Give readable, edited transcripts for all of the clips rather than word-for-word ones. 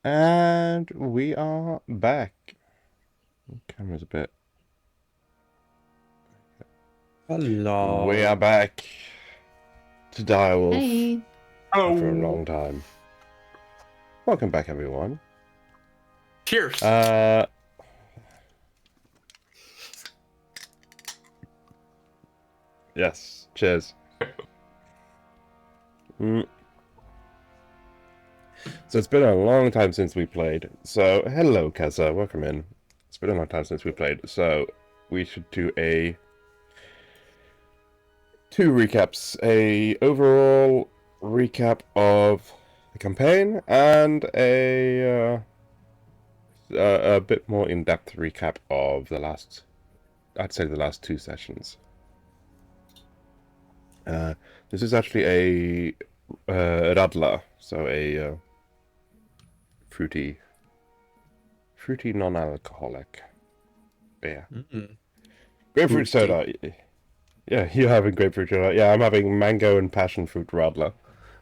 And we are back. Camera's a bit. Hello. We are back to DIREWOLF Hey. after a long time. Welcome back, everyone. Cheers. Yes, cheers. So it's been a long time since we played. So hello, Keza, welcome in. It's been a long time since we played. So we should do two recaps: a overall recap of the campaign and a bit more in-depth recap of the last, I'd say, the last two sessions. This is actually a radler, so a fruity non-alcoholic beer. Grapefruit soda. Yeah, you're having grapefruit soda. Yeah, I'm having mango and passion fruit radler.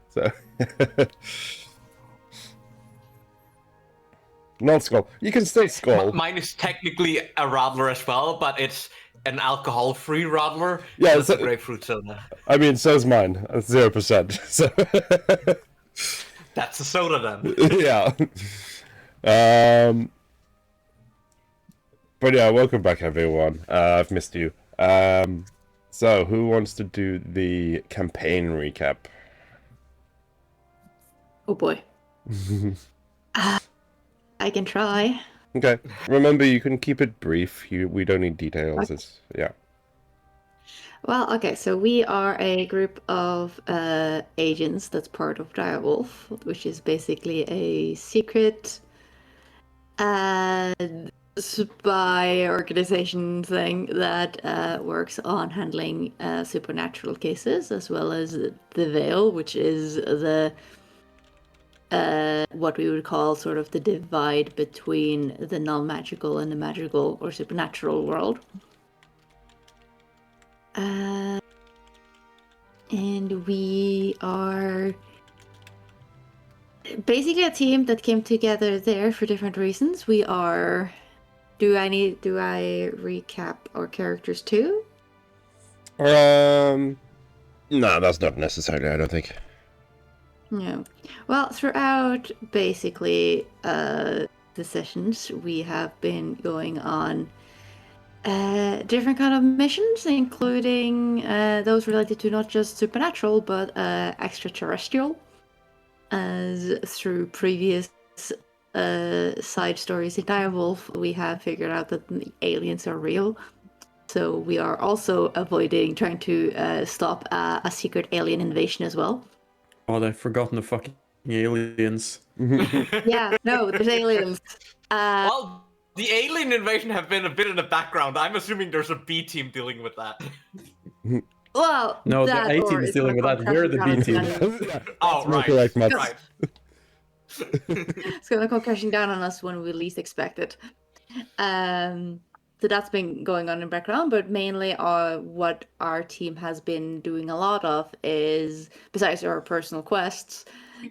So not Skull. You can still Skull. Mine is technically a radler as well, but it's an alcohol-free radler. Yeah, it's a grapefruit soda. I mean, so's mine. 0%. So that's a soda then. Yeah. But yeah, welcome back, everyone. I've missed you. So who wants to do the campaign recap? Oh boy. I can try. Okay. Remember, you can keep it brief. We don't need details. Okay. Yeah. Well, okay, so we are a group of agents that's part of DIREWOLF, which is basically a secret spy organization thing that works on handling supernatural cases, as well as the Veil, which is the what we would call sort of the divide between the non-magical and the magical or supernatural world. And we are basically a team that came together there for different reasons. We are... Do I recap our characters too? No, that's not necessary, I don't think. No. Well, throughout basically the sessions, we have been going on different kind of missions, including those related to not just supernatural, but extraterrestrial. As through previous side stories in DIREWOLF, we have figured out that the aliens are real. So we are also avoiding trying to stop a secret alien invasion as well. Oh, I've forgotten the fucking aliens. Yeah, no, there's aliens. Well, the alien invasion have been a bit in the background. I'm assuming there's a B team dealing with that. Well, no, the A team is dealing with that. We're the B team. Oh, right. Correct, Matt. Right. It's gonna come crashing down on us when we least expect it. So that's been going on in the background, but mainly what our team has been doing a lot of is, besides our personal quests,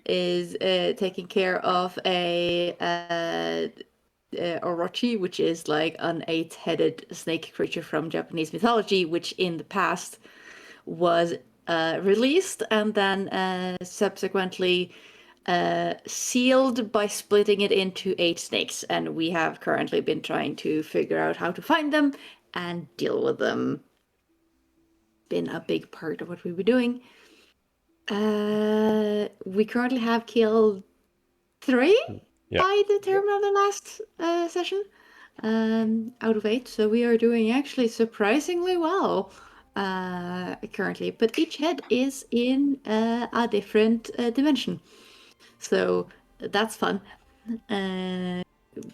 is taking care of a Orochi, which is like an 8-headed snake creature from Japanese mythology, which in the past was released and then subsequently sealed by splitting it into 8 snakes, and we have currently been trying to figure out how to find them and deal with them. Been a big part of what we were doing. We currently have killed 3 by the term of the last session, out of 8, so we are doing actually surprisingly well currently, but each head is in a different dimension. So that's fun,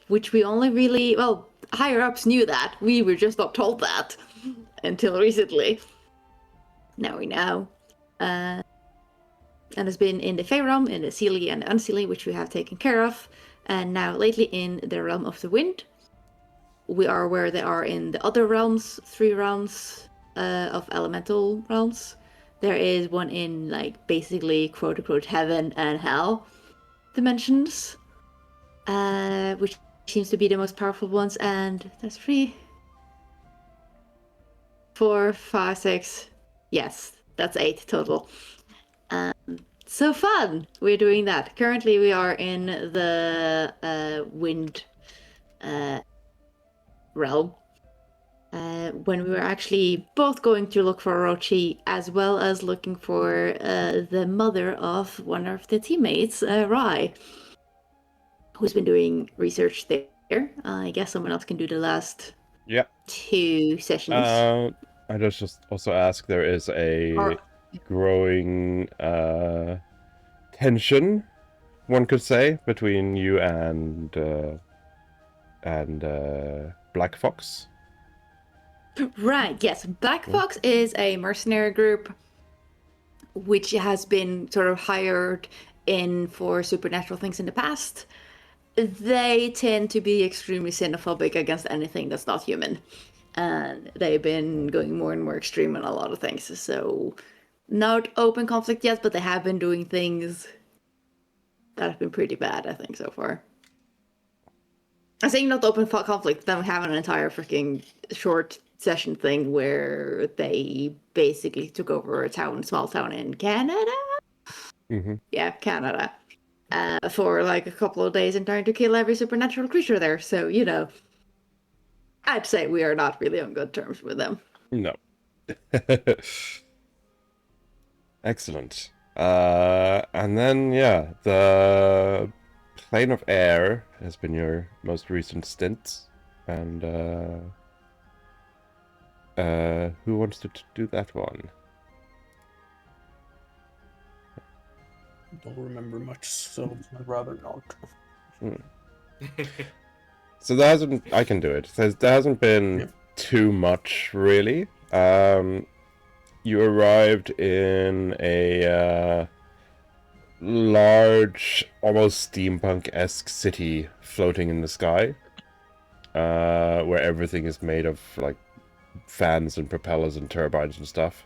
which we only really... Well, higher-ups knew that. We were just not told that until recently. Now we know. And it's been in the Fey realm, in the Seelie and the Unseelie, which we have taken care of. And now lately in the realm of the wind. We are where they are in the other realms, 3 realms of elemental realms. There is one in, like, basically quote-unquote heaven and hell dimensions. which seems to be the most powerful ones, and that's 3, 4, 5, 6. Yes, that's 8 total. So fun! We're doing that. Currently, we are in the wind realm. When we were actually both going to look for Orochi, as well as looking for the mother of one of the teammates, Rai, who's been doing research there. I guess someone else can do the last 2 sessions. I just also ask, there is a growing tension, one could say, between you and Black Fox. Right, yes. Black Fox is a mercenary group which has been sort of hired in for supernatural things in the past. They tend to be extremely xenophobic against anything that's not human. And they've been going more and more extreme on a lot of things. So, not open conflict yet, but they have been doing things that have been pretty bad, I think, so far. I'm saying not open conflict, them having an entire freaking short session thing where they basically took over a small town in Canada? Mm-hmm. Yeah, Canada. For like a couple of days and trying to kill every supernatural creature there. So, you know, I'd say we are not really on good terms with them. No. Excellent. And then, yeah, the Plane of Air has been your most recent stint. And, who wants to do that one? Don't remember much, so I'd rather not. So there hasn't... I can do it. There hasn't been too much, really. You arrived in a large, almost steampunk-esque city floating in the sky, where everything is made of, like, fans and propellers and turbines and stuff.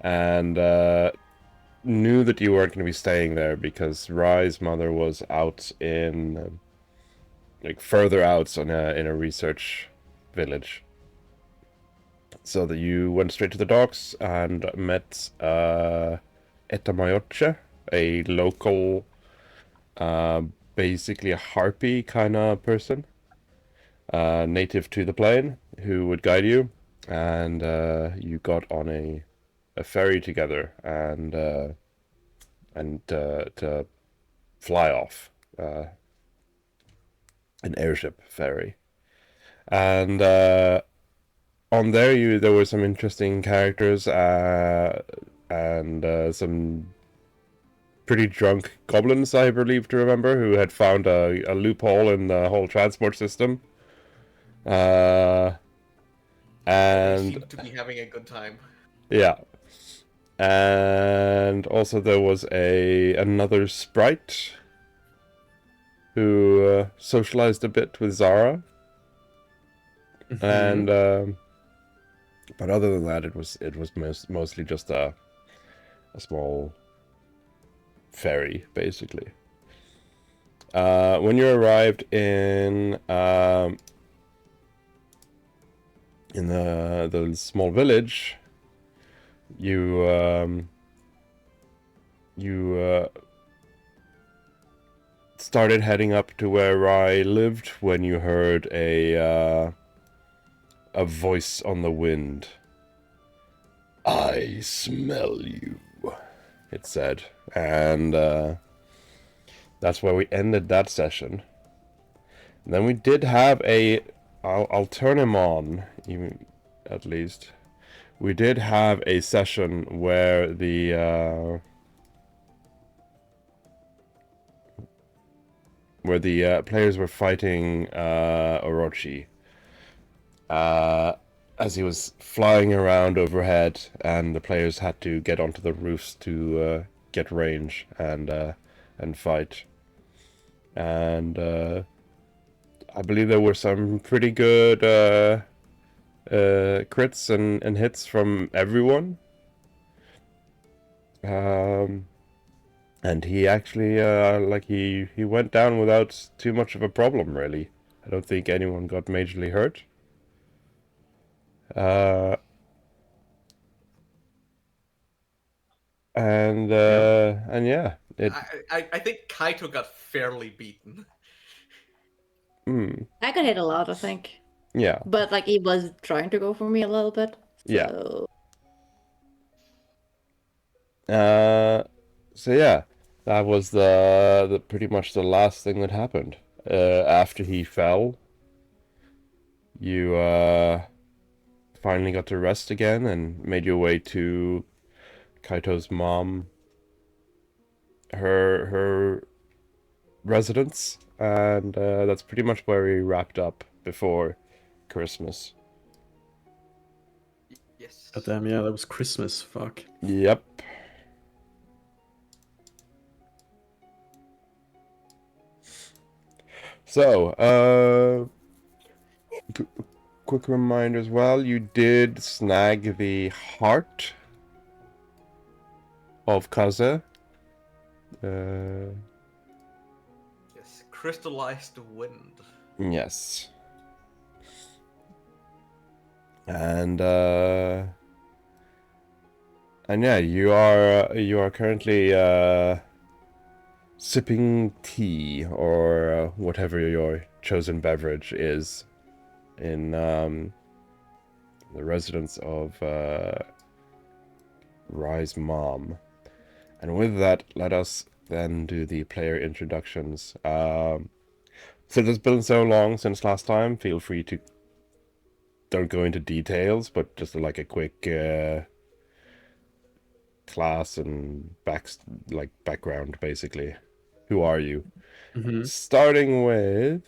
And knew that you weren't going to be staying there because Rai's mother was out in... like, further out in a research village. So that you went straight to the docks and met Etamayoche, a local, basically a harpy kind of person, native to the plane, who would guide you, and you got on a ferry together and to fly off, an airship ferry, and on there were some interesting characters and some pretty drunk goblins, I believe to remember, who had found a loophole in the whole transport system. They And seem to be having a good time. yeah. And also there was another sprite who socialized a bit with Zara. And but other than that, it was mostly just a small ferry, basically. When you arrived in the small village, you started heading up to where Rai lived when you heard a voice on the wind. "I smell you," it said, and that's where we ended that session. And then we did have I'll turn him on, even at least. We did have a session where the players were fighting Orochi. As he was flying around overhead, and the players had to get onto the roofs to get range and fight. And I believe there were some pretty good crits and hits from everyone. And he actually, he went down without too much of a problem, really. I don't think anyone got majorly hurt. And yeah, I think Kaito got fairly beaten. I got hit a lot, I think. Yeah. But like he was trying to go for me a little bit. Yeah. So So yeah, that was the pretty much the last thing that happened. After he fell, you finally got to rest again and made your way to Kaito's mom, her residence, and that's pretty much where we wrapped up before Christmas. Yes. God damn, yeah, that was Christmas. Fuck. Yep. So, quick reminder as well, you did snag the heart of Kaze. Yes. Crystallized wind. Yes. And yeah, you are currently sipping tea or whatever your chosen beverage is in the residence of Rai's mom. And with that, let us then do the player introductions. So it's been so long since last time, feel free to don't go into details, but just like a quick class and background, basically. Who are you? Mm-hmm. Starting with,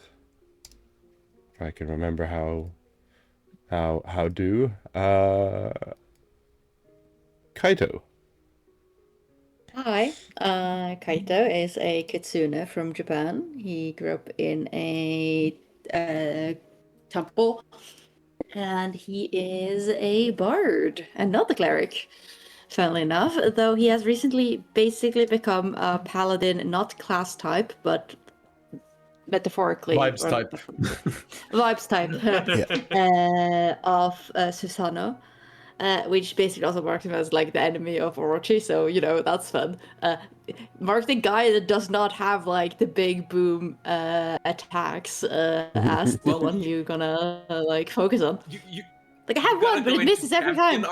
if I can remember how Kaito. hi, Kaito is a kitsune from Japan. He grew up in a temple, and he is a bard and not a cleric. Funnily enough, though he has recently basically become a paladin, not class type, but metaphorically Vibes type. vibes type of Susanoo. Which basically also marks him as like the enemy of Orochi, so you know that's fun. Mark the guy that does not have like the big boom attacks as the one you're gonna like focus on. Like I have one, but it misses every time.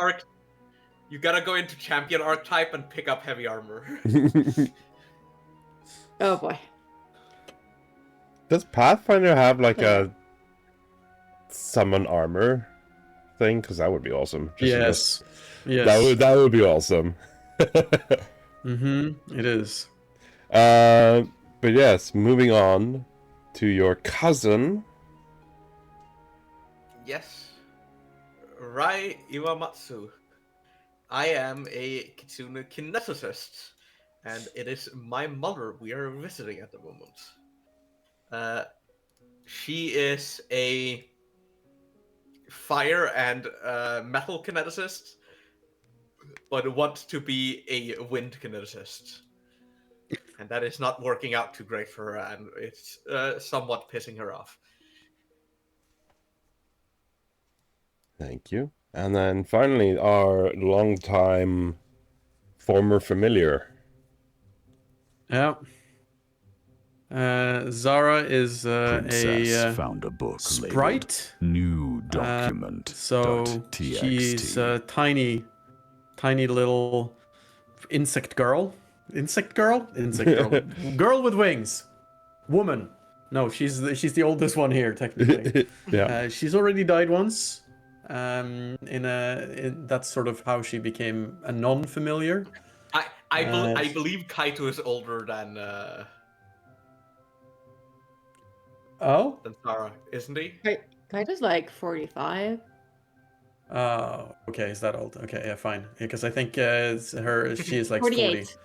You gotta go into champion archetype and pick up heavy armor. Oh boy. Does Pathfinder have like a summon armor thing? Because that would be awesome. Yes. That would be awesome. Mm-hmm. It is. But yes, moving on to your cousin. Yes. Rai Iwamatsu. I am a Kitsune kineticist, and it is my mother we are visiting at the moment. She is a fire and metal kineticist, but wants to be a wind kineticist. And that is not working out too great for her, and it's somewhat pissing her off. Thank you. And then finally, our longtime former familiar. Yeah. Zara is Princess found a book sprite. labeled New Document. So she's a tiny little insect girl. Insect girl? Insect girl. Girl with wings. Woman. No, she's the oldest one here, technically. Yeah. She's already died once. That's sort of how she became a non-familiar. I believe Kaito is older than Zara, isn't he? Kaito's like 45. Oh, okay, is that old? Okay, yeah, fine. Because I think she is like 48.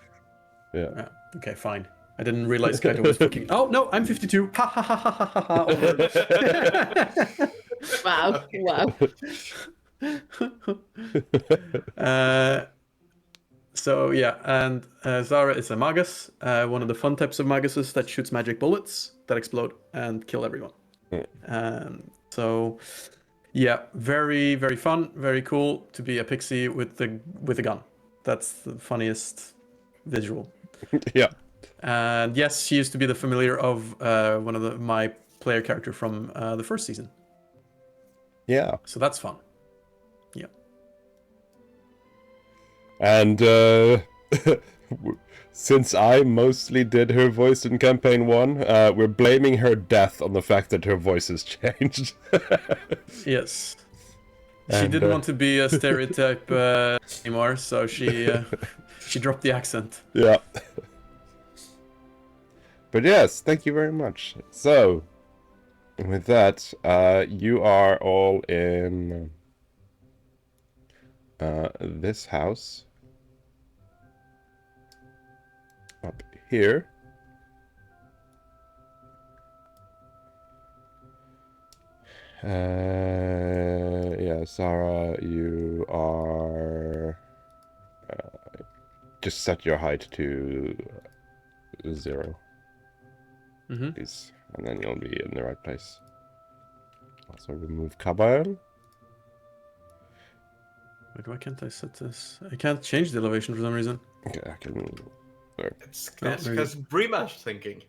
40. Yeah. Okay, fine. I didn't realize Kaito was fucking. Oh no, I'm 52. Ha ha ha ha ha ha. Wow. So yeah, and Zara is a magus, one of the fun types of maguses that shoots magic bullets that explode and kill everyone. So yeah, very very fun, very cool to be a pixie with a gun. That's the funniest visual. Yeah. And yes, she used to be the familiar of one of my player character from the first season. Yeah. So that's fun. Yeah. And since I mostly did her voice in campaign 1, we're blaming her death on the fact that her voice has changed. Yes. She And, didn't want to be a stereotype anymore, so she dropped the accent. Yeah. But yes, thank you very much. So, with that, you are all in this house up here. Yeah, Sarah, you are just set your height to 0. Mm-hmm. Please, and then you'll be in the right place. Also remove Kabayan. Wait, why can't I set this? I can't change the elevation for some reason. Okay, I can. There. It's there you because Brima's thinking.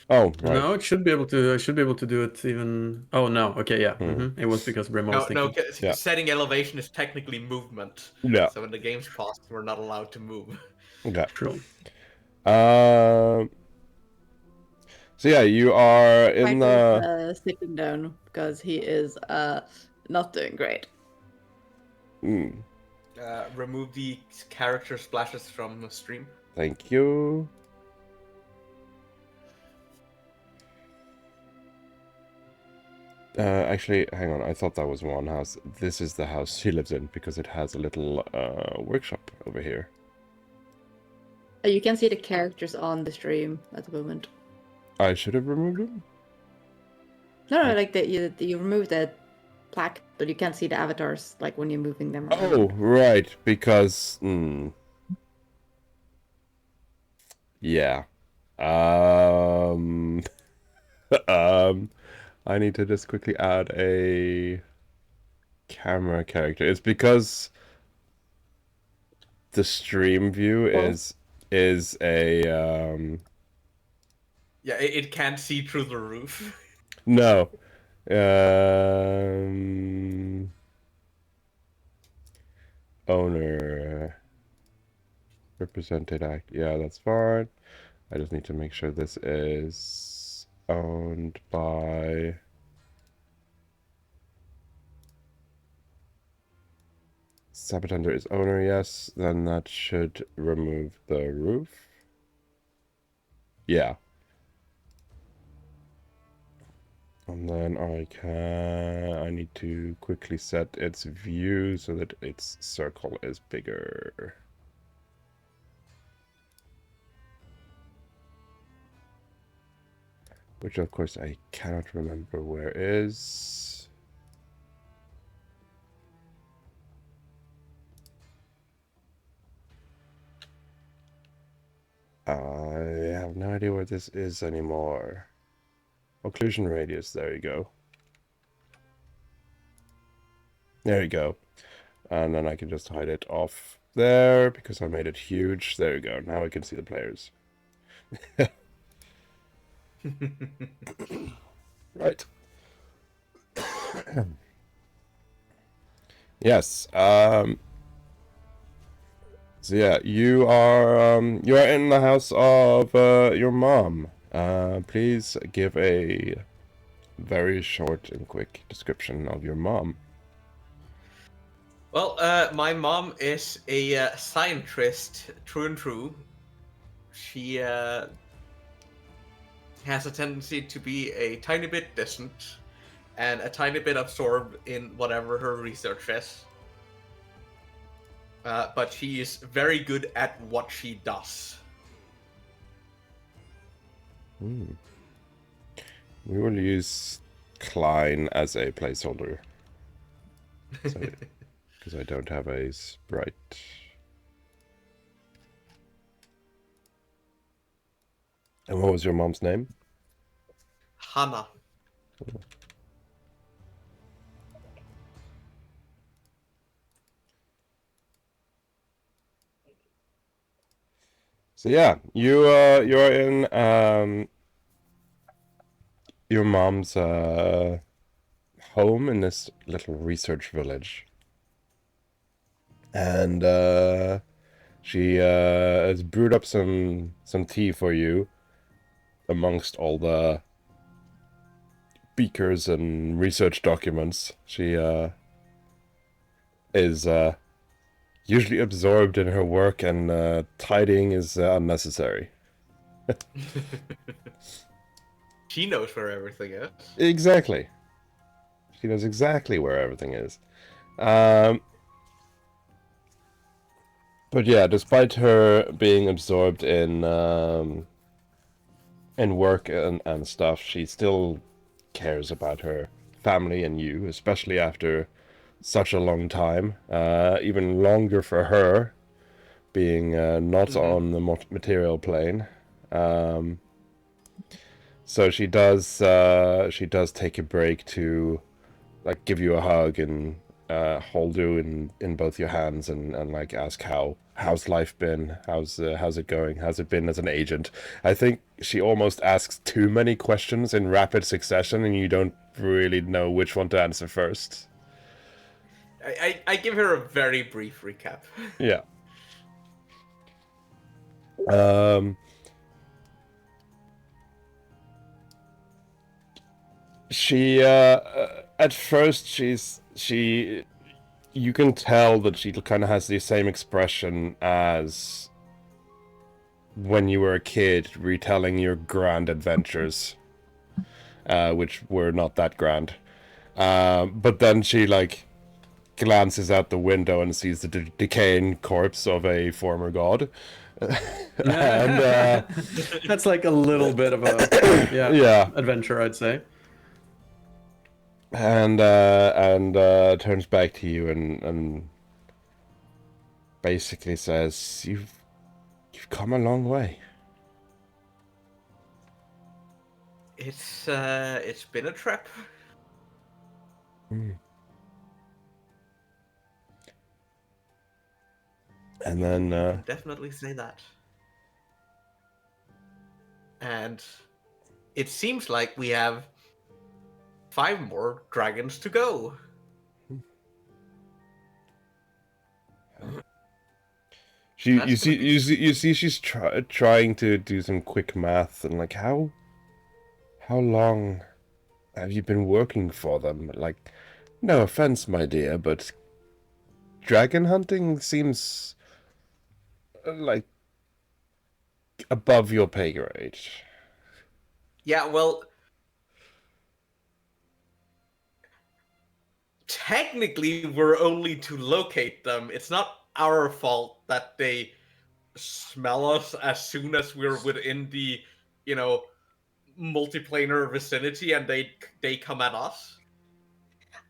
Oh, right. No, it should be able to. I should be able to do it even. Oh no. Okay, yeah. It was because Brimo was No, thinking. Yeah. setting elevation is technically movement. Yeah. So when the game's paused, we're not allowed to move. Okay. True. So yeah, you are in the. Michael's sitting down because he is not doing great. Remove the character splashes from the stream. Thank you. Actually, hang on. I thought that was one house. This is the house she lives in because it has a little workshop over here. You can see the characters on the stream at the moment. I should have removed them. No, like you remove the plaque, but you can't see the avatars like when you're moving them around. Oh, right. Because. Yeah. I need to just quickly add a camera character. It's because the stream view is a Yeah, it can't see through the roof. no. Owner represented act. Yeah, that's fine. I just need to make sure this is owned by Sabatender is owner, yes. Then that should remove the roof. Yeah. And then I need to quickly set its view so that its circle is bigger. Which of course I cannot remember where is. I have no idea where this is anymore. Occlusion radius, there you go. There you go. And then I can just hide it off there because I made it huge. There you go. Now I can see the players. Right. Yes. So yeah, you are in the house of your mom. Please give a very short and quick description of your mom. Well, my mom is a scientist through and through. She has a tendency to be a tiny bit distant and a tiny bit absorbed in whatever her research is. But she is very good at what she does. We will use Klein as a placeholder. Because I don't have a sprite. And what was your mom's name? Hannah. So yeah, you're in your mom's home in this little research village, and she has brewed up some tea for you amongst all the beakers and research documents. She is usually absorbed in her work, and tidying is unnecessary. She knows where everything is. Exactly. She knows exactly where everything is. But yeah, despite her being absorbed in work and stuff, she still cares about her family and you, especially after such a long time. Even longer for her, being not on the material plane. So she does take a break to like give you a hug and hold you in both your hands and like ask how's life been, how's it going, how's it been as an agent. I think she almost asks too many questions in rapid succession and you don't really know which one to answer first. I give her a very brief recap. Yeah. She at first you can tell that she kind of has the same expression as when you were a kid retelling your grand adventures, which were not that grand. But then she like glances out the window and sees the decaying corpse of a former god. And that's like a little bit of a adventure, I'd say. And turns back to you and basically says, You've come a long way. It's been a trip. And then You can definitely say that. And it seems like we have 5 more dragons to go. you see she's trying to do some quick math and like how long have you been working for them? Like, no offense, my dear, but dragon hunting seems like above your pay grade. Yeah, well, technically we're only to locate them. It's not our fault that they smell us as soon as we're within the, multiplanar vicinity and they come at us.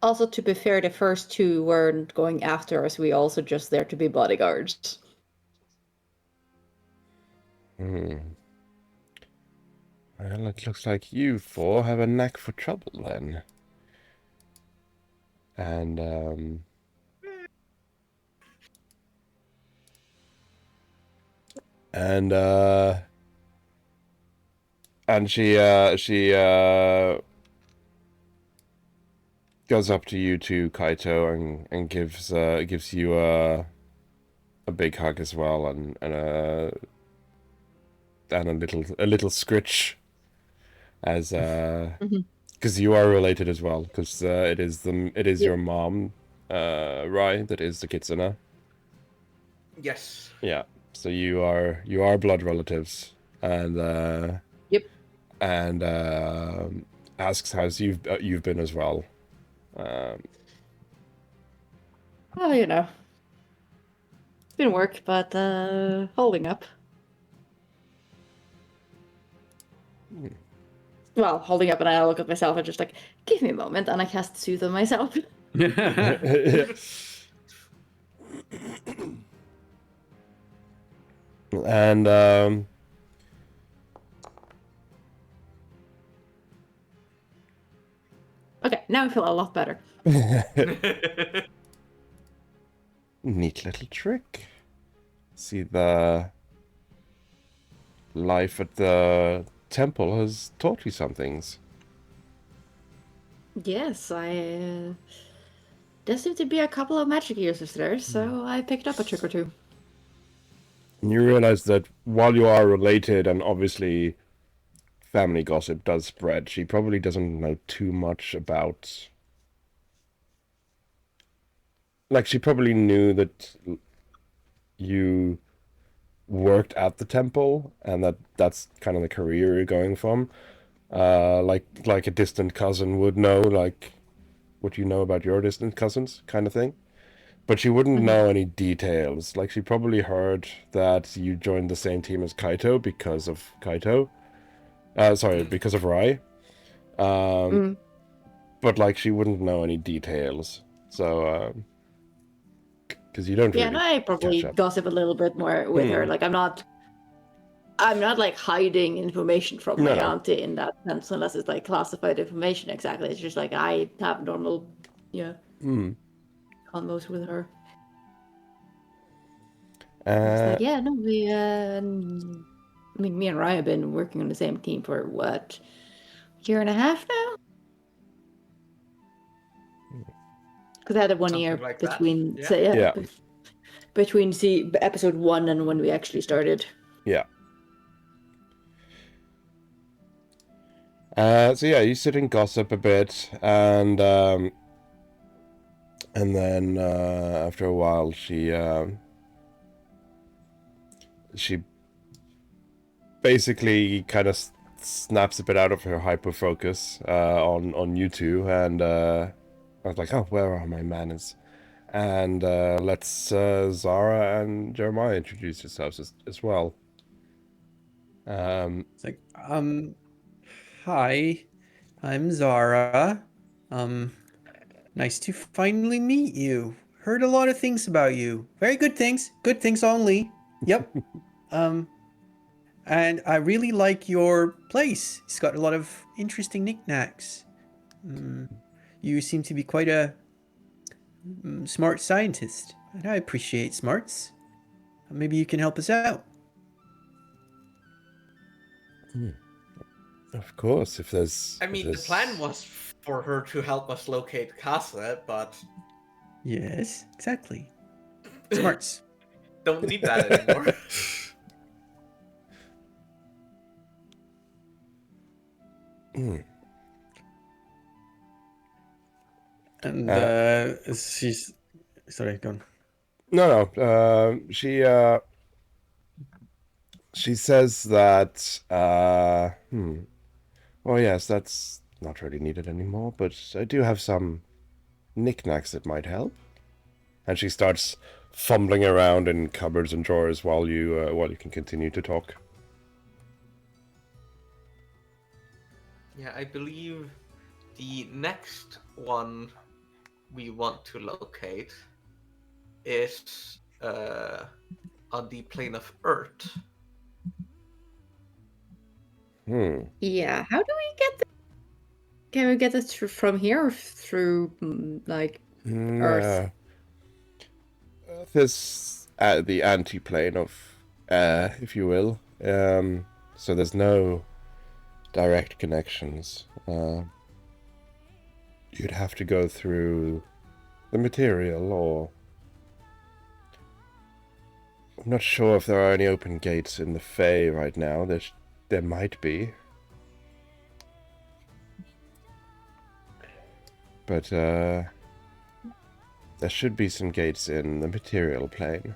Also, to be fair, the first 2 weren't going after us. We also just there to be bodyguards. Well, it looks like you 4 have a knack for trouble then. And she goes up to you too, Kaito, and gives you a big hug as well, and a little scritch, as because you are related as well, because it is your mom, Rai, that is the Kitsuna. Yes. Yeah. So you are blood relatives, and Yep. And asks how you've been as well. Well, it's been work, but holding up. Well, holding up, and I look at myself and just like, give me a moment, and I cast Soothe on myself. And now I feel a lot better. Neat little trick. See, the life at the temple has taught you some things. Yes, there seem to be a couple of magic users there, so I picked up a trick or two. And you realize that while you are related, and obviously family gossip does spread, she probably doesn't know too much about... Like, she probably knew that you worked at the temple, and that's kind of the career you're going from. Like a distant cousin would know, like what you know about your distant cousins, kind of thing. But she wouldn't know any details. Like, she probably heard that you joined the same team as Kaito because of Kaito. Because of Rai. But, like, she wouldn't know any details. So, because you don't really... Yeah, and I probably gossip a little bit more with her. Like, I'm not like hiding information from my auntie in that sense, unless it's like classified information. Exactly, it's just like I have normal, convos with her. It's like, yeah, no, we. I mean, me and Ryan have been working on the same team for what, year and a half now? Because I had a 1 year like between, that. So, yeah. Between episode 1 and when we actually started. Yeah. So yeah, you sit and gossip a bit, and then after a while, she basically kind of snaps a bit out of her hyper focus on you two, and I was like, oh, where are my manners? And let's Zara and Jeremiah introduce yourselves as well. It's like, hi, I'm Zara. Nice to finally meet you. Heard a lot of things about you. Very good things only. Yep. And I really like your place. It's got a lot of interesting knickknacks. You seem to be quite a smart scientist, and I appreciate smarts. Maybe you can help us out. Of course, if there's... I mean, the plan was for her to help us locate Casa, but... Yes, exactly. Smarts. Don't need that anymore. And she's... Sorry, go on. No. She says that... Well, yes, that's not really needed anymore, but I do have some knickknacks that might help. And she starts fumbling around in cupboards and drawers while you can continue to talk. Yeah, I believe the next one we want to locate is on the plane of Earth. Yeah, how do we get there? Can we get it from here or through, like, Earth? Earth is the anti-plane of air, if you will. So there's no direct connections. You'd have to go through the material, or... I'm not sure if there are any open gates in the Fae right now. There might be. But, there should be some gates in the material plane.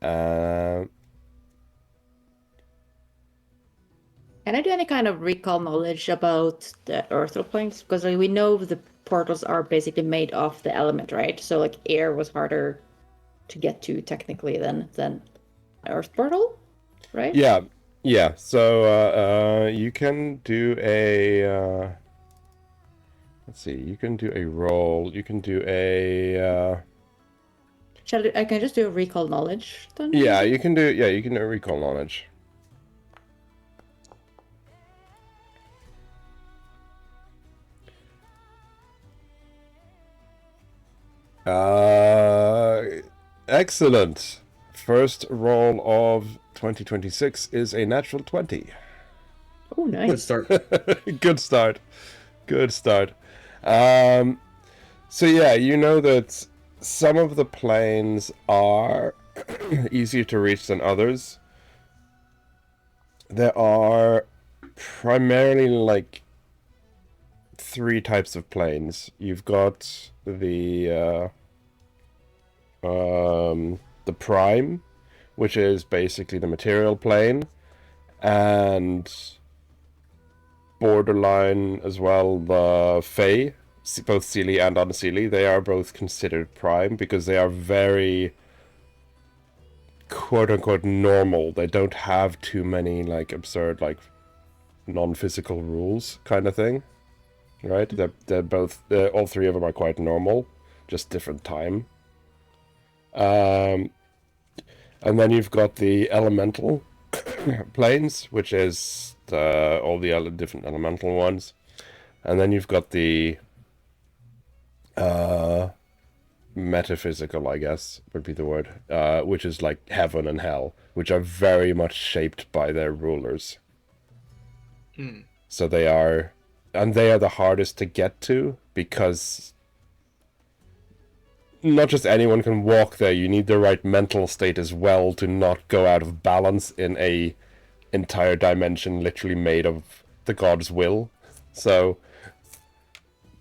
Can I do any kind of recall knowledge about the earthly planes? Because we know the portals are basically made of the element, right? So like air was harder to get to technically than earth portal, right? Yeah. So you can do a let's see. You can do a roll. You can do a. I can just do a recall knowledge then? Yeah, you can do. Yeah, you can do a recall knowledge. Excellent. First roll of 2026 is a natural 20. Oh, Good nice. start. Good start. Good start. So yeah, you know that some of the planes are easier to reach than others. There are primarily like three types of planes. You've got the prime, which is basically the material plane, and borderline as well the Fae, both Seelie and Unseelie. They are both considered prime because they are very quote-unquote normal. They don't have too many like absurd like non-physical rules kind of thing, right? They're both all three of them are quite normal, just different time. And then you've got the elemental planes, which is all the other different elemental ones, and then you've got the metaphysical, I guess would be the word, which is like heaven and hell, which are very much shaped by their rulers. So they are the hardest to get to because not just anyone can walk there. You need the right mental state as well to not go out of balance in a entire dimension literally made of the god's will. So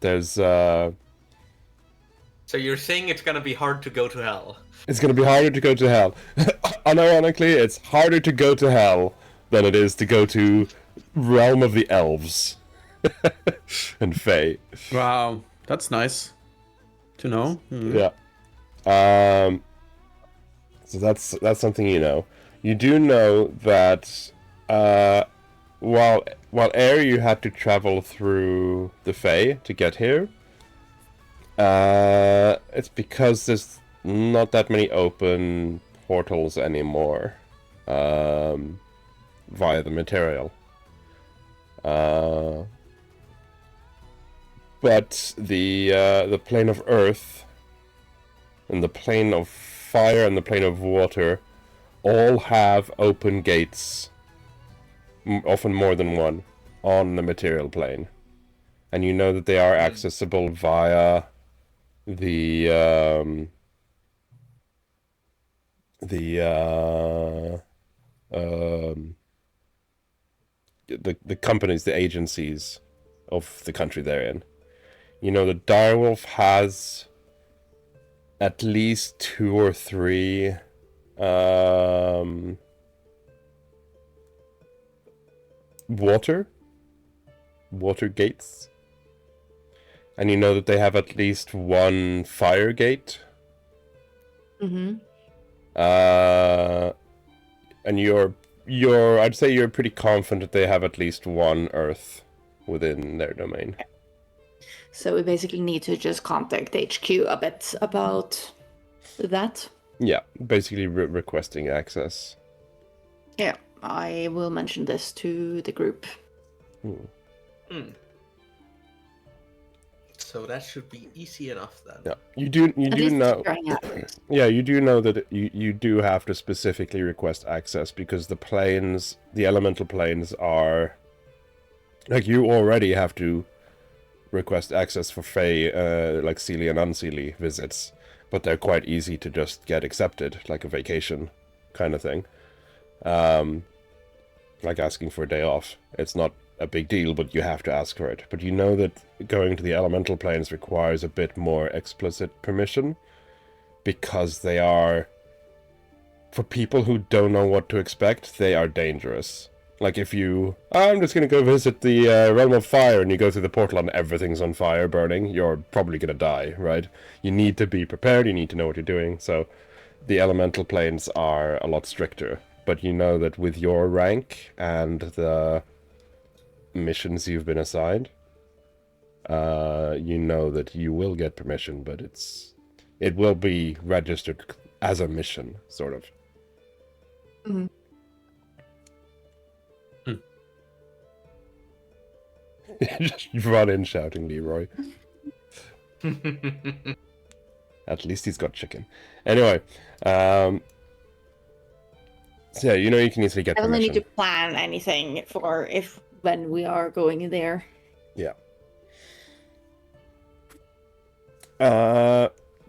there's So you're saying it's gonna be hard to go to hell? it's going to be harder to go to hell. Unironically, it's harder to go to hell than it is to go to realm of the elves and fae. Wow, that's nice to know. Yeah. So that's something you know. You do know that while air you had to travel through the Fae to get here. It's because there's not that many open portals anymore via the material. But the plane of earth and the plane of fire and the plane of water all have open gates, often more than one, on the material plane. And you know that they are accessible via the companies, the agencies of the country they're in. You know that Direwolf has at least 2 or 3 water gates. And you know that they have at least 1 fire gate. Mm-hmm. And I'd say you're pretty confident that they have at least 1 earth within their domain. So we basically need to just contact HQ a bit about that. Yeah, basically requesting access. Yeah, I will mention this to the group. So that should be easy enough then. Yeah, you do At least know. figuring out. Yeah, you do know that you do have to specifically request access because the planes, the elemental planes, are like you already have to request access for Fae, like Seelie and Unseelie visits, but they're quite easy to just get accepted, like a vacation kind of thing. Like asking for a day off. It's not a big deal, but you have to ask for it. But you know that going to the elemental planes requires a bit more explicit permission, because they are, for people who don't know what to expect, they are dangerous. Like if I'm just going to go visit the Realm of Fire, and you go through the portal and everything's on fire burning, you're probably going to die, right? You need to be prepared, you need to know what you're doing, so the elemental planes are a lot stricter. But you know that with your rank and the missions you've been assigned, you know that you will get permission, but it will be registered as a mission, sort of. Mm-hmm. Just run in shouting, Leroy. At least he's got chicken. Anyway, so yeah, you know you can easily get I only permission. need to plan anything for when we are going there. Yeah.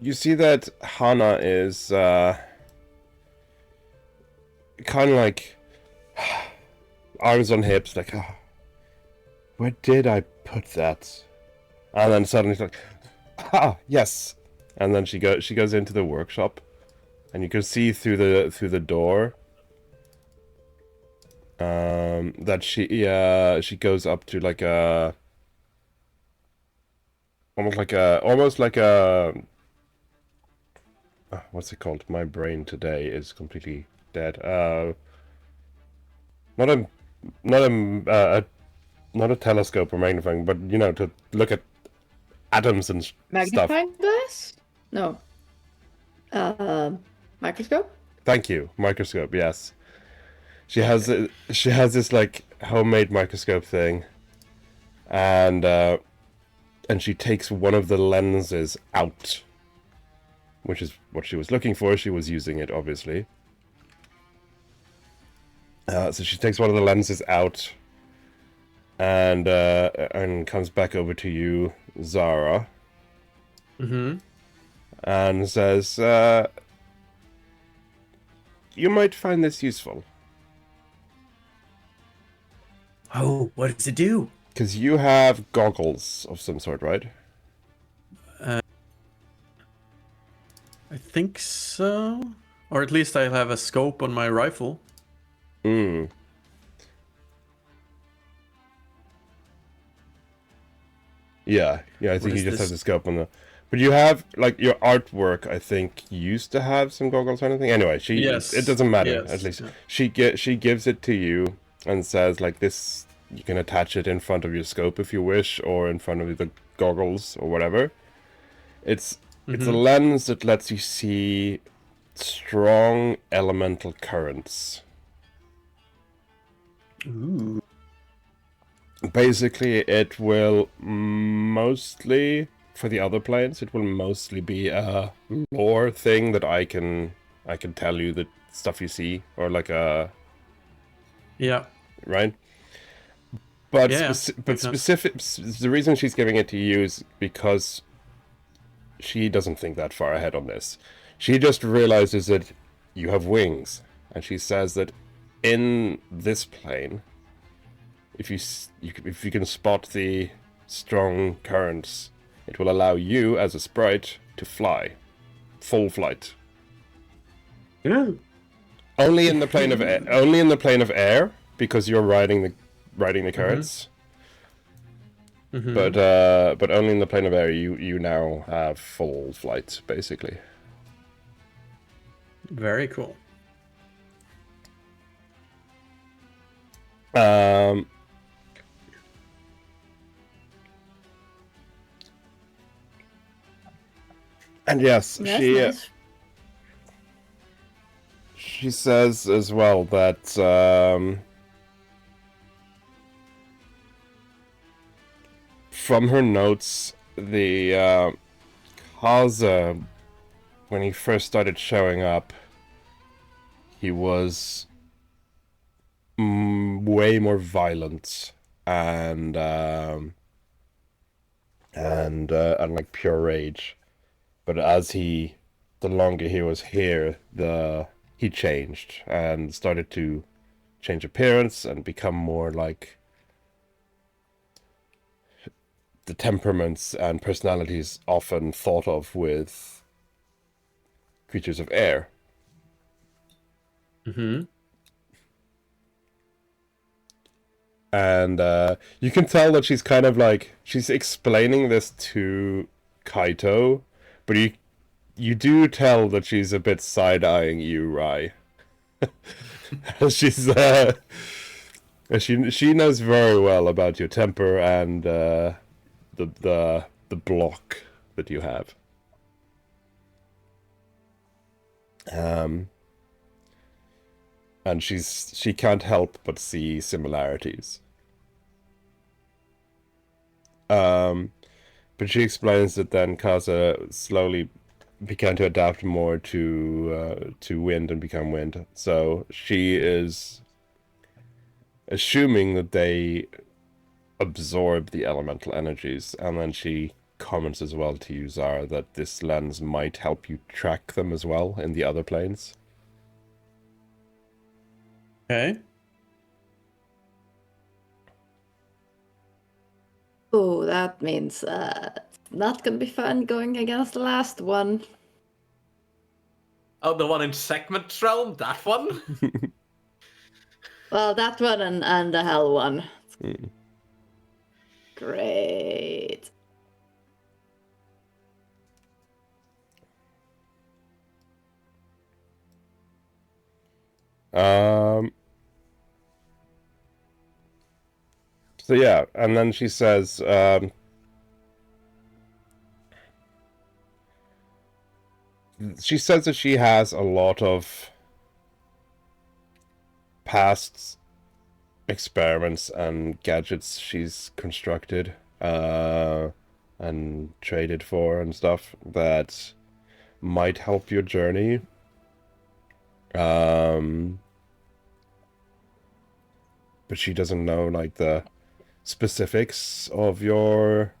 You see that Hana is kind of like arms on hips, like, oh, where did I put that? And then suddenly she's like, ah, yes. And then she goes into the workshop, and you can see through the door that she goes up to like a almost like a what's it called? My brain today is completely dead. Not a telescope or magnifying, but you know, to look at atoms and stuff. Magnifying glass? No. Microscope? Thank you, microscope. Yes, she has this like homemade microscope thing, and she takes one of the lenses out, which is what she was looking for. She was using it, obviously. So she takes one of the lenses out, and comes back over to you, Zara. Mm-hmm. And says, you might find this useful. Oh, what does it do? Because you have goggles of some sort, right? I think so. Or at least I have a scope on my rifle. Hmm. Yeah, I think you just have the scope on the... But you have, like, your artwork, I think, used to have some goggles or anything. Anyway, it doesn't matter, at least. Yeah. She gives it to you and says, like, this, you can attach it in front of your scope if you wish, or in front of the goggles, or whatever. It's a lens that lets you see strong elemental currents. Ooh. Basically, it will mostly, for the other planes, it will mostly be a lore thing that I can tell you the stuff you see, or like a... Yeah. Right? But, but specific, the reason she's giving it to you is because she doesn't think that far ahead on this. She just realizes that you have wings, and she says that in this plane, if you can spot the strong currents, it will allow you as a sprite to fly, full flight. Yeah. Only in the plane of air. Only in the plane of air, because you're riding the currents. Mm-hmm. But only in the plane of air. You now have full flight, basically. Very cool. And yes, Nice. she says as well that from her notes, the Kaza, when he first started showing up, he was way more violent and like pure rage. But the longer he was here, he changed and started to change appearance and become more like the temperaments and personalities often thought of with creatures of air. Mm-hmm. And you can tell that she's kind of like, she's explaining this to Kaito, but you do tell that she's a bit side-eyeing you, Rai. She's she knows very well about your temper and the block that you have. And she can't help but see similarities. But she explains that then Kaza slowly began to adapt more to wind and become wind. So she is assuming that they absorb the elemental energies, and then she comments as well to you, Zara, that this lens might help you track them as well in the other planes. Okay. Oh, that means not gonna be fun going against the last one. Oh, the one in Segment Realm? That one? Well, that one and the hell one. Mm. Great. So yeah, and then she says, that she has a lot of past experiments and gadgets she's constructed and traded for and stuff that might help your journey. But she doesn't know like the specifics of your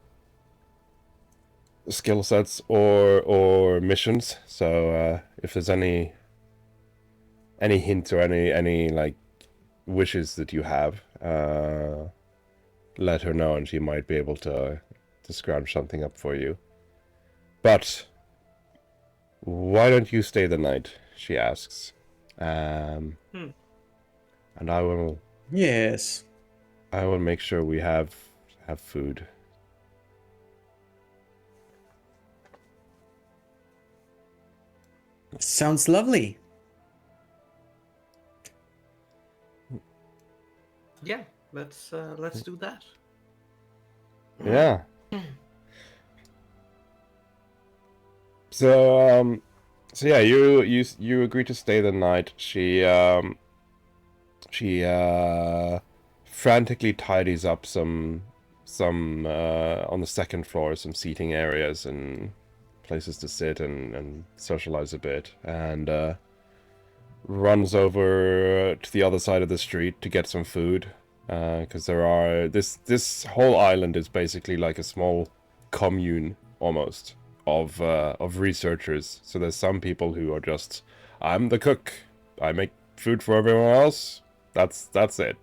skill sets or missions. So if there's any hint or any like wishes that you have, let her know and she might be able to scrounge something up for you. But why don't you stay the night? She asks. And I will. Yes. I will make sure we have food. Sounds lovely. Yeah, let's do that. Yeah. So yeah, you agree to stay the night. She frantically tidies up some on the second floor, some seating areas and places to sit and socialize a bit, and runs over to the other side of the street to get some food, because there are this whole island is basically like a small commune almost of researchers. So there's some people who are just, I'm the cook, I make food for everyone else. That's it.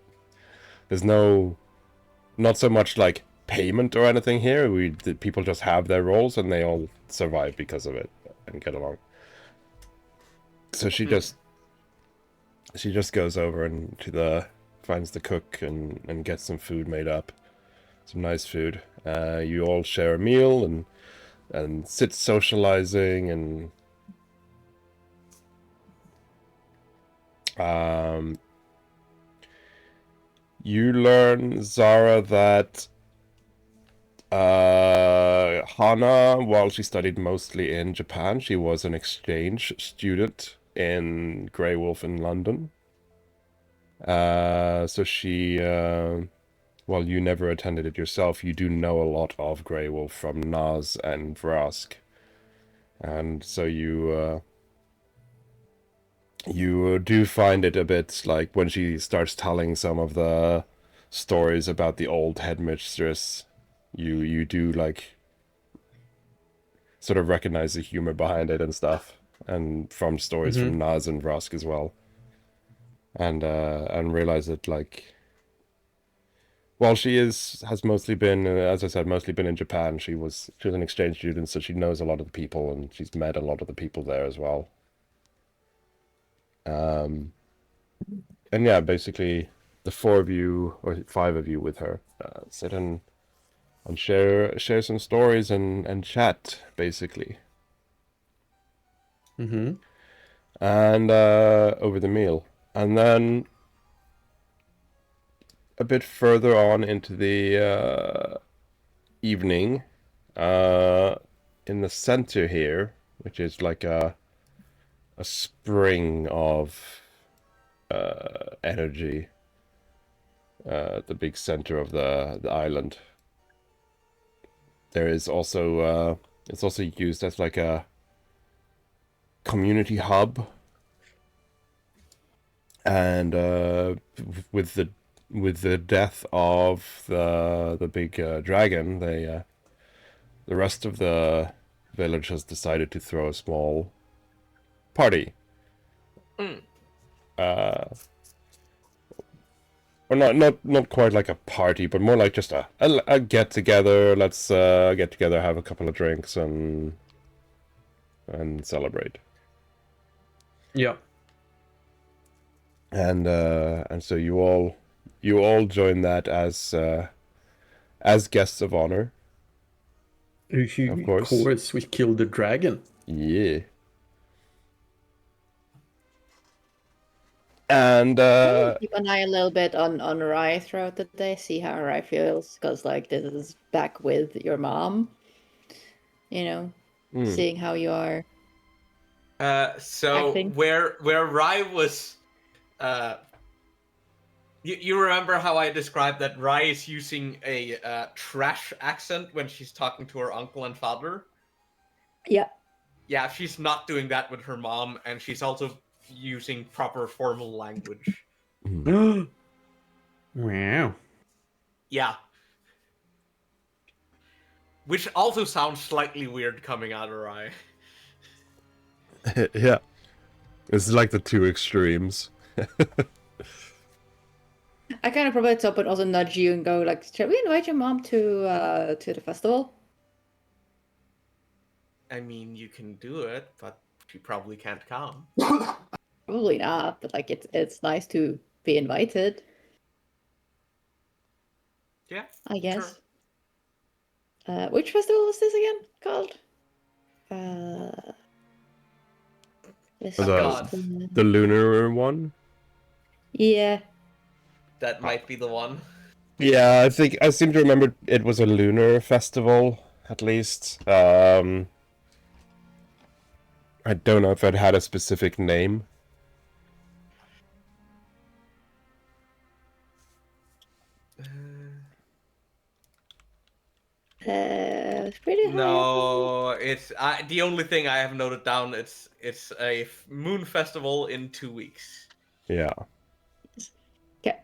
There's not so much like payment or anything here. The people just have their roles and they all survive because of it and get along. So she just goes over and finds the cook and gets some food made up, some nice food. You all share a meal and sit socializing and you learn, Zara, that Hana, while she studied mostly in Japan, she was an exchange student in DIREWOLF in London. So she, while you never attended it yourself, you do know a lot of DIREWOLF from Naz and Vrask. And so you do find it a bit like when she starts telling some of the stories about the old headmistress, you do like sort of recognize the humor behind it and stuff, and from stories from Naz and Vrask as well, and realize that like while she has mostly been, as I said, mostly been in Japan, she was an exchange student, so she knows a lot of the people and she's met a lot of the people there as well. And yeah, basically the four of you or five of you with her sit and share some stories and chat basically. And over the meal, and then a bit further on into the evening, in the center here, which is like a spring of energy, the big center of the island. There is also it's also used as like a community hub, and with the death of the big dragon, the rest of the village has decided to throw a small party. Or not quite like a party, but more like just a get together. Let's get together, have a couple of drinks, and celebrate. Yeah. And so you all join that as guests of honor. Of course. Of course, we killed the dragon. Yeah. And Keep an eye a little bit on Rai throughout the day, see how Rai feels, because like this is back with your mom. You know, seeing how you are. So acting. where Rai was, you remember how I described that Rai is using a trash accent when she's talking to her uncle and father? Yeah. Yeah, she's not doing that with her mom, and she's also using proper formal language. Wow. Yeah. Which also sounds slightly weird coming out of Rai. yeah, it's like the two extremes. I kind of probably top and also nudge you and go like, "Shall we invite your mom to the festival?" I mean, you can do it, but she probably can't come. Probably not, but like it's nice to be invited. Yeah, I guess. Sure. Which festival is this again called? God. The lunar one. Yeah. That might be the one. Yeah, I seem to remember it was a lunar festival, at least. I don't know if it had a specific name. It's pretty high. No, it's the only thing I have noted down. It's a moon festival in 2 weeks. Yeah. Okay.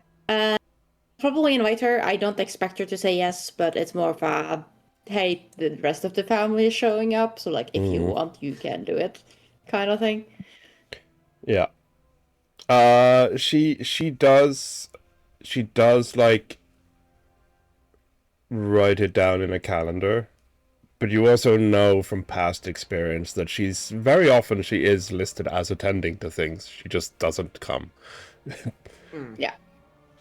Probably invite her. I don't expect her to say yes, but it's more of a, hey, the rest of the family is showing up, so like if you want, you can do it, kind of thing. Yeah. She does like write it down in a calendar, but you also know from past experience that she is listed as attending to things. She just doesn't come. Yeah.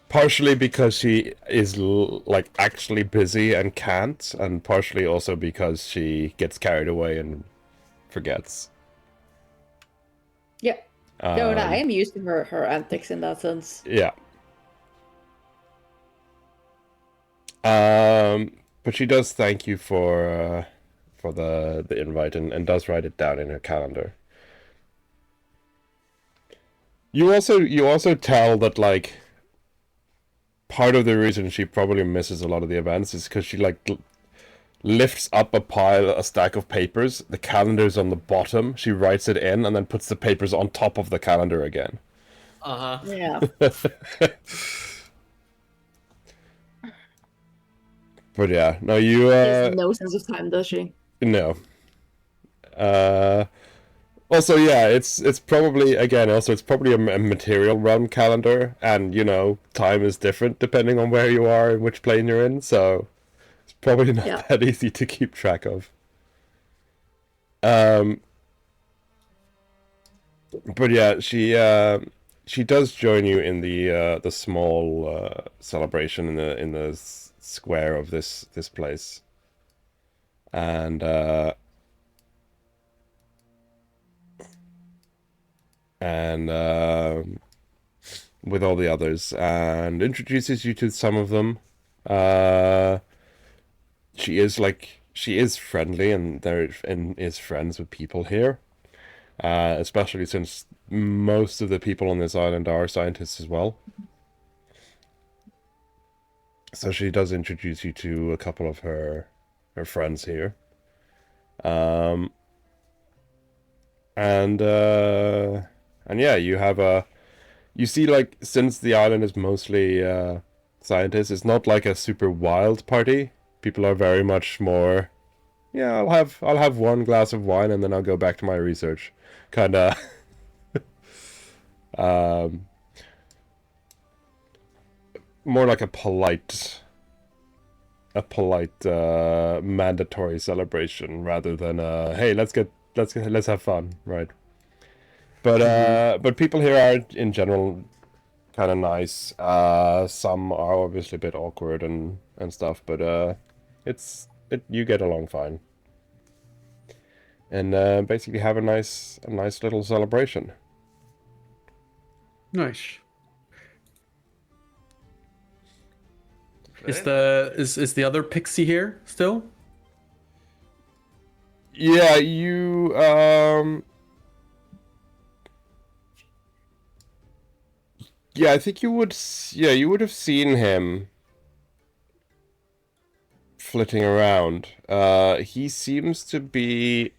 Partially because she is like actually busy and can't, and partially also because she gets carried away and forgets. Yeah. No, I am used to her antics in that sense. Yeah. But she does thank you for the invite and does write it down in her calendar. You also tell that like part of the reason she probably misses a lot of the events is because she like lifts up a stack of papers. The calendar's on the bottom. She writes it in and then puts the papers on top of the calendar again. Yeah. But yeah, no, you She has no sense of time, does she? no. Also, yeah, it's probably a material realm calendar, and you know, time is different depending on where you are and which plane you're in, so it's probably not that easy to keep track of. But yeah, she does join you in the small celebration in the square of this place, and with all the others, and introduces you to some of them. She is friendly and is friends with people here, especially since most of the people on this island are scientists as well. So she does introduce you to a couple of her friends here. And yeah, you see, like, since the island is mostly scientists, it's not like a super wild party. People are very much more, yeah, I'll have one glass of wine and then I'll go back to my research, kind of. More like a polite mandatory celebration rather than hey, let's have fun, right? But people here are in general kind of nice. Some are obviously a bit awkward and stuff, but you get along fine. And basically have a nice little celebration. Nice. Okay. Is the other pixie here still? Yeah, you yeah, I think you would have seen him flitting around. He seems to be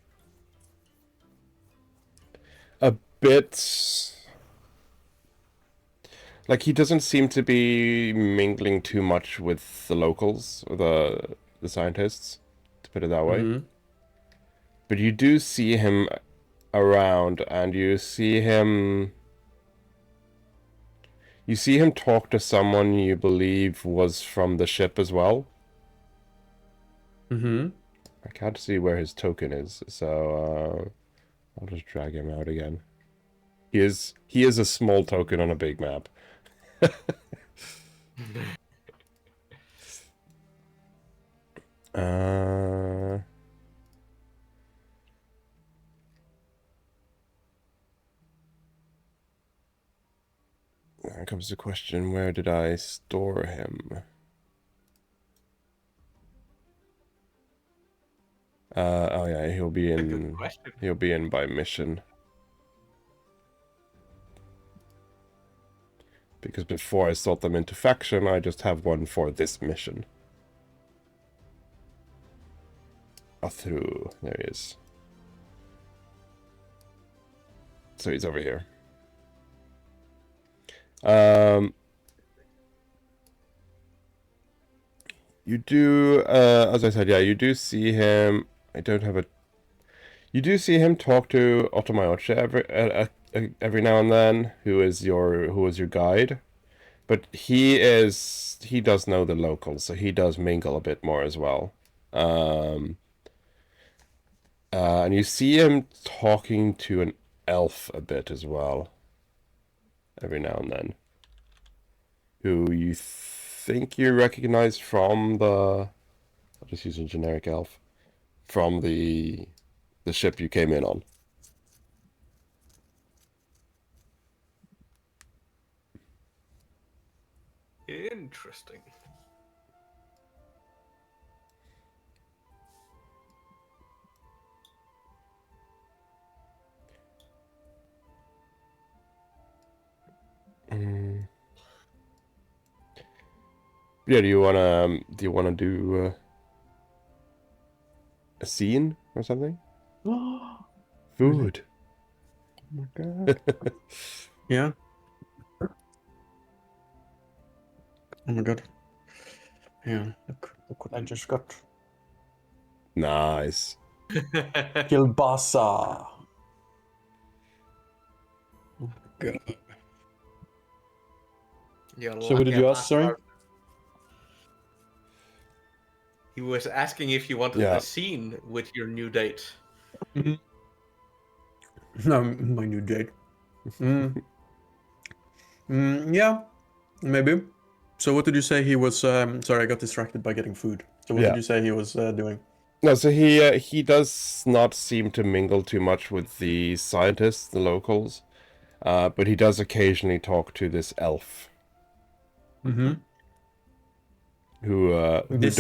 a bit like, he doesn't seem to be mingling too much with the locals or the scientists, to put it that way. Mm-hmm. But you do see him around, and you see him talk to someone you believe was from the ship as well. Mm-hmm. I can't see where his token is, so I'll just drag him out again. He is a small token on a big map. There comes the question, where did I store him? Oh yeah, he'll be in by mission. Because before I sort them into faction, I just have one for this mission. Through. There he is. So he's over here. You do, as I said, yeah, you do see him. You do see him talk to Otomayoche every now and then, who was your guide. But he does know the locals, so he does mingle a bit more as well. And you see him talking to an elf a bit as well, every now and then, who you think you recognize from I'll just use a generic elf, from the ship you came in on. Interesting. Yeah, do you wanna do a scene or something? Food. Oh my god. Yeah. Oh my god. Yeah, look what I just got. Nice. Kielbasa. Oh my god. So what did you ask, sorry? He was asking if you wanted a scene with your new date. Mm-hmm. No, my new date. Yeah, maybe. So what did you say he was? Sorry, I got distracted by getting food. So what did you say he was doing? No, so he does not seem to mingle too much with the scientists, the locals, but he does occasionally talk to this elf. Mm-hmm.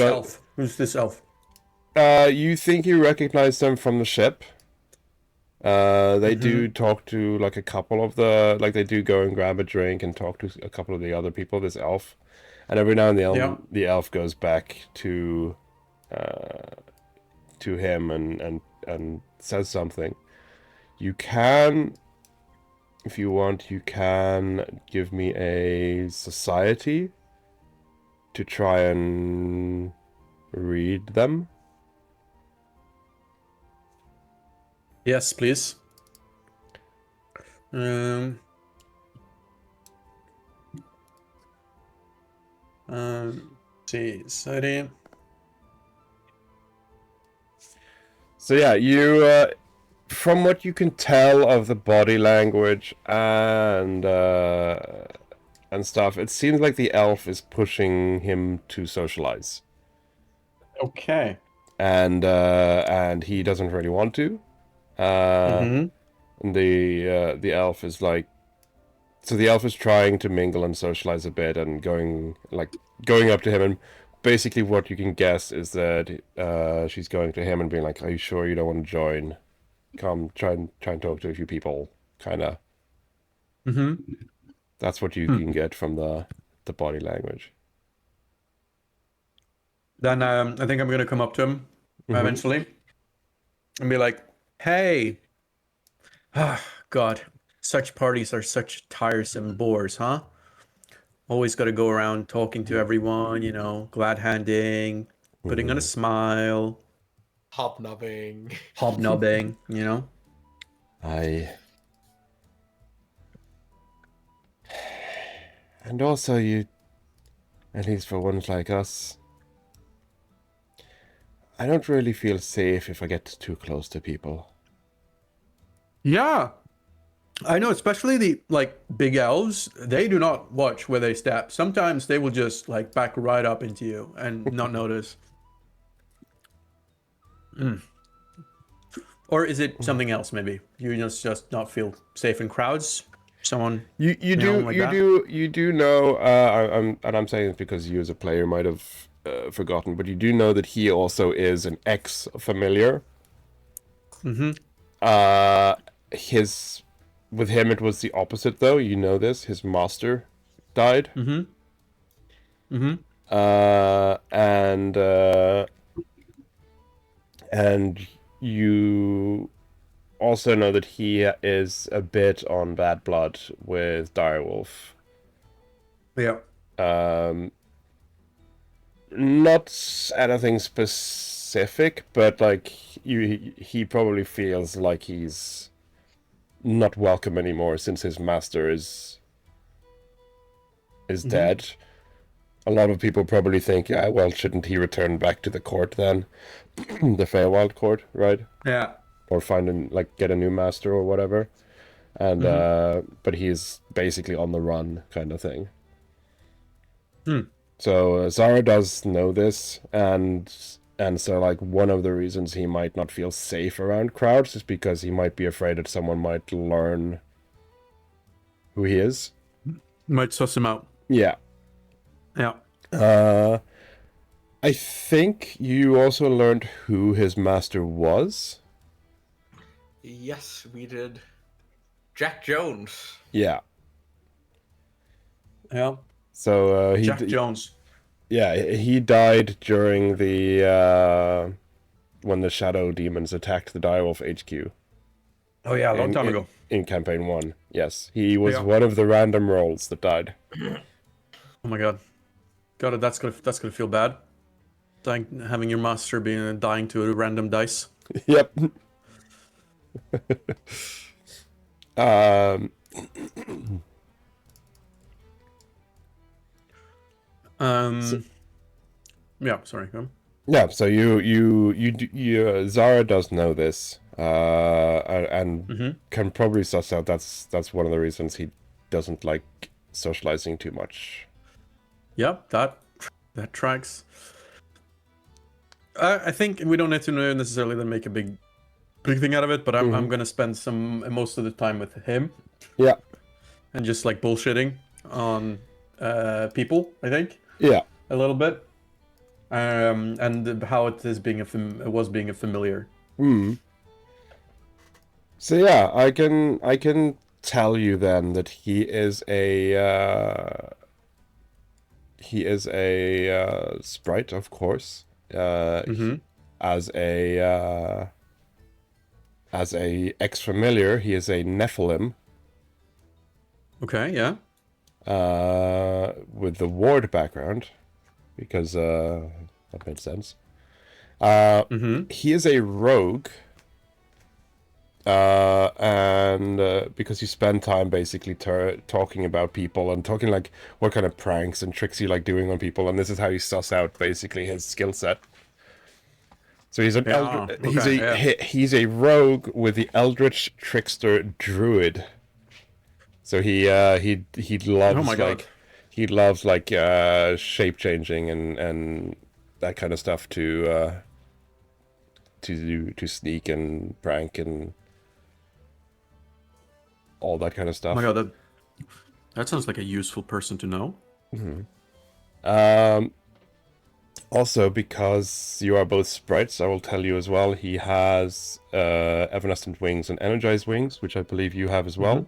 Elf? Who's this elf? You think you recognize them from the ship. They do talk to like a couple of they do go and grab a drink and talk to a couple of the other people, this elf. And every now and then the elf goes back to him and says something. You can, if you want, you can give me a society to try and read them. Yes, please. See, society. So yeah, you, from what you can tell of the body language and stuff, it seems like the elf is pushing him to socialize, Okay. and he doesn't really want to. And the elf is like, so the elf is trying to mingle and socialize a bit, and going up to him, and basically what you can guess is that she's going to him and being like, "Are you sure you don't want to join? Come, try and talk to a few people," kind of. That's what you can get from the body language. Then I think I'm gonna come up to him eventually and be like, "Hey, God, such parties are such tiresome bores, huh? Always got to go around talking to everyone, you know, glad handing, putting on a smile, Hobnobbing. hobnobbing, you know." And also, you, at least for ones like us, I don't really feel safe if I get too close to people. Yeah. I know, especially the big elves, they do not watch where they step. Sometimes they will just back right up into you and not notice. Or is it something else? Maybe you just not feel safe in crowds. Someone You do know. I'm saying this because you as a player might have forgotten, but you do know that he also is an ex-familiar. With him it was the opposite though. You know this. His master died. And you also know that he is a bit on bad blood with DIREWOLF. Yeah. Not anything specific, but he probably feels like he's not welcome anymore since his master is dead. A lot of people probably think, yeah, well, shouldn't he return back to the court then? The Feywild court, right? Yeah. Or get a new master or whatever. And but he's basically on the run kind of thing. So Zara does know this, and so one of the reasons he might not feel safe around crowds is because he might be afraid that someone might learn who he is. Might suss him out. Yeah. Yeah. I think you also learned who his master was. Yes, we did. Jack Jones. Yeah. Yeah. So Jack Jones. Yeah, he died during the when the Shadow Demons attacked the Direwolf HQ. Oh yeah, a long time ago. In campaign 1, yes, he was one of the random rolls that died. Oh my god, that's gonna feel bad. Having your master dying to a random dice. Yep. Yeah, sorry. Go on. Yeah, so you Zara does know this, and can probably suss out that's one of the reasons he doesn't like socializing too much. Yep, that tracks. I think we don't need to necessarily then make a big thing out of it, but I'm gonna spend most of the time with him. Yeah. And just bullshitting on people, I think. Yeah. A little bit. And how it was being a familiar. So yeah, I can tell you then that he is a sprite, of course. As As a ex-familiar, he is a Nephilim. Okay, yeah. With the ward background, because that made sense. He is a rogue, and because you spend time basically talking about people and talking like what kind of pranks and tricks you like doing on people, and this is how you suss out basically his skill set. So he's an he's a rogue with the Eldritch Trickster Druid. So he loves he loves shape changing and that kind of stuff to sneak and prank and all that kind of stuff. Oh my god, that sounds like a useful person to know. Also, because you are both sprites, I will tell you as well, he has evanescent wings and energized wings, which I believe you have as well.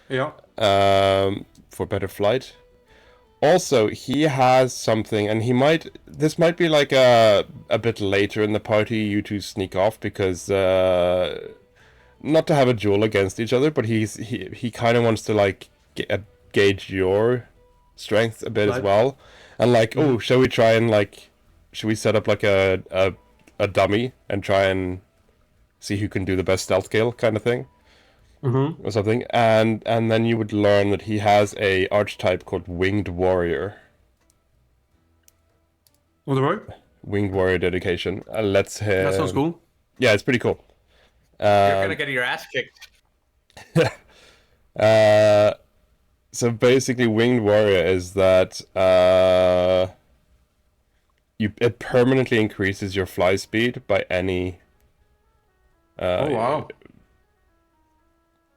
Yeah. For better flight. Also, he has something, and this might be like a bit later in the party, you two sneak off, because not to have a duel against each other, but he kind of wants to like gauge your strength a bit as well, and like, oh, shall we try and like, should we set up like a dummy and try and see who can do the best stealth kill kind of thing, or something, and then you would learn that he has a archetype called Winged Warrior. What right? Winged Warrior dedication. Let's him. That sounds cool. Yeah, it's pretty cool. You're gonna get your ass kicked. So basically, Winged Warrior is that it permanently increases your fly speed by any. Oh wow!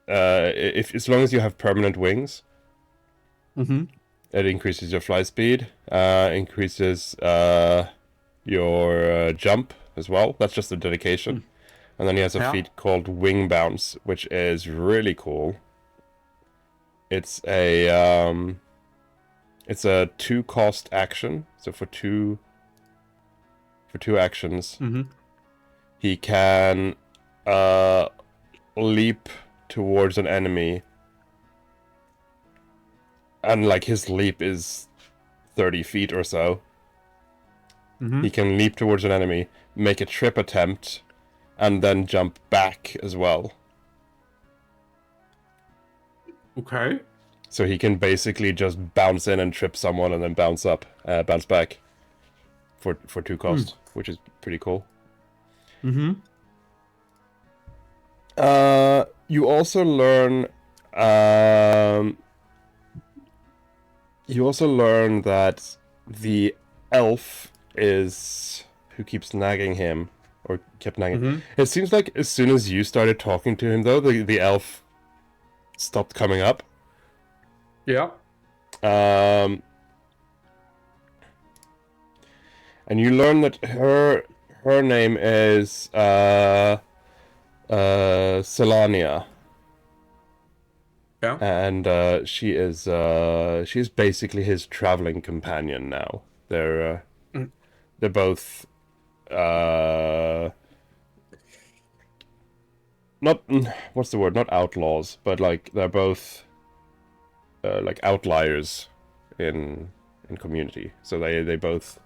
If as long as you have permanent wings, it increases your fly speed. Increases your jump as well. That's just a dedication. And then he has a feat called Wing Bounce, which is really cool. It's a 2-cost action. So for two actions, he can leap towards an enemy, and like his leap is 30 feet or so. He can leap towards an enemy, make a trip attempt, and then jump back as well. Okay. So he can basically just bounce in and trip someone and then bounce back for 2 cost, which is pretty cool. You also learn that the elf is who keeps nagging him, or kept nagging. It seems like as soon as you started talking to him, though, the elf stopped coming up. Yeah. And you learn that her name is Selania. Yeah. And she's basically his traveling companion now. They're both not what's the word? Not outlaws, but like they're both like outliers in community. So they both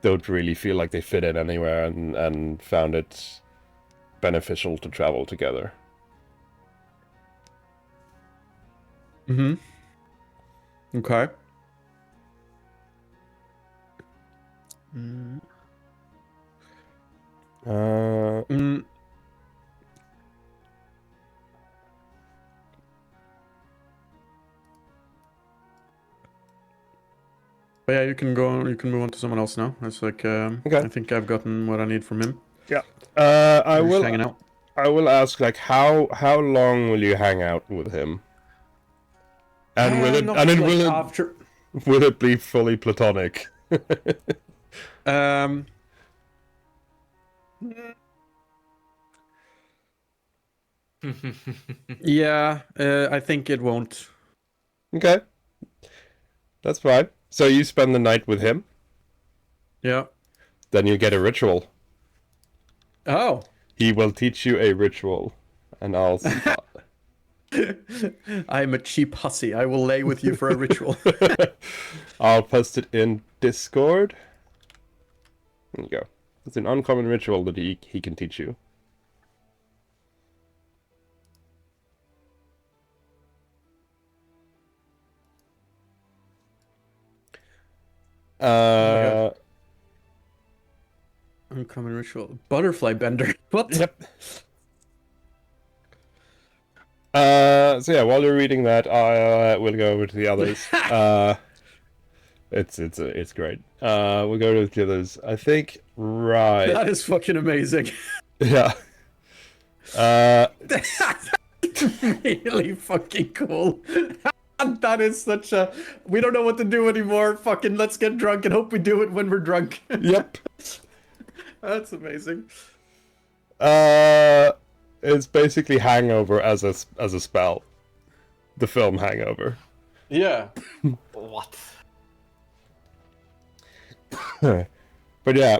don't really feel like they fit in anywhere, and found it beneficial to travel together. Okay. But yeah, you can go on. You can move on to someone else now. It's like Okay. I think I've gotten what I need from him. Yeah. I will hanging out. I will ask, like, how long will you hang out with him? And will it be fully platonic? Yeah, I think it won't. Okay. That's fine. So you spend the night with him. Yeah. Then you get a ritual. Oh. He will teach you a ritual, and I'll. I'm a cheap hussy. I will lay with you for a ritual. I'll post it in Discord. There you go. It's an uncommon ritual that he can teach you. Uncommon ritual. Butterfly bender. What? Yep. So yeah, while you're reading that, I will go over to the others. It's great. We'll go to the others. I think That is fucking amazing. Yeah. That's really fucking cool. That is such a... We don't know what to do anymore. Fucking let's get drunk and hope we do it when we're drunk. Yep. That's amazing. It's basically Hangover as a spell. The film Hangover. Yeah. What? But yeah,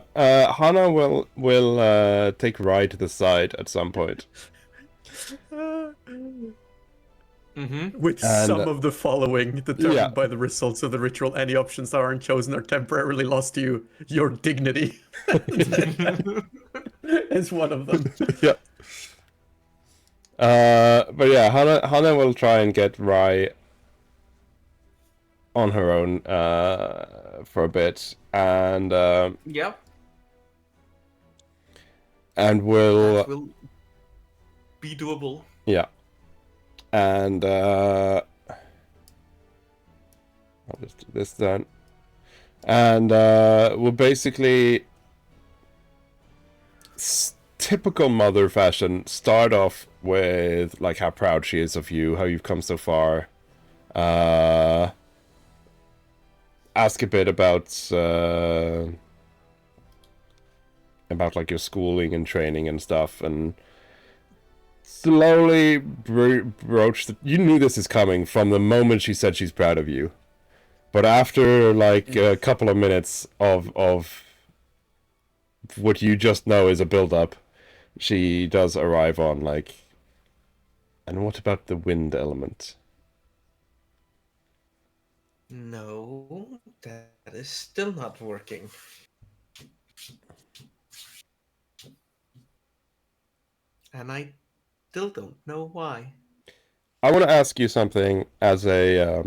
Hana will take Rai to the side at some point. With some of the following determined by the results of the ritual, any options that aren't chosen are temporarily lost to you. Your dignity is one of them. Yeah. But yeah, Hana will try and get Rai on her own for a bit, and Yeah. and Will be doable. Yeah. And I'll just do this then. And we'll basically, typical mother fashion, start off with like how proud she is of you, how you've come so far. Ask a bit about like your schooling and training and stuff, and slowly broach the... You knew this is coming from the moment she said she's proud of you. But after like a couple of minutes of what you just know is a build-up, she does arrive on like... And what about the wind element? No, that is still not working. And I still don't know why. I want to ask you something as a... I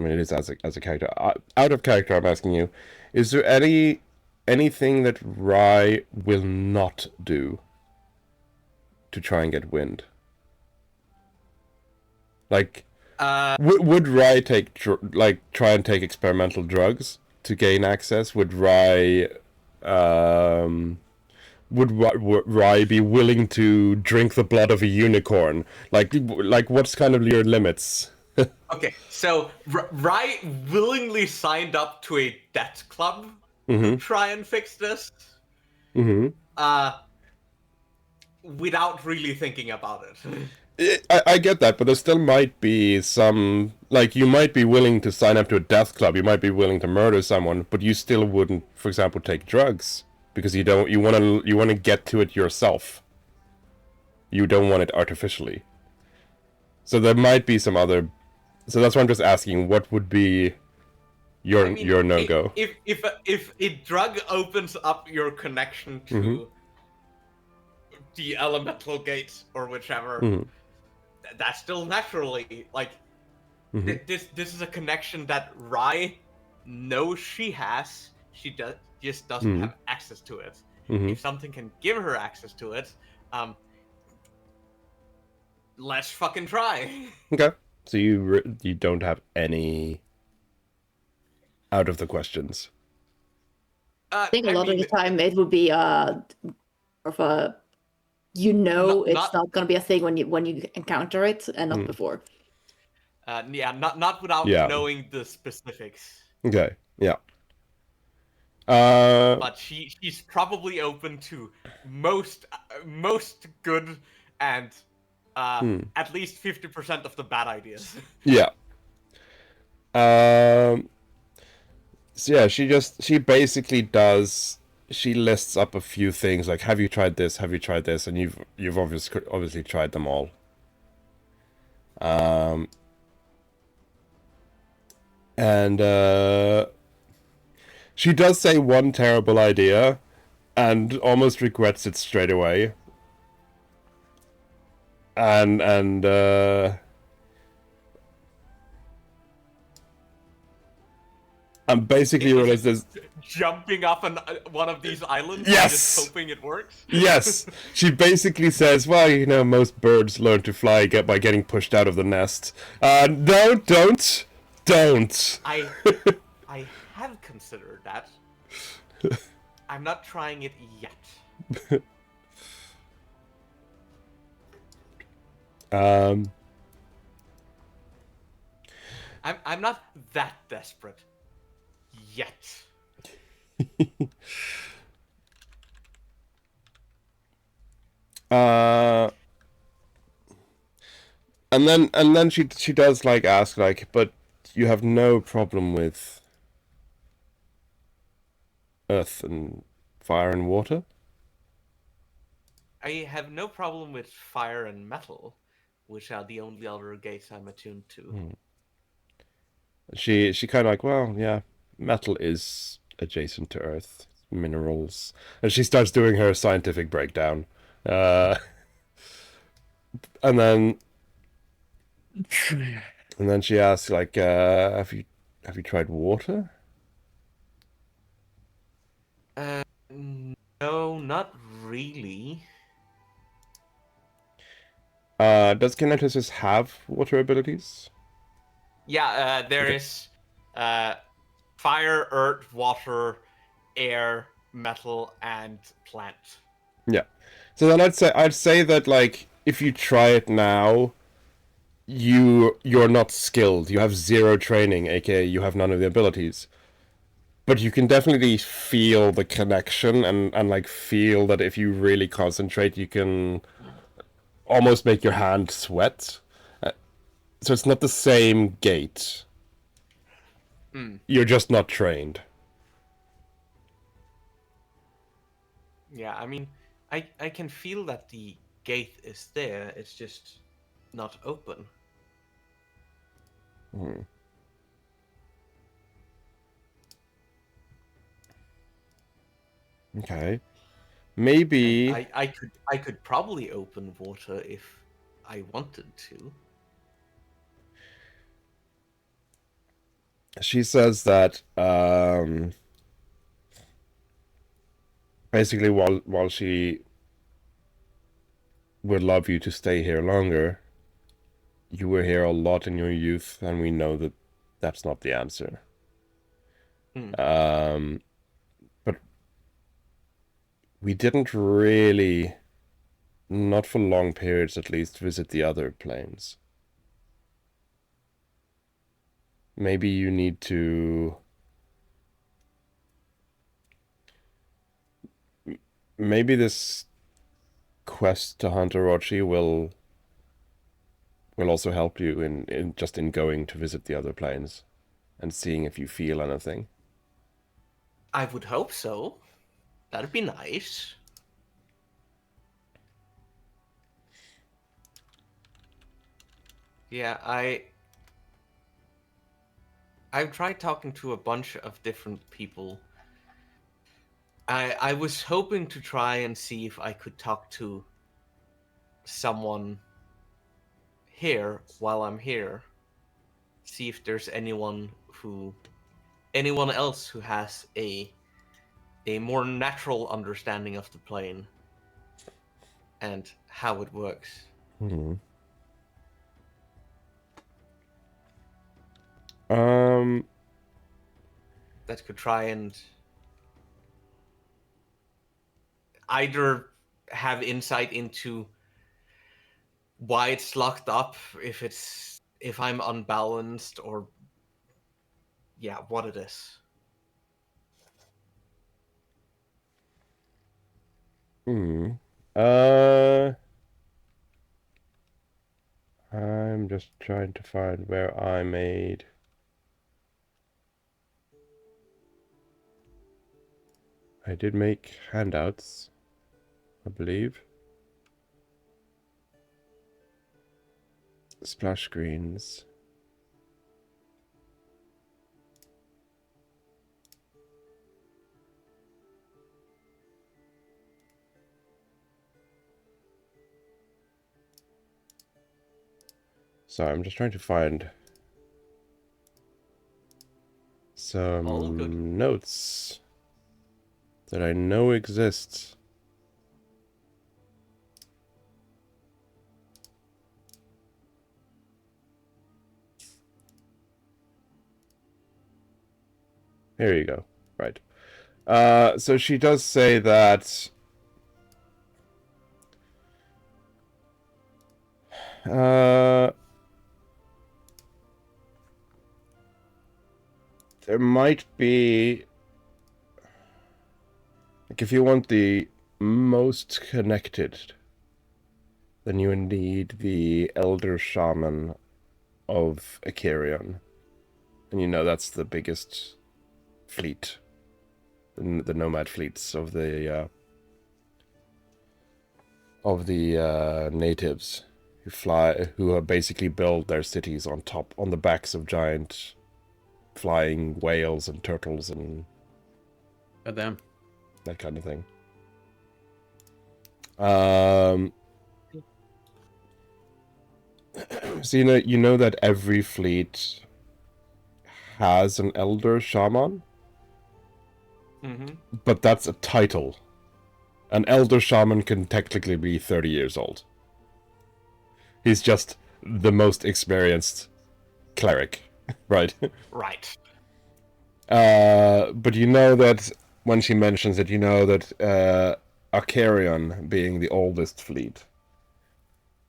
mean, it is as a character. Out of character, I'm asking you. Is there anything that Rai will not do to try and get wind? Like, would Rai try and take experimental drugs to gain access? Would Rai be willing to drink the blood of a unicorn? Like what's kind of your limits? Okay, so Rai willingly signed up to a debt club to try and fix this. Without really thinking about it. I get that, but there still might be some... Like, you might be willing to sign up to a death club, you might be willing to murder someone, but you still wouldn't, for example, take drugs. Because you want to get to it yourself. You don't want it artificially. So there might be some other... So that's why I'm just asking, what would be your no-go? If a drug opens up your connection to the elemental gate or whichever, that's still naturally like this is a connection that Rai knows she has. She just doesn't have access to it. If something can give her access to it, let's fucking try. Okay. So you don't have any out of the questions. I think a lot of the time it would be of a it's not going to be a thing when you encounter it and not before. Not without knowing the specifics. Okay. Yeah. But she's probably open to most good and at least 50% of the bad ideas. Yeah. So yeah, she basically does she lists up a few things like, have you tried this? Have you tried this? And you've obviously tried them all. And she does say one terrible idea and almost regrets it straight away. And basically realized this. Jumping off one of these islands, Yes! and just hoping it works. Yes, she basically says, well, you know, most birds learn to fly by getting pushed out of the nest. No, don't. I have considered that. I'm not trying it yet. I'm not that desperate yet. And then she does like ask like, but you have no problem with earth and fire and water? I have no problem with fire and metal, which are the only other gates I'm attuned to. She kind of like, well, yeah, metal is adjacent to earth, minerals, and she starts doing her scientific breakdown, and then she asks like, have you tried water? No, not really. Does kinetosis have water abilities? Yeah, there is fire, earth, water, air, metal, and plant. Yeah. So then I'd say that like if you try it now, you're not skilled. You have zero training, aka you have none of the abilities. But you can definitely feel the connection and like feel that if you really concentrate, you can almost make your hand sweat. So it's not the same gate. You're just not trained. Yeah, I mean, I can feel that the gate is there. It's just not open. Okay. Maybe I could probably open water if I wanted to. she says that basically while she would love you to stay here longer, you were here a lot in your youth, and we know that that's not the answer. But we didn't really, not for long periods at least, visit the other planes. Maybe you need to... Maybe this quest to hunt Orochi will also help you in going to visit the other planes and seeing if you feel anything. I would hope so. That'd be nice. Yeah, I've tried talking to a bunch of different people. I was hoping to try and see if I could talk to someone here while I'm here. See if there's anyone else who has a more natural understanding of the plane and how it works. That could try and either have insight into why it's locked up, if I'm unbalanced, or yeah, what it is. I'm just trying to find where I made... I did make handouts, I believe. Splash screens. Sorry, I'm just trying to find some notes that I know exist. Here you go. Right. So she does say that there might be, like, if you want the most connected, then you need the Elder Shaman of Acarion. And you know that's the biggest fleet. The nomad fleets of the natives who have basically built their cities on the backs of giant flying whales and turtles and Damn. that kind of thing. So you know that every fleet has an elder shaman, but that's a title. An elder shaman can technically be 30 years old. He's just the most experienced cleric, right? Right. But you know that when she mentions it, you know that Acarion being the oldest fleet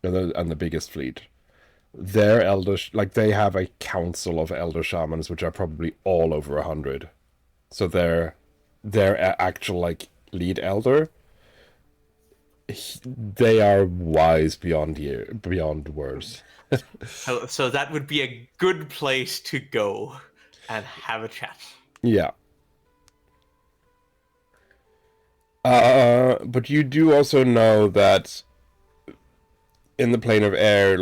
and the biggest fleet, their they have a council of elder shamans, which are probably all over 100. So their actual lead elder, they are wise beyond words. So that would be a good place to go and have a chat. Yeah. But you do also know that in the plane of air,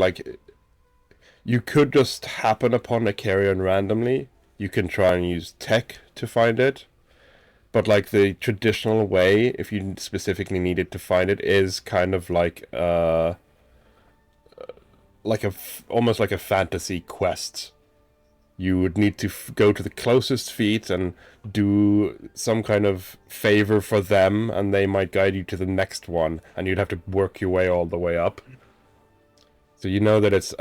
you could just happen upon a carrion randomly. You can try and use tech to find it. But the traditional way, if you specifically needed to find it, is kind of almost like a fantasy quest. You would need to go to the closest feet and do some kind of favor for them, and they might guide you to the next one, and you'd have to work your way all the way up. So you know that it's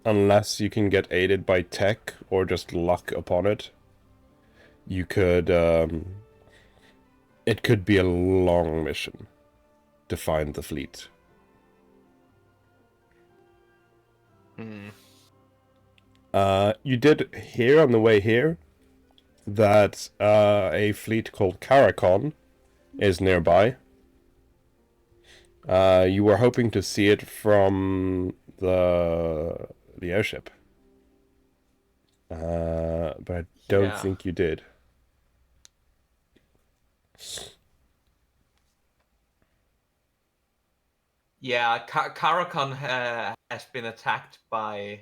unless you can get aided by tech or just luck upon it, you could it could be a long mission to find the fleet. You did hear on the way here that a fleet called Karakon is nearby. You were hoping to see it from the airship, but I don't think you did. Yeah, Karakon has been attacked by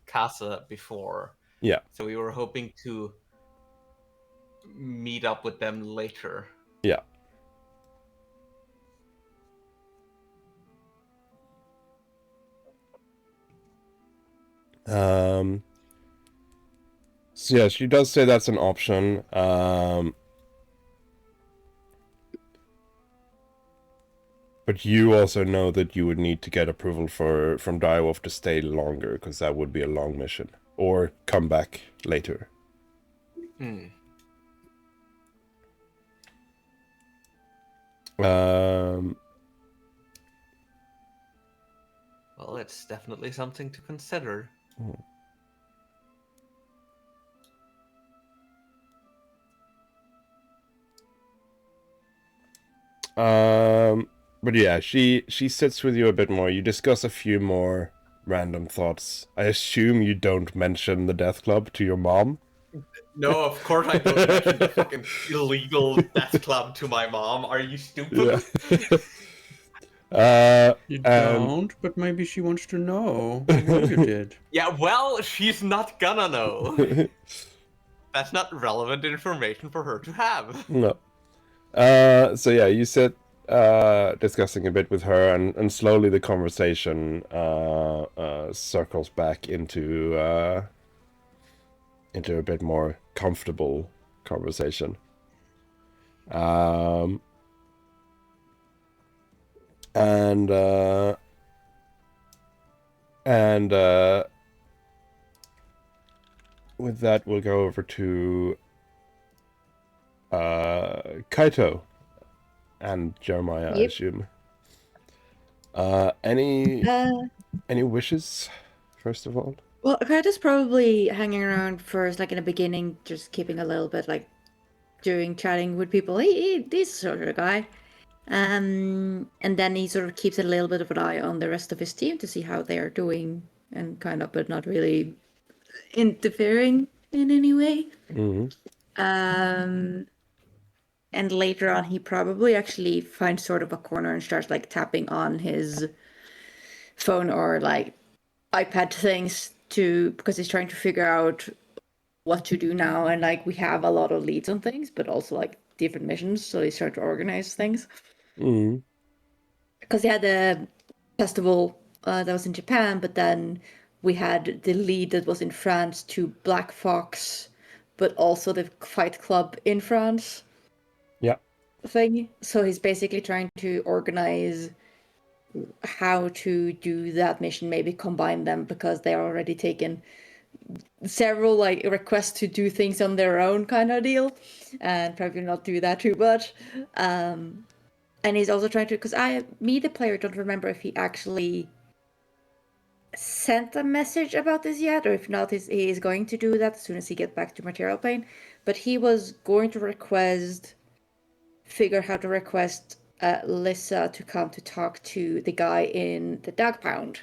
Casa before. Yeah. So we were hoping to meet up with them later. Yeah. So yeah, she does say that's an option. But you also know that you would need to get approval from DIREWOLF to stay longer, because that would be a long mission. Or come back later. Well, it's definitely something to consider. But yeah, she sits with you a bit more. You discuss a few more random thoughts. I assume you don't mention the Death Club to your mom. No, of course I don't mention the fucking illegal death club to my mom. Are you stupid? You And don't, but maybe she wants to know. I know you did. Yeah, well, she's not gonna know. That's not relevant information for her to have. no. So yeah, you said discussing a bit with her, and slowly the conversation circles back into a bit more comfortable conversation. And with that, we'll go over to Kaito and Jeremiah, I Yep. assume. Any wishes, first of all? Well, Carter's probably hanging around first, like in the beginning, just keeping a little bit like chatting with people. Hey, this sort of guy. And then he sort of keeps a little bit of an eye on the rest of his team to see how they are doing, and kind of, but not really interfering in any way. Mm-hmm. And later on, he probably actually finds sort of a corner and starts like tapping on his phone or like iPad things because he's trying to figure out what to do now. And like we have a lot of leads on things, but also like different missions, so he's trying to organize things. Mm-hmm. Because he had a festival that was in Japan, but then we had the lead that was in France to Black Fox, but also the Fight Club in France. Yeah. Thing. So he's basically trying to organize how to do that mission, maybe combine them because they're already taken several like requests to do things on their own kind of deal, and probably not do that too much. And he's also trying to, because the player, don't remember if he actually sent a message about this yet, or if not, he is going to do that as soon as he gets back to Material Plane. But he was going to figure how to request Lissa to come to talk to the guy in the Dog Pound.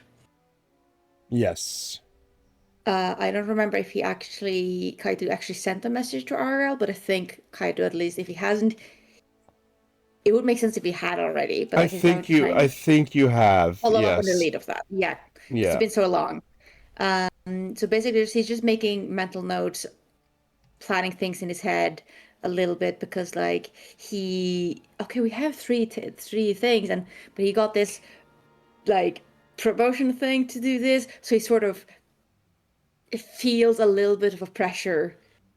Yes. I don't remember if Kaito actually sent a message to RL, but I think Kaito, at least if he hasn't, it would make sense if he had already. But I think you have. Follow up on the Yes. lead of that. Yeah. Yeah. It's been so long. So basically, he's just making mental notes, planning things in his head a little bit, because like we have three things, but he got this like promotion thing to do this, so he sort of feels a little bit of a pressure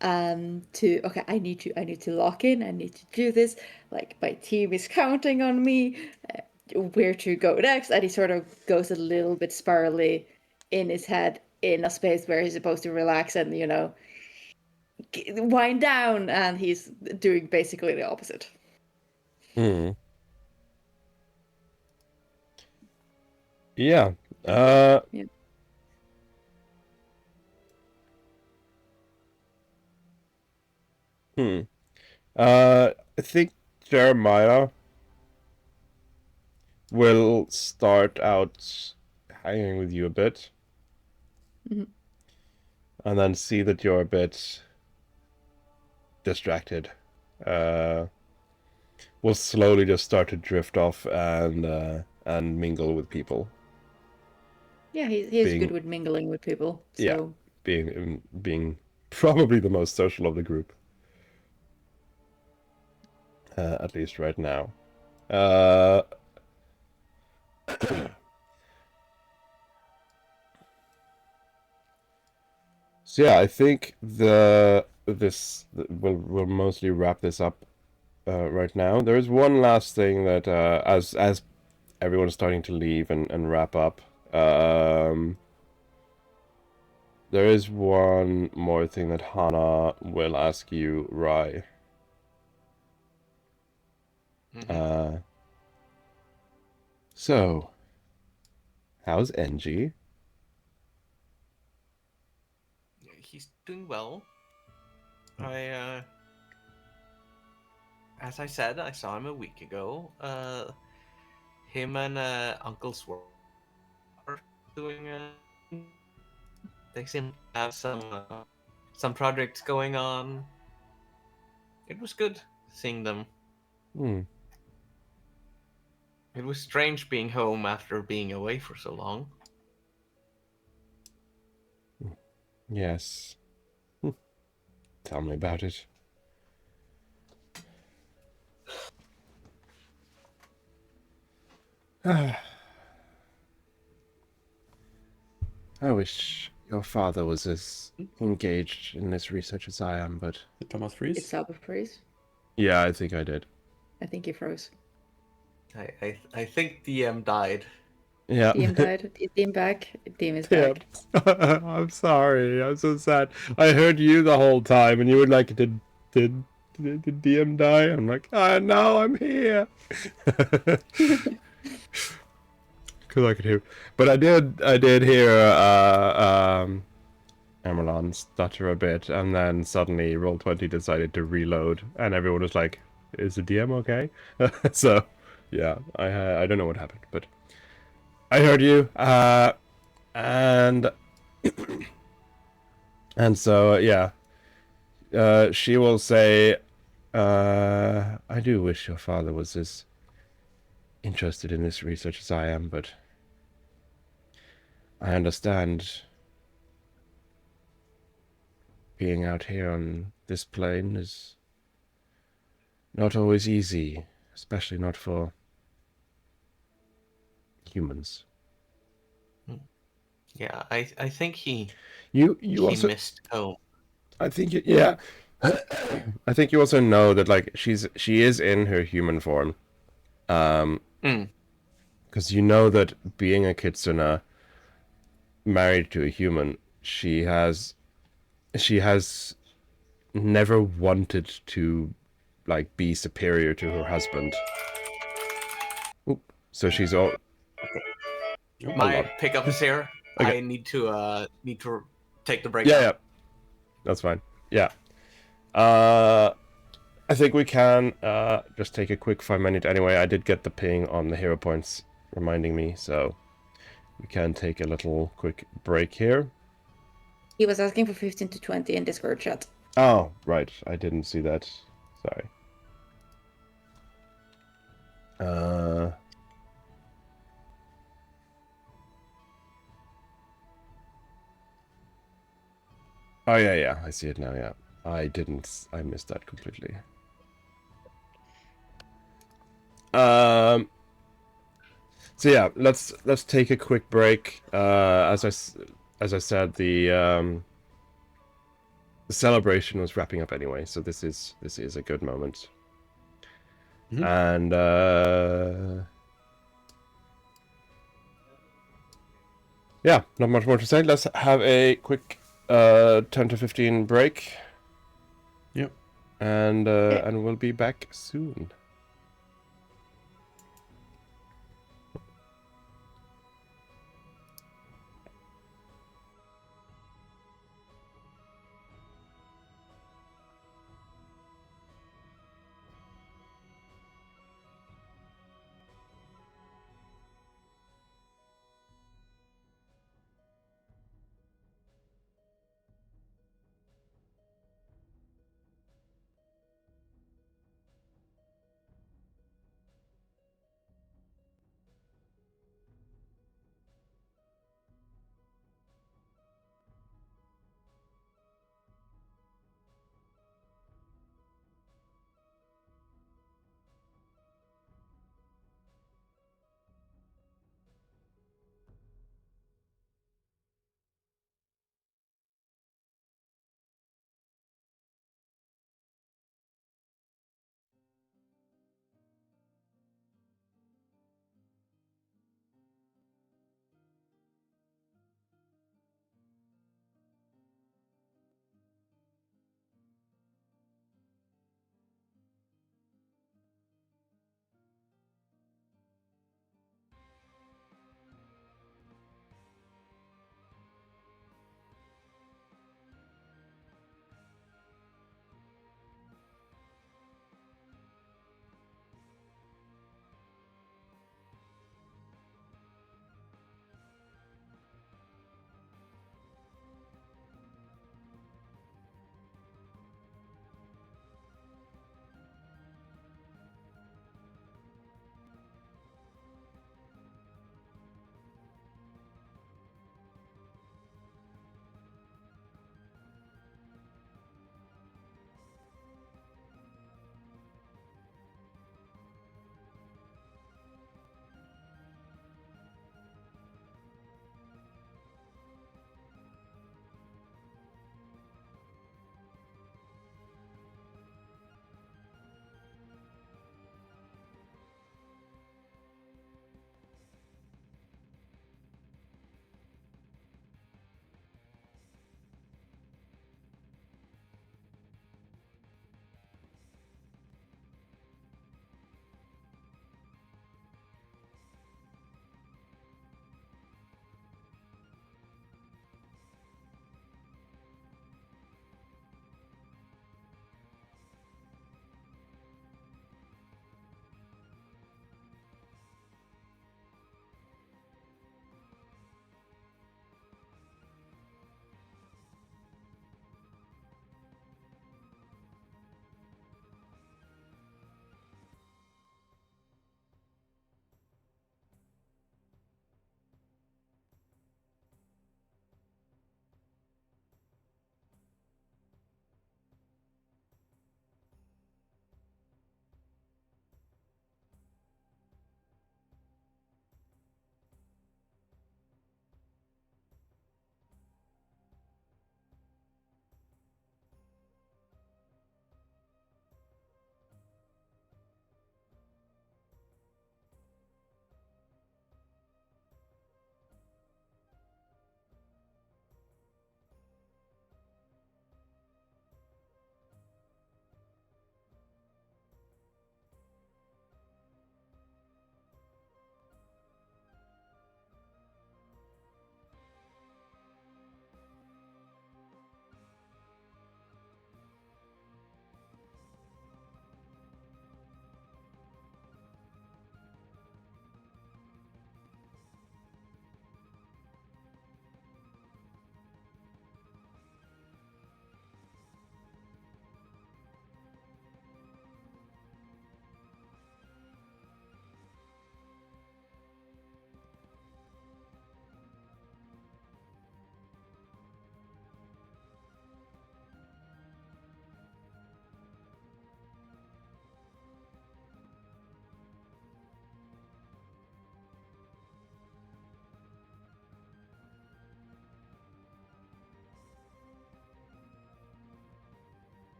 I need to lock in, I need to do this, like my team is counting on me, where to go next, and he sort of goes a little bit spirally in his head in a space where he's supposed to relax and wind down, and he's doing basically the opposite. Yeah. Yeah. I think Jeremiah will start out hanging with you a bit. Mm-hmm. And then see that you're a bit distracted. We'll slowly just start to drift off and mingle with people. Yeah, he's good with mingling with people. So. Yeah, being probably the most social of the group. At least right now. So yeah, I think we'll mostly wrap this up right now. There is one last thing that as everyone's starting to leave and wrap up, there is one more thing that Hana will ask you, Rai. Mm-hmm. So, how's Enji? He's doing well. As I said, I saw him a week ago. Him and Uncle Swerve are doing. They seem to have some projects going on. It was good seeing them. It was strange being home after being away for so long. Yes. Tell me about it. I wish your father was as engaged in this research as I am, but... Did Thomas It's freeze? Albert freeze. Yeah, I think I did. I think he froze. I think DM died. Yeah. DM died. Is DM back? DM is Yeah. back. I'm sorry. I'm so sad. I heard you the whole time, and you were like, did DM die? I'm like, no, I'm here. Because I could hear. But I did hear Amerlon stutter a bit, and then suddenly Roll20 decided to reload, and everyone was like, is the DM okay? So, yeah, I don't know what happened, but I heard you, and so, yeah, she will say, I do wish your father was as interested in this research as I am, but I understand being out here on this plane is not always easy, especially not for humans. Yeah, I think he You he also, missed home. I think, yeah, I think you also know that like she is in her human form, because you know that being a kitsuna married to a human, she has never wanted to like be superior to her husband. Oop. So she's all. My pickup is here. Okay. I need to take the break. Yeah, now. yeah, that's fine. Yeah. I think we can just take a quick 5 minute. Anyway, I did get the ping on the hero points reminding me, so we can take a little quick break here. He was asking for 15 to 20 in Discord chat. Oh, right. I didn't see that. Sorry. Oh, yeah. I see it now, yeah. I missed that completely. So yeah, let's take a quick break. As I said, the celebration was wrapping up anyway, so this is a good moment. And yeah, not much more to say. Let's have a quick 10 to 15 break. Yep. And we'll be back soon.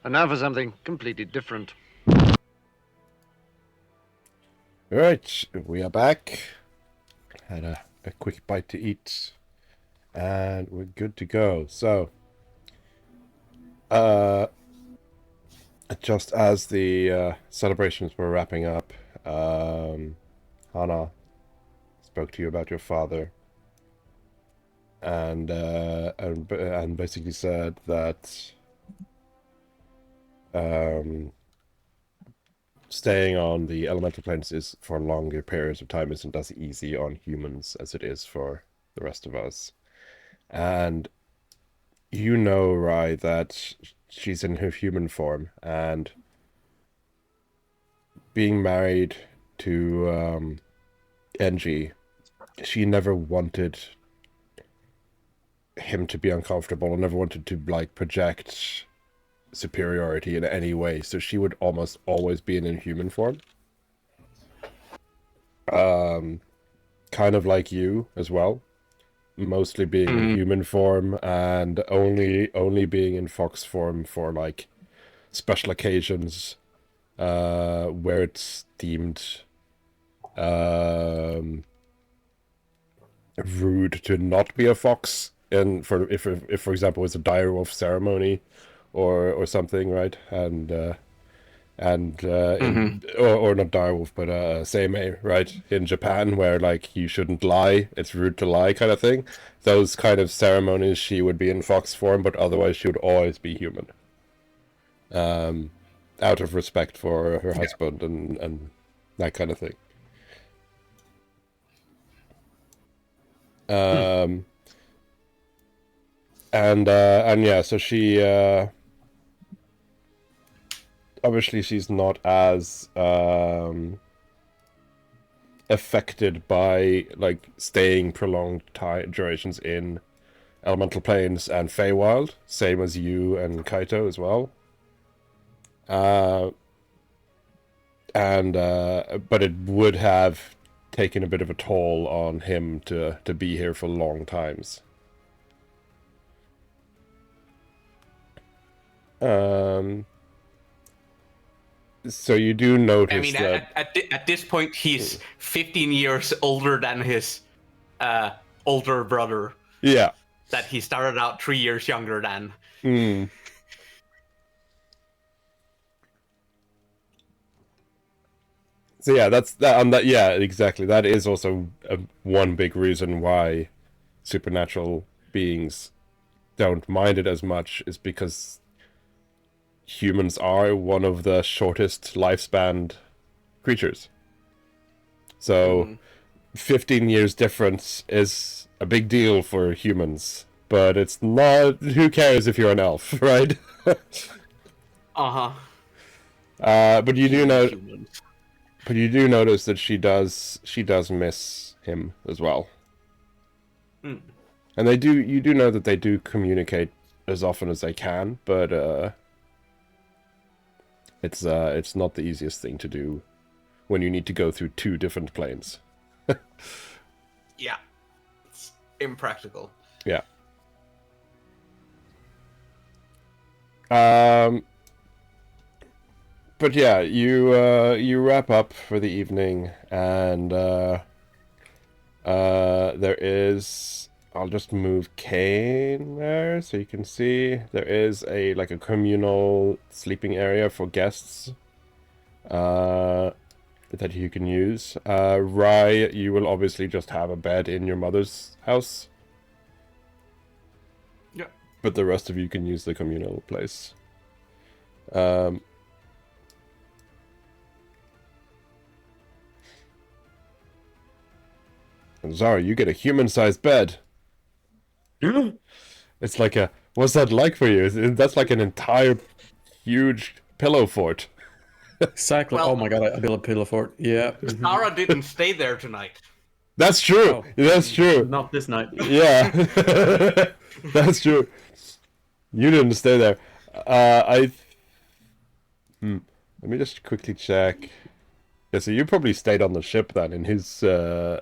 And now for something completely different. Alright, we are back. Had a quick bite to eat. And we're good to go. So, just as the celebrations were wrapping up, Hana spoke to you about your father, and basically said that staying on the elemental planes is for longer periods of time isn't as easy on humans as it is for the rest of us. And you know, Rai, that she's in her human form, and being married to Engie, she never wanted him to be uncomfortable and never wanted to like project superiority in any way, so she would almost always be in human form. Kind of like you as well. Mostly being in human form and only being in fox form for like special occasions where it's deemed rude to not be a fox, and if for example it's a direwolf ceremony or something, right? And or not direwolf, but seimei, right? In Japan, where like you shouldn't lie, it's rude to lie, kind of thing. Those kind of ceremonies, she would be in fox form, but otherwise she would always be human. Out of respect for her husband and that kind of thing. And yeah, so she obviously she's not as affected by like staying prolonged durations in elemental planes and Feywild, same as you and Kaito as well. But it would have taken a bit of a toll on him to be here for long times. So you do notice I mean, that at this point, he's 15 years older than his older brother. Yeah. That he started out 3 years younger than. So yeah, that's that. Yeah, exactly. That is also one big reason why supernatural beings don't mind it as much, is because humans are one of the shortest lifespan creatures. So 15 years difference is a big deal for humans, but it's not. Who cares if you're an elf, right? But you do know. But you do notice that she does miss him as well. And you do know that they do communicate as often as they can, but it's not the easiest thing to do when you need to go through 2 different planes. Yeah. It's impractical. Yeah. But yeah, you wrap up for the evening, and there is. I'll just move Kane there so you can see there is a communal sleeping area for guests that you can use. Rai, you will obviously just have a bed in your mother's house. Yeah. But the rest of you can use the communal place. And Zara, you get a human-sized bed. It's like a... What's that like for you? That's like an entire huge pillow fort. Exactly. Well, oh my god, I built a pillow fort. Yeah. Tara didn't stay there tonight. That's true. Oh. That's true. Not this night. Yeah. That's true. You didn't stay there. Let me just quickly check. Yeah, so you probably stayed on the ship then, in his room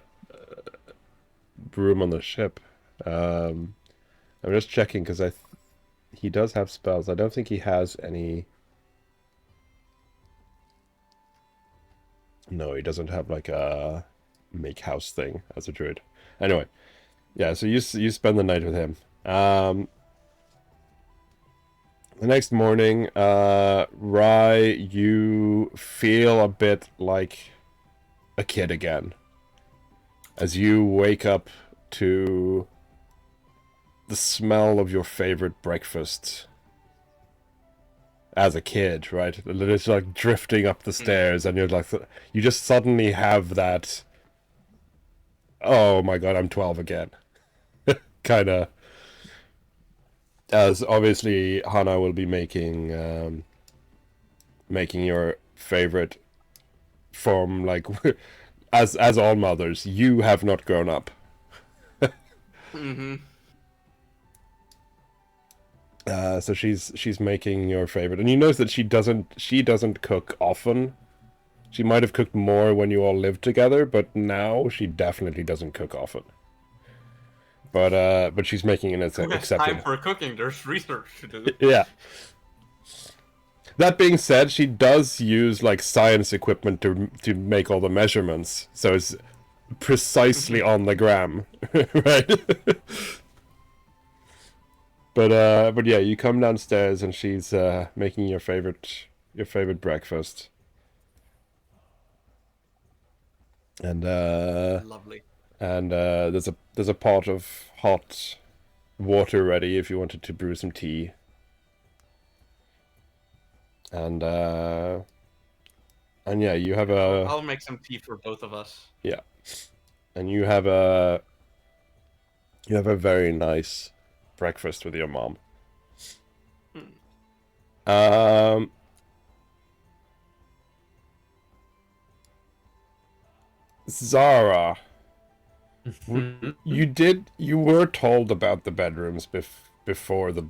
on the ship. I'm just checking because he does have spells. I don't think he has any. No, he doesn't have like a make house thing as a druid. Anyway, yeah. So you spend the night with him. The next morning, Rye, you feel a bit like a kid again as you wake up to the smell of your favorite breakfast as a kid, right? It's like drifting up the stairs, and you're like, you just suddenly have that, oh my god, I'm 12 again, kind of. As obviously Hana will be making your favorite from, like, as all mothers, you have not grown up. Mm-hmm. So she's making your favorite, and you notice that she doesn't cook often. She might have cooked more when you all lived together, but now she definitely doesn't cook often. But she's making an Who has acceptable. time for cooking? There's research to do. Yeah. That being said, she does use like science equipment to make all the measurements, so it's precisely on the gram, right? But yeah, you come downstairs and she's making your favorite breakfast, and Lovely. and there's a pot of hot water ready if you wanted to brew some tea. And yeah, you have a... I'll make some tea for both of us. Yeah. And you have a very nice breakfast with your mom. Zara, you were told about the bedrooms before the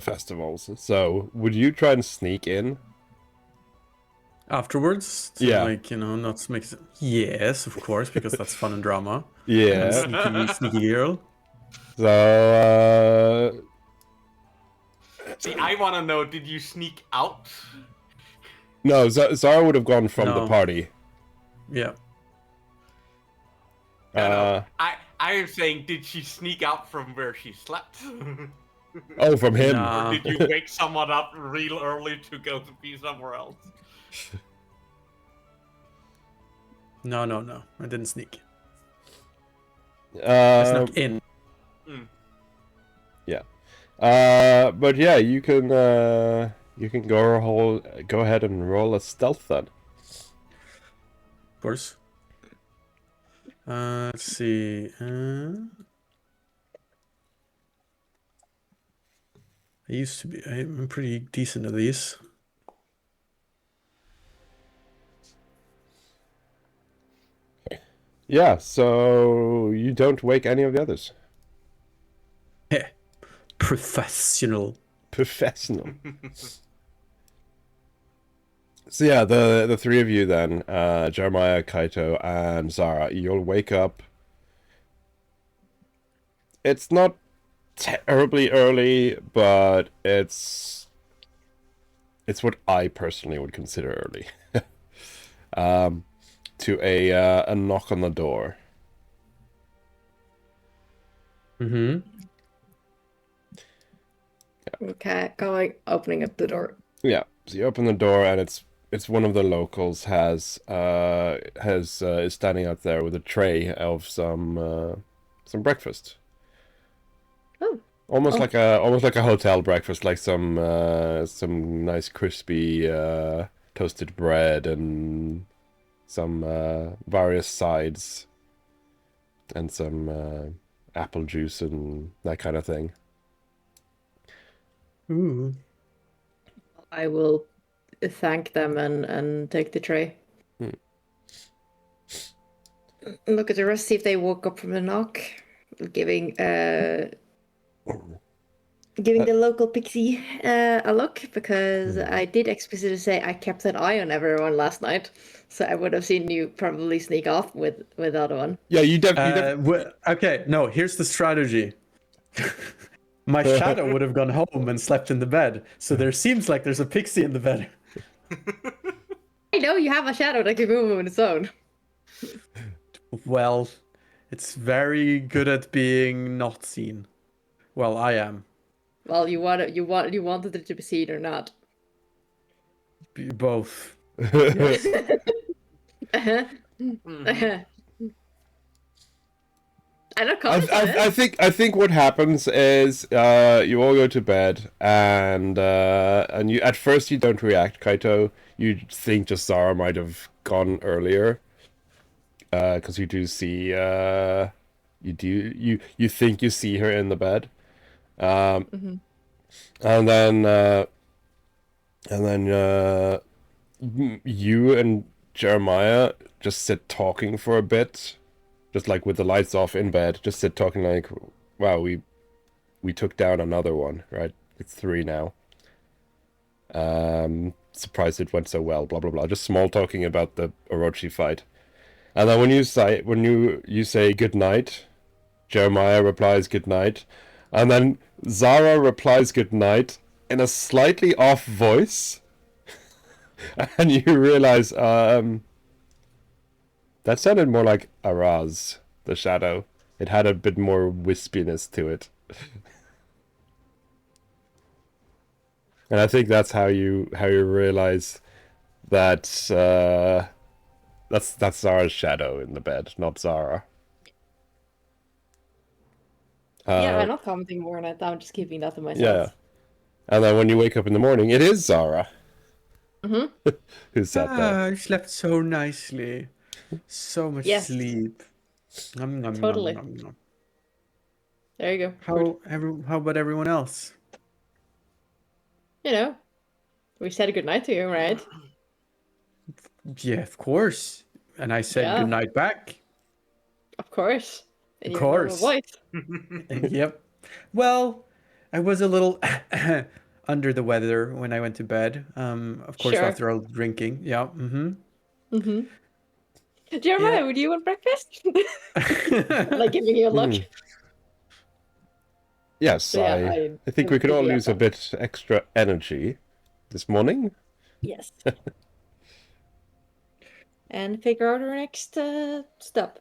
festivals, so would you try and sneak in afterwards to, yeah, like, you know, not make it... Yes, of course, because that's fun and drama. yeah, And sneaky girl. so See, I want to know, did you sneak out? no, Zara would have gone from the No. party. Yeah. No. I am saying, did she sneak out from where she slept? Oh, from him. Nah. Or did you wake someone up real early to go to be somewhere else? No, I didn't sneak. I snuck in. Yeah. But yeah, you can go ahead and roll a stealth then. Of course. Let's see. I'm pretty decent at these. Yeah, so you don't wake any of the others. Heh. Professional. So yeah, the three of you then, Jeremiah, Kaito, and Zara, you'll wake up. It's not terribly early, but it's what I personally would consider early. To a knock on the door. Mm-hmm. Okay, opening up the door. Yeah, so you open the door and it's one of the locals is standing out there with a tray of some breakfast. Oh. Almost like a hotel breakfast, like some nice crispy toasted bread and some various sides and some apple juice and that kind of thing. Ooh. I will thank them and take the tray. Look at the rest, see if they woke up from the knock. Giving the local pixie a look, because I did explicitly say I kept an eye on everyone last night, so I would have seen you probably sneak off with the other one. Yeah, you Okay, no, here's the strategy. My shadow would have gone home and slept in the bed. So there seems like there's a pixie in the bed. I know you have a shadow that can move on its own. Well, it's very good at being not seen. Well, I am. Well, you wanted it to be seen or not. Both. I don't comment on it. I think what happens is you all go to bed and you at first you don't react, Kaito. You think just Zara might have gone earlier, because you do see you think you see her in the bed, and then you and Jeremiah just sit talking for a bit. Just like with the lights off in bed, just sit talking like, wow, we took down another one, right? It's 3 now. Surprised it went so well, blah blah blah. Just small talking about the Orochi fight. And then when you say good night, Jeremiah replies good night, and then Zara replies good night in a slightly off voice. And you realize that sounded more like Araz, the shadow. It had a bit more wispiness to it. And I think that's how you realize that that's Zara's shadow in the bed, not Zara. Yeah, I'm not commenting more on it. I'm just keeping that to myself. Yeah. And then when you wake up in the morning, it is Zara. Mm-hmm. Who said that? I slept so nicely. So much sleep. Totally. There you go. How about everyone else? You know, we said a good night to you, right? Yeah, of course. And I said good night back. Of course. In Of your normal course. voice. Yep. Well, I was a little under the weather when I went to bed. Of course, after all drinking. Yeah. Mm-hmm. Mm-hmm. Jeremiah, would you want breakfast? Like giving you a look. Yes, So, I think we could all use a bit extra energy this morning. Yes. And figure out our next step.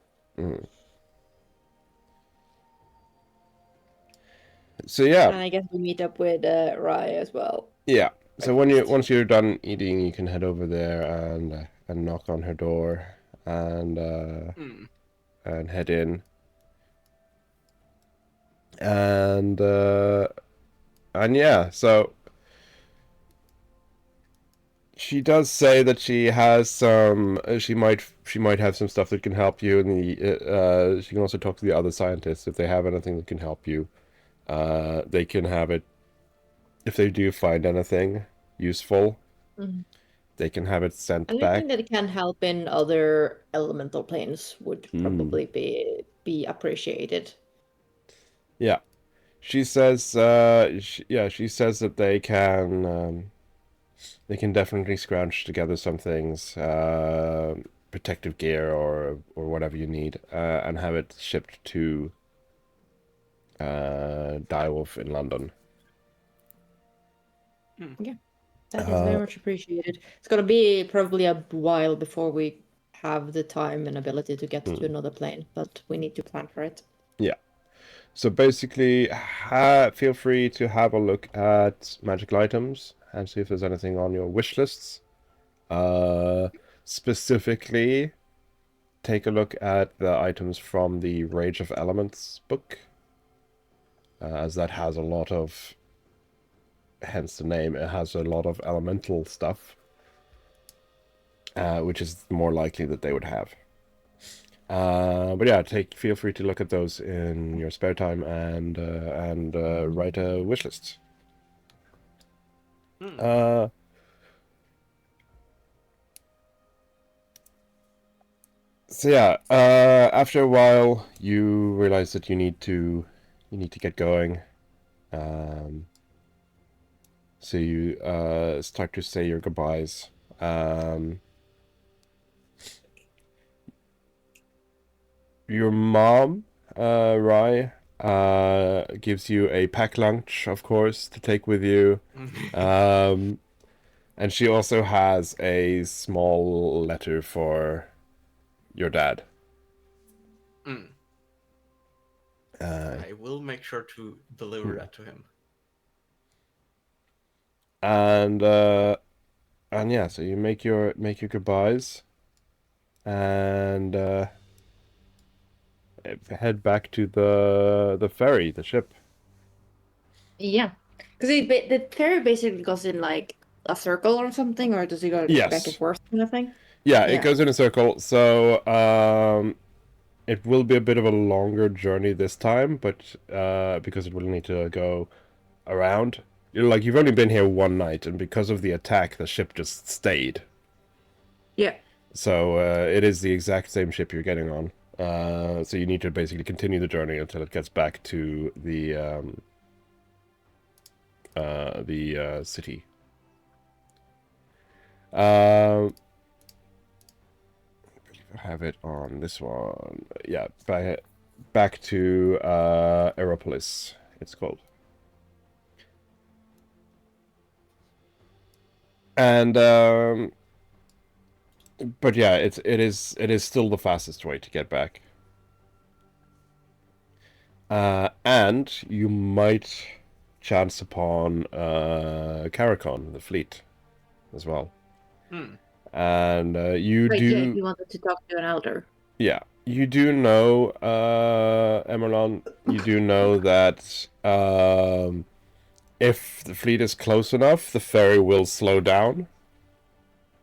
So yeah. And I guess we meet up with Rye as well. Yeah. So once you're done eating, you can head over there and knock on her door and head in. And yeah, so she does say that she has some. She might have some stuff that can help you, and she can also talk to the other scientists if they have anything that can help you. They can have it if they do find anything useful. They can have it sent back. Anything that can help in other elemental planes would probably be appreciated. Yeah, she says. She says that they can definitely scrounge together some things, protective gear or whatever you need, and have it shipped to DIREWOLF in London. Yeah, that is very much appreciated. It's gonna be probably a while before we have the time and ability to get to another plane, but we need to plan for it. Yeah. So basically, feel free to have a look at magical items and see if there's anything on your wish lists. Specifically, take a look at the items from the Rage of Elements book, as that has a lot of, hence the name, it has a lot of elemental stuff, which is more likely that they would have. But yeah, feel free to look at those in your spare time and write a wish list. So yeah, after a while, you realize that you need to get going. So you start to say your goodbyes. Your mom, Rai, gives you a pack lunch, of course, to take with you. And she also has a small letter for your dad. I will make sure to deliver that to him. And yeah, so you make your goodbyes, and head back to the ferry, the ship. Yeah, because the ferry basically goes in like a circle or something, or does it go Yes. back and forth kind of thing? Yeah, Yeah. it goes in a circle. So it will be a bit of a longer journey this time, but because it will need to go around. Like, you've only been here one night, and because of the attack, the ship just stayed. Yeah. So it is the exact same ship you're getting on. So you need to basically continue the journey until it gets back to the city. I have it on this one. Yeah, back to Aeropolis, it's called. And but yeah, it is still the fastest way to get back. And you might chance upon Caracon, the fleet, as well. And you Right, do. yeah, you wanted to talk to an elder. Yeah, you do know, Emerlon. You do know that if the fleet is close enough, the ferry will slow down.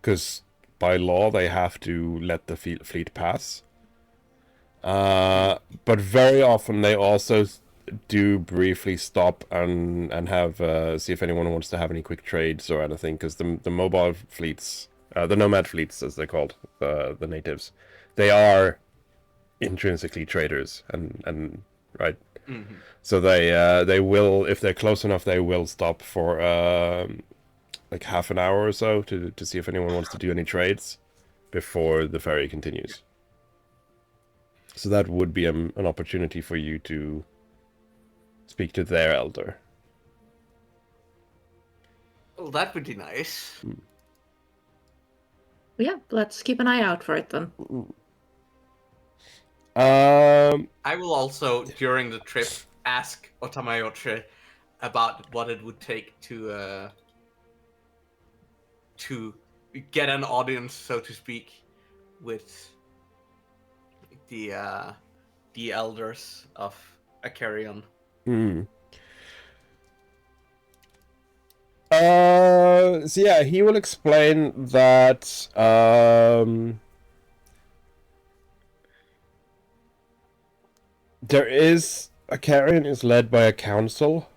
Because by law, they have to let the fleet pass. But very often, they also do briefly stop and have see if anyone wants to have any quick trades or anything. Because the mobile fleets, the nomad fleets, as they're called, the natives, they are intrinsically traders and right. So they will, if they're close enough, they will stop for like half an hour or so to see if anyone wants to do any trades before the ferry continues. So that would be an opportunity for you to speak to their elder. Well, that would be nice. Yeah, let's keep an eye out for it then. I will also, during the trip, ask Otamayoche about what it would take to get an audience, so to speak, with the elders of Acarion. So yeah, he will explain that there is Acarion is led by a council.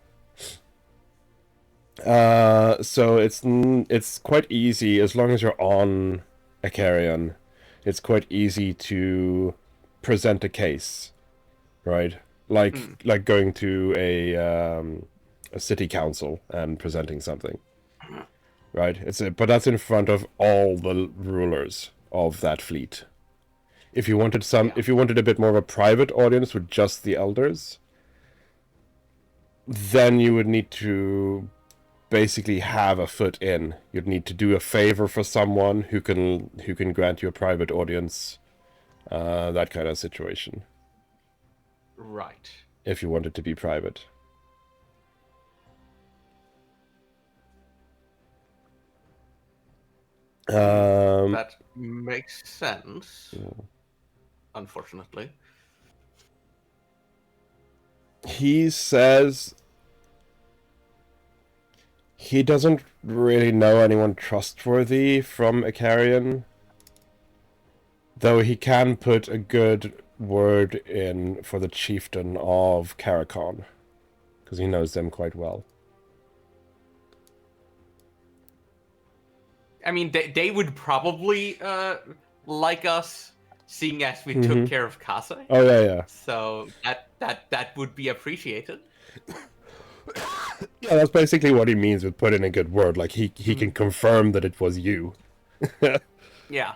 So it's quite easy as long as you're on Acarion. It's quite easy to present a case, right? Like going to a city council and presenting something, right? But that's in front of all the rulers of that fleet. If you wanted if you wanted a bit more of a private audience with just the elders, then you would need to basically have a foot in. You'd need to do a favor for someone who can grant you a private audience, that kind of situation. Right. If you want it to be private. That makes sense. Yeah. Unfortunately. He says he doesn't really know anyone trustworthy from Acarion, though he can put a good word in for the chieftain of Caracon, because he knows them quite well. I mean, they would probably like us, seeing as we took care of Kase. Oh yeah. So that would be appreciated. Yeah, that's basically what he means with put in a good word. Like he can confirm that it was you. Yeah.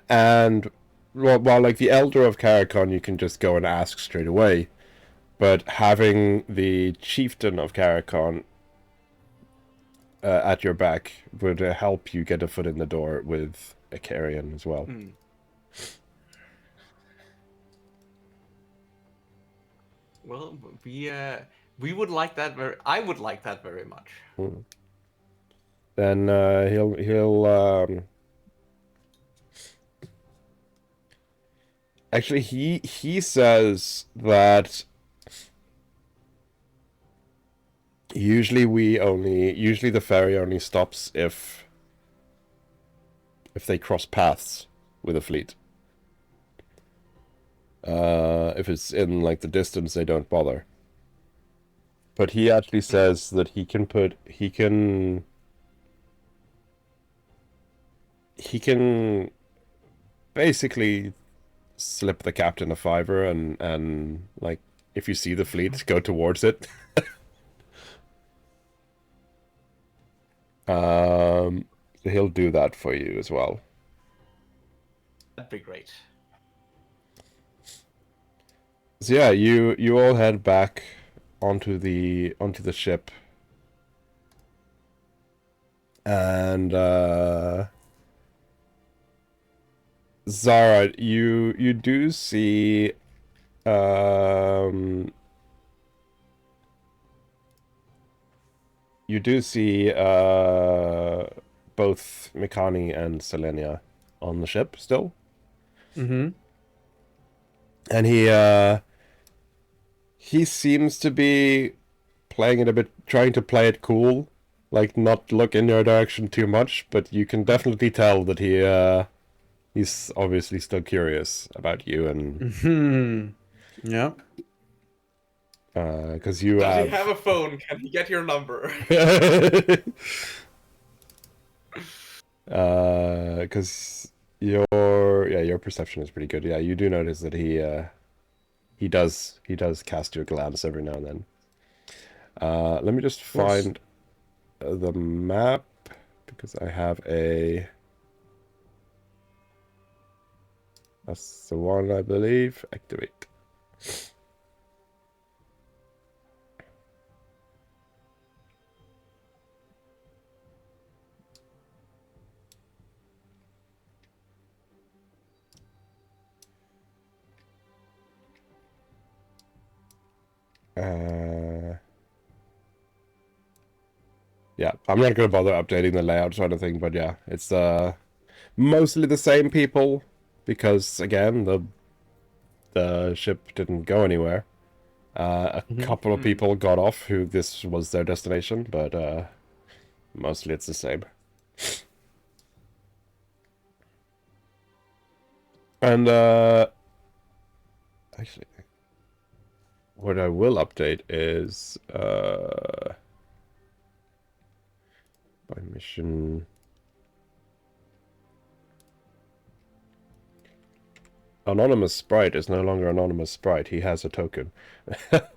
And well, like the Elder of Karakon, you can just go and ask straight away. But having the Chieftain of Karakon at your back would help you get a foot in the door with a Carrion as well. Well, we would like that I would like that very much. Then he'll actually he says that usually the ferry only stops if they cross paths with a fleet. If it's in like the distance, they don't bother. But he actually says that he can basically slip the captain a fiver and like if you see the fleet, go towards it. So he'll do that for you as well. That'd be great. So yeah, you all head back onto the ship, and Zara, you do see both Mikani and Selenia on the ship still. Mm-hmm. And he seems to be playing it a bit, trying to play it cool, like not look in your direction too much, but you can definitely tell that he's obviously still curious about you and yeah. Because you Does he have a phone? Can he get your number? Because your perception is pretty good. Yeah, you do notice that he does cast you a glance every now and then. Let me just find the map because I have a. That's the one, I believe. Activate. Yeah, I'm not going to bother updating the layout sort of thing, but yeah, it's mostly the same people because again the ship didn't go anywhere. A couple of people got off who this was their destination, but mostly it's the same. And actually, what I will update is by mission. Anonymous Sprite is no longer Anonymous Sprite. He has a token. Alright.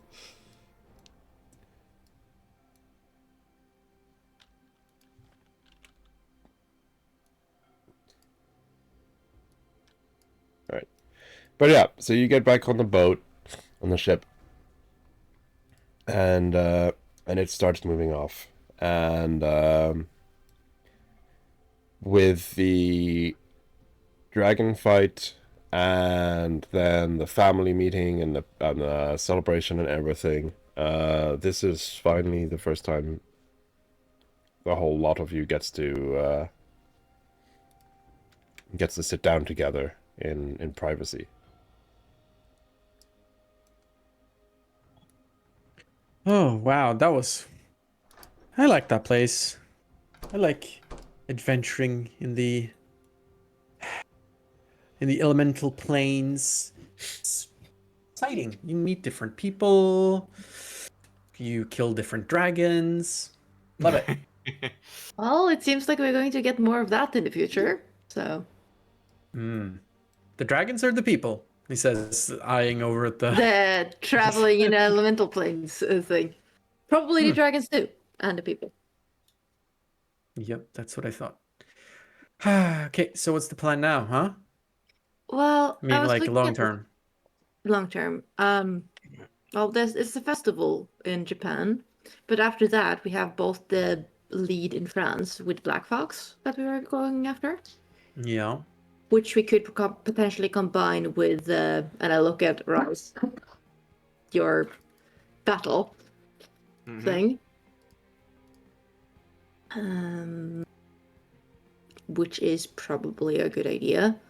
But yeah, so you get back on the boat, on the ship, and it starts moving off. And with the dragon fight and then the family meeting and the celebration and everything, this is finally the first time the whole lot of you gets to sit down together in privacy. Oh wow, that was. I like that place. I like adventuring in the elemental planes. It's exciting. You meet different people. You kill different dragons. Love it. Well, it seems like we're going to get more of that in the future. So. The dragons or the people? He says, eyeing over at the traveling in elemental planes thing. Probably the dragons too, and the people. Yep, that's what I thought. Okay, so what's the plan now, huh? Well, I mean, was like looking long at term. long term. Well, it's a festival in Japan, but after that we have both the lead in France with Black Fox that we were going after, Yeah. which we could potentially combine with. And I look at Rice, your battle thing, which is probably a good idea.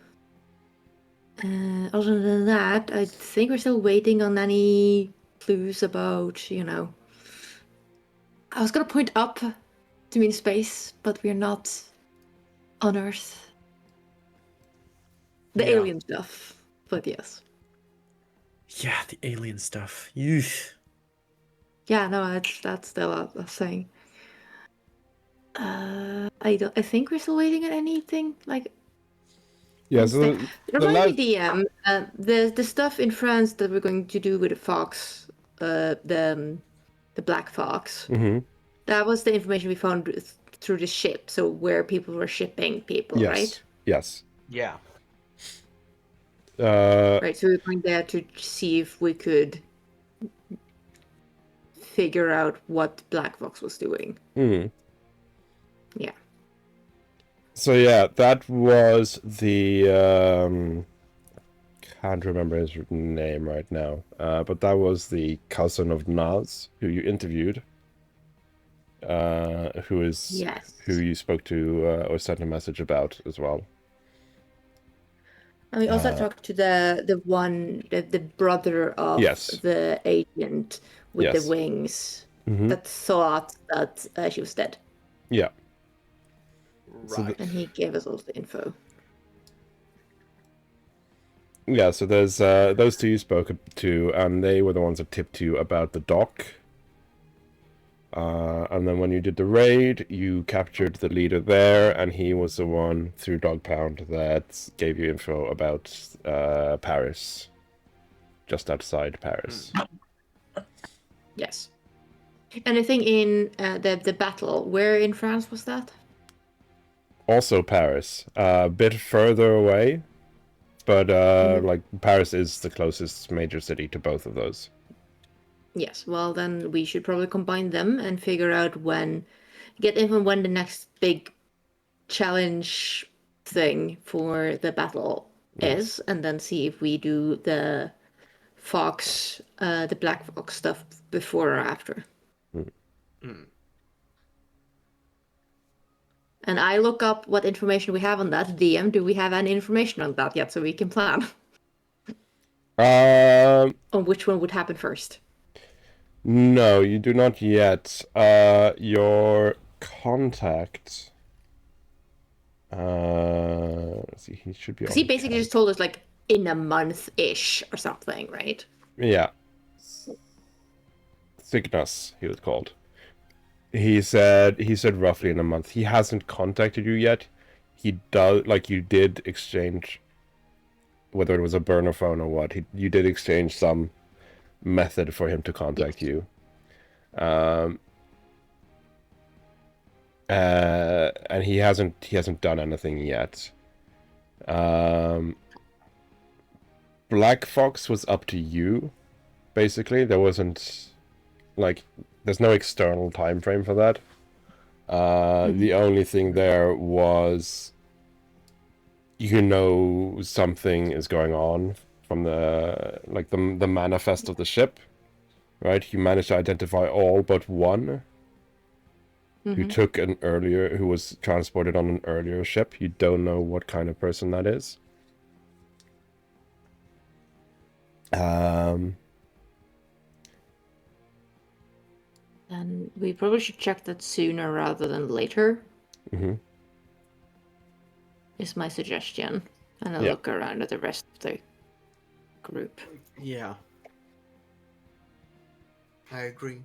Other than that, I think we're still waiting on any clues about, I was gonna point up to mean space, but we're not on Earth. The alien stuff, but yes. Yeah, the alien stuff. Yeesh. Yeah, no, that's still a thing. I think we're still waiting on anything like. Yeah, so Remind me, DM. The stuff in France that we're going to do with the fox, the black fox. Mm-hmm. That was the information we found through the ship. So where people were shipping people, Yes. right? Yes. Yeah. Right. So we were going there to see if we could figure out what Black Fox was doing. Mm. Yeah. So yeah, that was the can't remember his name right now, but that was the cousin of Naz who you interviewed, who you spoke to or sent a message about as well. And we also talked to the brother of the agent with the wings that thought that she was dead. Yeah. Right. And he gave us all the info. Yeah, so there's those two you spoke to, and they were the ones that tipped you about the dock. And then when you did the raid, you captured the leader there, and he was the one, through Dog Pound, that gave you info about Paris. Just outside Paris. Yes. Anything in the battle, where in France was that? Also Paris. A bit further away, but like Paris is the closest major city to both of those. Yes, well then we should probably combine them and figure out get info when the next big challenge thing for the battle is, and then see if we do the fox, the Black Fox stuff before or after. And I look up what information we have on that. DM, do we have any information on that yet so we can plan? On which one would happen first? No, you do not yet. Your contact. Let's see, he should be. Because he basically just told us like in a month-ish or something, right? Yeah. Cygnus, he was called. He said roughly in a month. He hasn't contacted you yet. He does, like, you did exchange, whether it was a burner phone or what. You did exchange some method for him to contact you. And he hasn't done anything yet. Black Fox was up to you, basically. There wasn't, like, there's no external time frame for that. The only thing there was, something is going on from the manifest of the ship, right? You managed to identify all but one who was transported on an earlier ship. You don't know what kind of person that is. Then we probably should check that sooner rather than later. Is my suggestion. And I'll look around at the rest of the group. Yeah. I agree.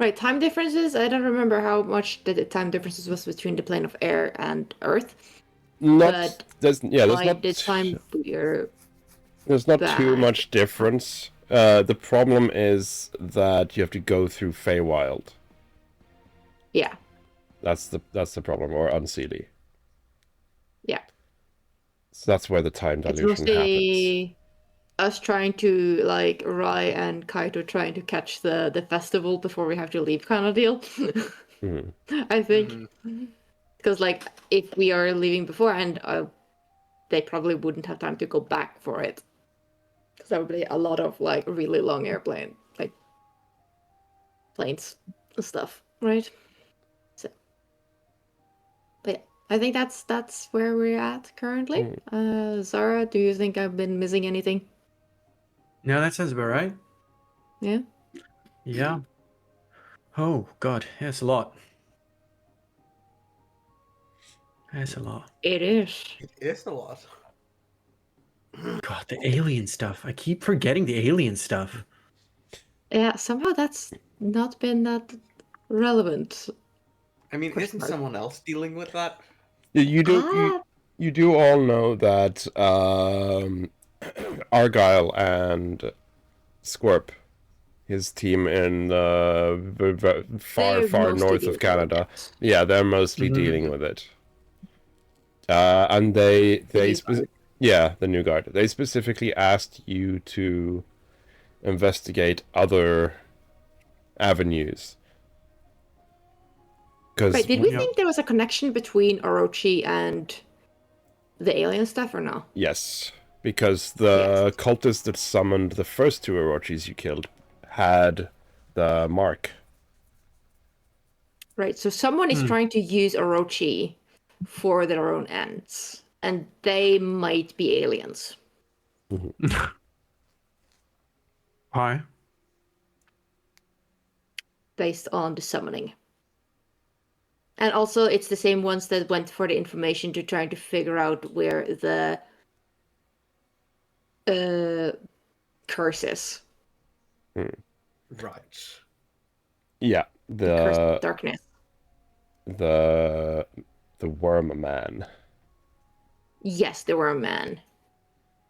Right, time differences. I don't remember how much the time differences was between the plane of air and Earth. There's not too much difference. The problem is that you have to go through Feywild. Yeah. That's the problem, or Unseelie. So that's where the time It's dilution happens. mostly us trying to, like, Rai and Kaito trying to catch the festival before we have to leave kind of deal. Mhm. I think. Because, like, if we are leaving beforehand, they probably wouldn't have time to go back for it. Because that would be a lot of, like, really long airplane, like, planes and stuff, right? So, but yeah, I think that's where we're at currently. Zara, do you think I've been missing anything? No, that sounds about right. Yeah? Yeah. Oh God, that's a lot. That's a lot. It is. It is a lot. God, the alien stuff. I keep forgetting the alien stuff. Yeah, somehow that's not been that relevant. I mean, Question isn't mark. someone else dealing with that? You do all know that Argyle and Squirp, his team in far They're far mostly north dealing of with Canada, it. yeah, they're mostly Mhm. dealing with it. And they new guard. yeah, the new guard. They specifically asked you to investigate other avenues. Wait, did we Yeah. think there was a connection between Orochi and the alien stuff or no? Yes, because the cultist that summoned the first two Orochis you killed had the mark. Right, so someone is trying to use Orochi for their own ends, and they might be aliens. Why? Based on the summoning. And also, it's the same ones that went for the information to trying to figure out where the curse is. Right. Yeah, The curse of darkness. the worm man. Yes, there were a man.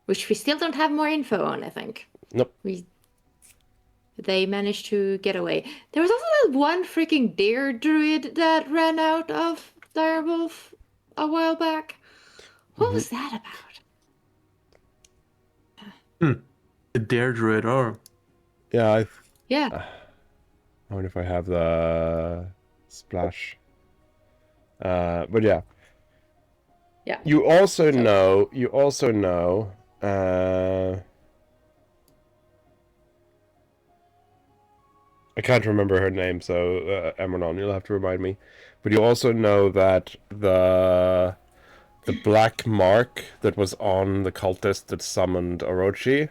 Which we still don't have more info on, I think. Nope. They managed to get away. There was also that one freaking deer druid that ran out of Direwolf a while back. What was that about? The Dare Druid, or Yeah, Yeah. I wonder if I have the splash. But yeah. Yeah. You also know. I can't remember her name, so Emmernon, you'll have to remind me. But you also know that the black mark that was on the cultist that summoned Orochi,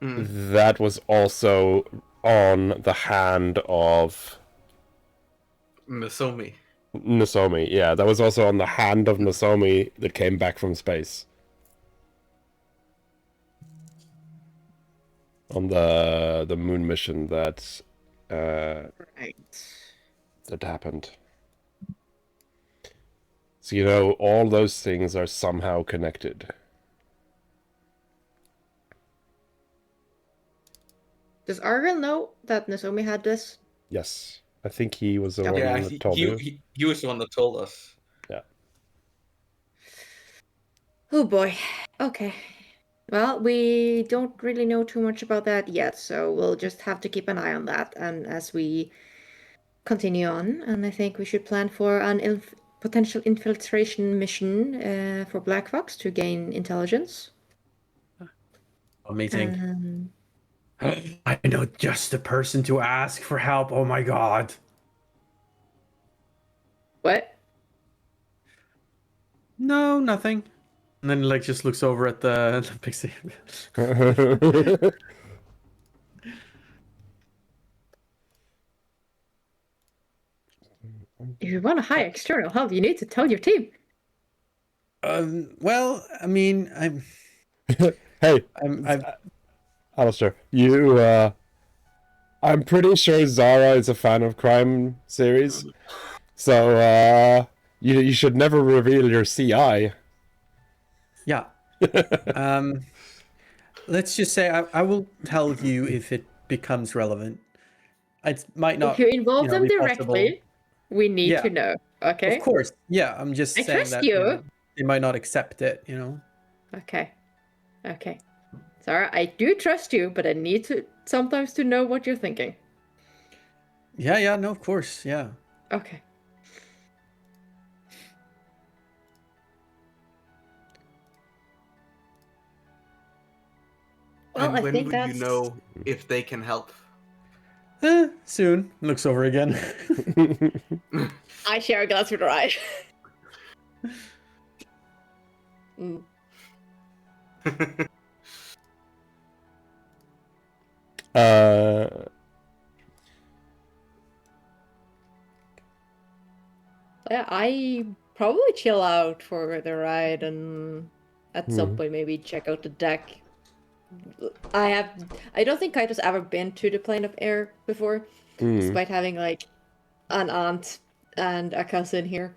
that was also on the hand of Nozomi. Nozomi. Yeah, that was also on the hand of Nozomi that came back from space. On the moon mission that Right. that happened. So you know all those things are somehow connected. Does Argyle know that Nozomi had this? Yes, I think he was the one Yeah, that told you. he was the one that told us. Yeah. Oh boy. Okay. Well, we don't really know too much about that yet, so we'll just have to keep an eye on that. And as we continue on, and I think we should plan for an potential infiltration mission for Black Fox to gain intelligence. amazing. I know just the person to ask for help. Oh my God. What? No, nothing. And then like just looks over at the pixie. If you want to hire external help, you need to tell your team. Well, I mean, Hey, I'm Alistair, I'm pretty sure Zara is a fan of crime series, so you should never reveal your CI. yeah. Let's just say I will tell you if it becomes relevant. It might not. If you involve them be directly, possible. we need Yeah. to know. Okay. Of course. Yeah, I'm just I saying trust that. you. they might not accept it, you know. Okay. Okay. Sarah, I do trust you, but I need to sometimes to know what you're thinking. Yeah, no, of course, yeah. Okay. Well, And I when think will that's... you know if they can help? Soon. Looks over again. I share a glass with her eye. Mm. Yeah, I probably chill out for the ride and at some point maybe check out the deck. I don't think Kaito's ever been to the plane of air before, despite having like an aunt and a cousin here.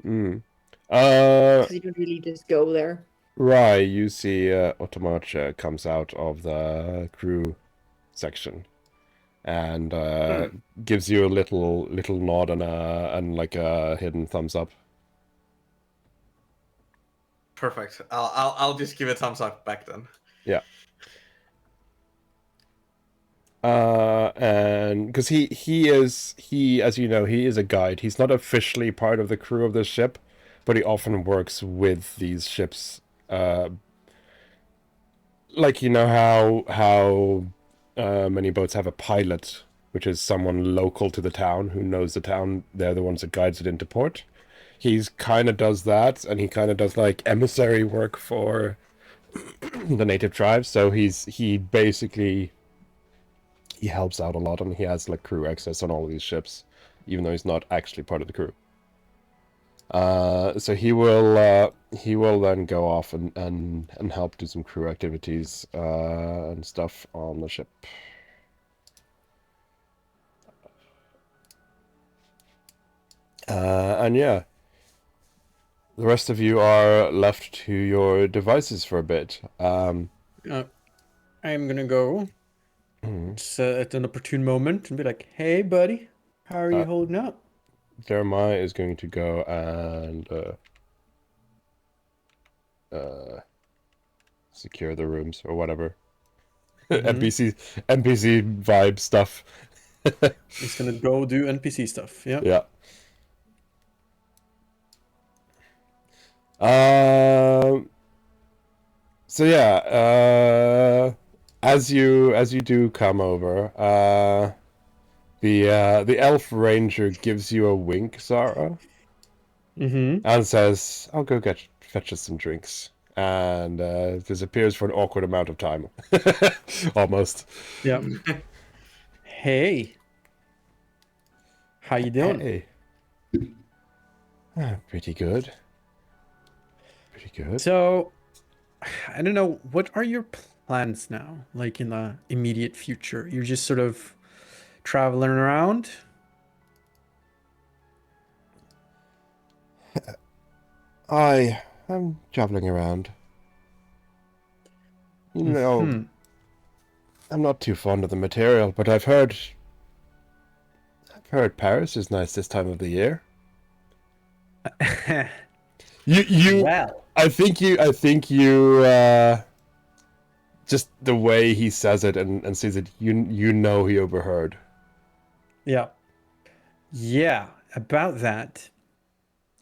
Because you don't really just go there. Right, you see Otomacha comes out of the crew section and gives you a little nod and like a hidden thumbs up. Perfect. I'll just give a thumbs up back then. Yeah. And because he as you know, he is a guide. He's not officially part of the crew of this ship, but he often works with these ships. Like, you know how many boats have a pilot, which is someone local to the town who knows the town. They're the ones that guides it into port. He's kind of does that, and he kind of does like emissary work for the native tribes. So he basically helps out a lot, and he has like crew access on all of these ships, even though he's not actually part of the crew. So he will then go off and help do some crew activities and stuff on the ship. And yeah, the rest of you are left to your devices for a bit. I'm gonna go at an opportune moment and be like, "Hey, buddy, how are you holding up?" Jeremiah is going to go and secure the rooms or whatever. NPC vibe stuff. He's gonna go do NPC stuff. Yeah. Yeah. So yeah, as you do come over, the elf ranger gives you a wink, Zara, and says, "I'll go fetch us some drinks," and disappears for an awkward amount of time, almost. Yeah. Hey, how you doing? Hey. Pretty good. Pretty good. So, I don't know, what are your plans now, like in the immediate future? You're just sort of traveling around? I'm traveling around. You know, I'm not too fond of the material, but I've heard Paris is nice this time of the year. You Well, I think you just the way he says it and says it, you know he overheard. Yeah, about that.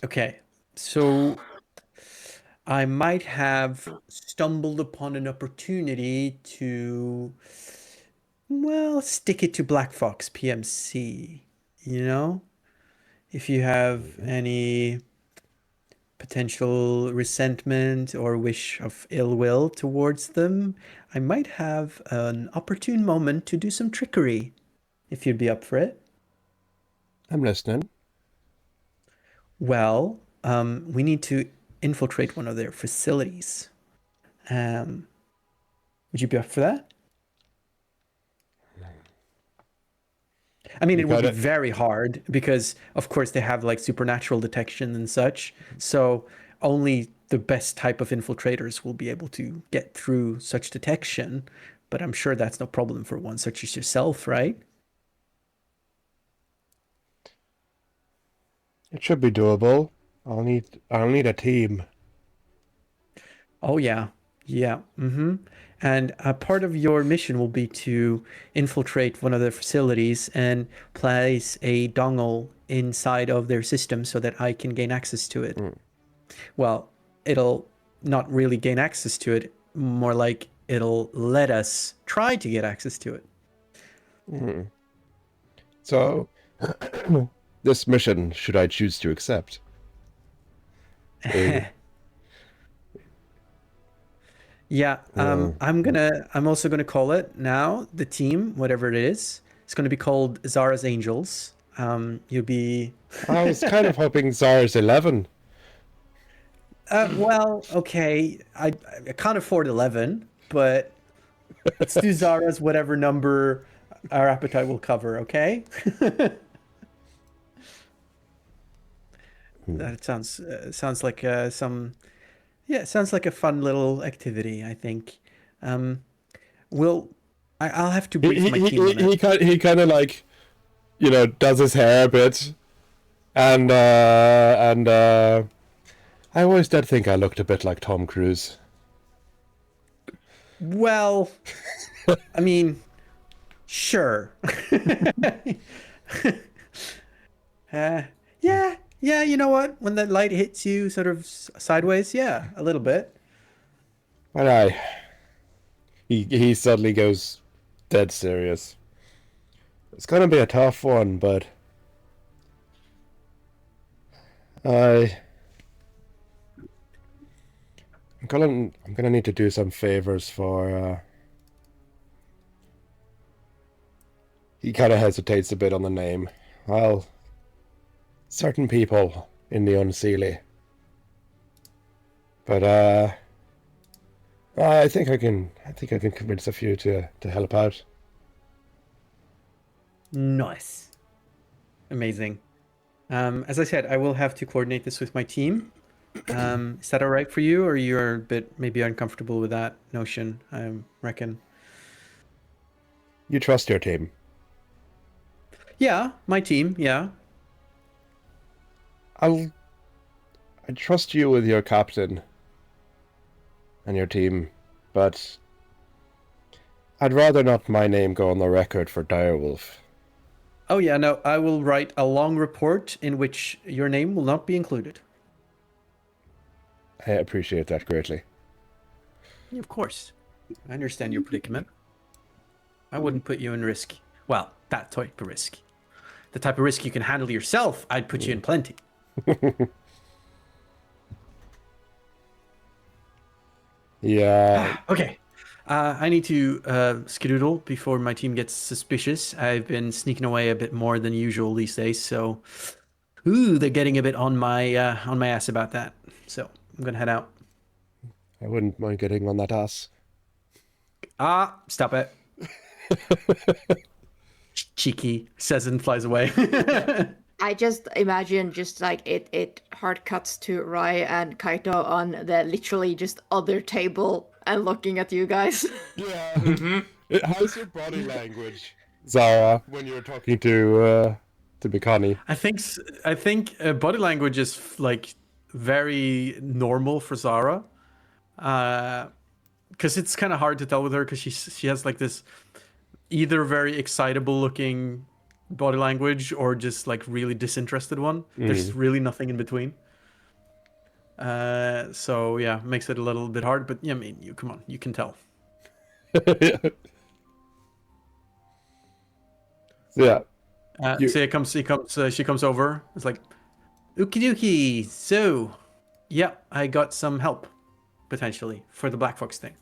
Okay, so I might have stumbled upon an opportunity to, well, stick it to Black Fox PMC, you know? If you have any potential resentment or wish of ill will towards them, I might have an opportune moment to do some trickery, if you'd be up for it. I'm listening. Well, we need to infiltrate one of their facilities. Would you be up for that? I mean, it would be very hard because, of course, they have like supernatural detection and such. So only the best type of infiltrators will be able to get through such detection. But I'm sure that's no problem for one such as yourself, right? It should be doable. I'll need a team. Oh yeah, yeah. And a part of your mission will be to infiltrate one of their facilities and place a dongle inside of their system so that I can gain access to it. Well, it'll not really gain access to it, more like it'll let us try to get access to it. So, this mission, should I choose to accept? Yeah, I'm also gonna call it now, the team, whatever it is. It's gonna be called Zara's Angels. You'll be I was kind of hoping Zara's 11. well, okay. I can't afford 11, but let's do Zara's whatever number our appetite will cover, okay? That sounds like it sounds like a fun little activity, I think. I'll have to brief my team on it. He kind of like, does his hair a bit, and I always did think I looked a bit like Tom Cruise. Well, I mean, sure. Yeah, you know what? When the light hits you sort of sideways, yeah, a little bit. But he suddenly goes dead serious. It's gonna be a tough one, but I'm gonna need to do some favors for. He kind of hesitates a bit on the name. Well, certain people in the Unseelie. But I think I can convince a few to help out. Nice. Amazing. As I said, I will have to coordinate this with my team. Is that all right for you, or you're a bit maybe uncomfortable with that notion? I reckon. You trust your team? Yeah, my team. Yeah. I trust you with your captain and your team, but I'd rather not my name go on the record for Direwolf. Oh yeah, no, I will write a long report in which your name will not be included. I appreciate that greatly. Yeah, of course. I understand your predicament. I wouldn't put you in risk. Well, that type of risk. The type of risk you can handle yourself, I'd put you in plenty. Yeah. Okay. I need to skedoodle before my team gets suspicious. I've been sneaking away a bit more than usual these days, so they're getting a bit on my ass about that. So I'm gonna head out. I wouldn't mind getting on that ass. Stop it. Cheeky, says and flies away. I just imagine just like it hard cuts to Rai and Kaito on the literally just other table and looking at you guys. Yeah. How's your body language, Zara, when you're talking to Mikani? I think body language is like very normal for Zara, because it's kind of hard to tell with her because she has like this either very excitable looking body language or just like really disinterested one. There's really nothing in between. So yeah, makes it a little bit hard, but yeah, I mean, come on, you can tell. Yeah. She comes over. It's like, okie dokie. So, yeah, I got some help potentially for the Black Fox thing.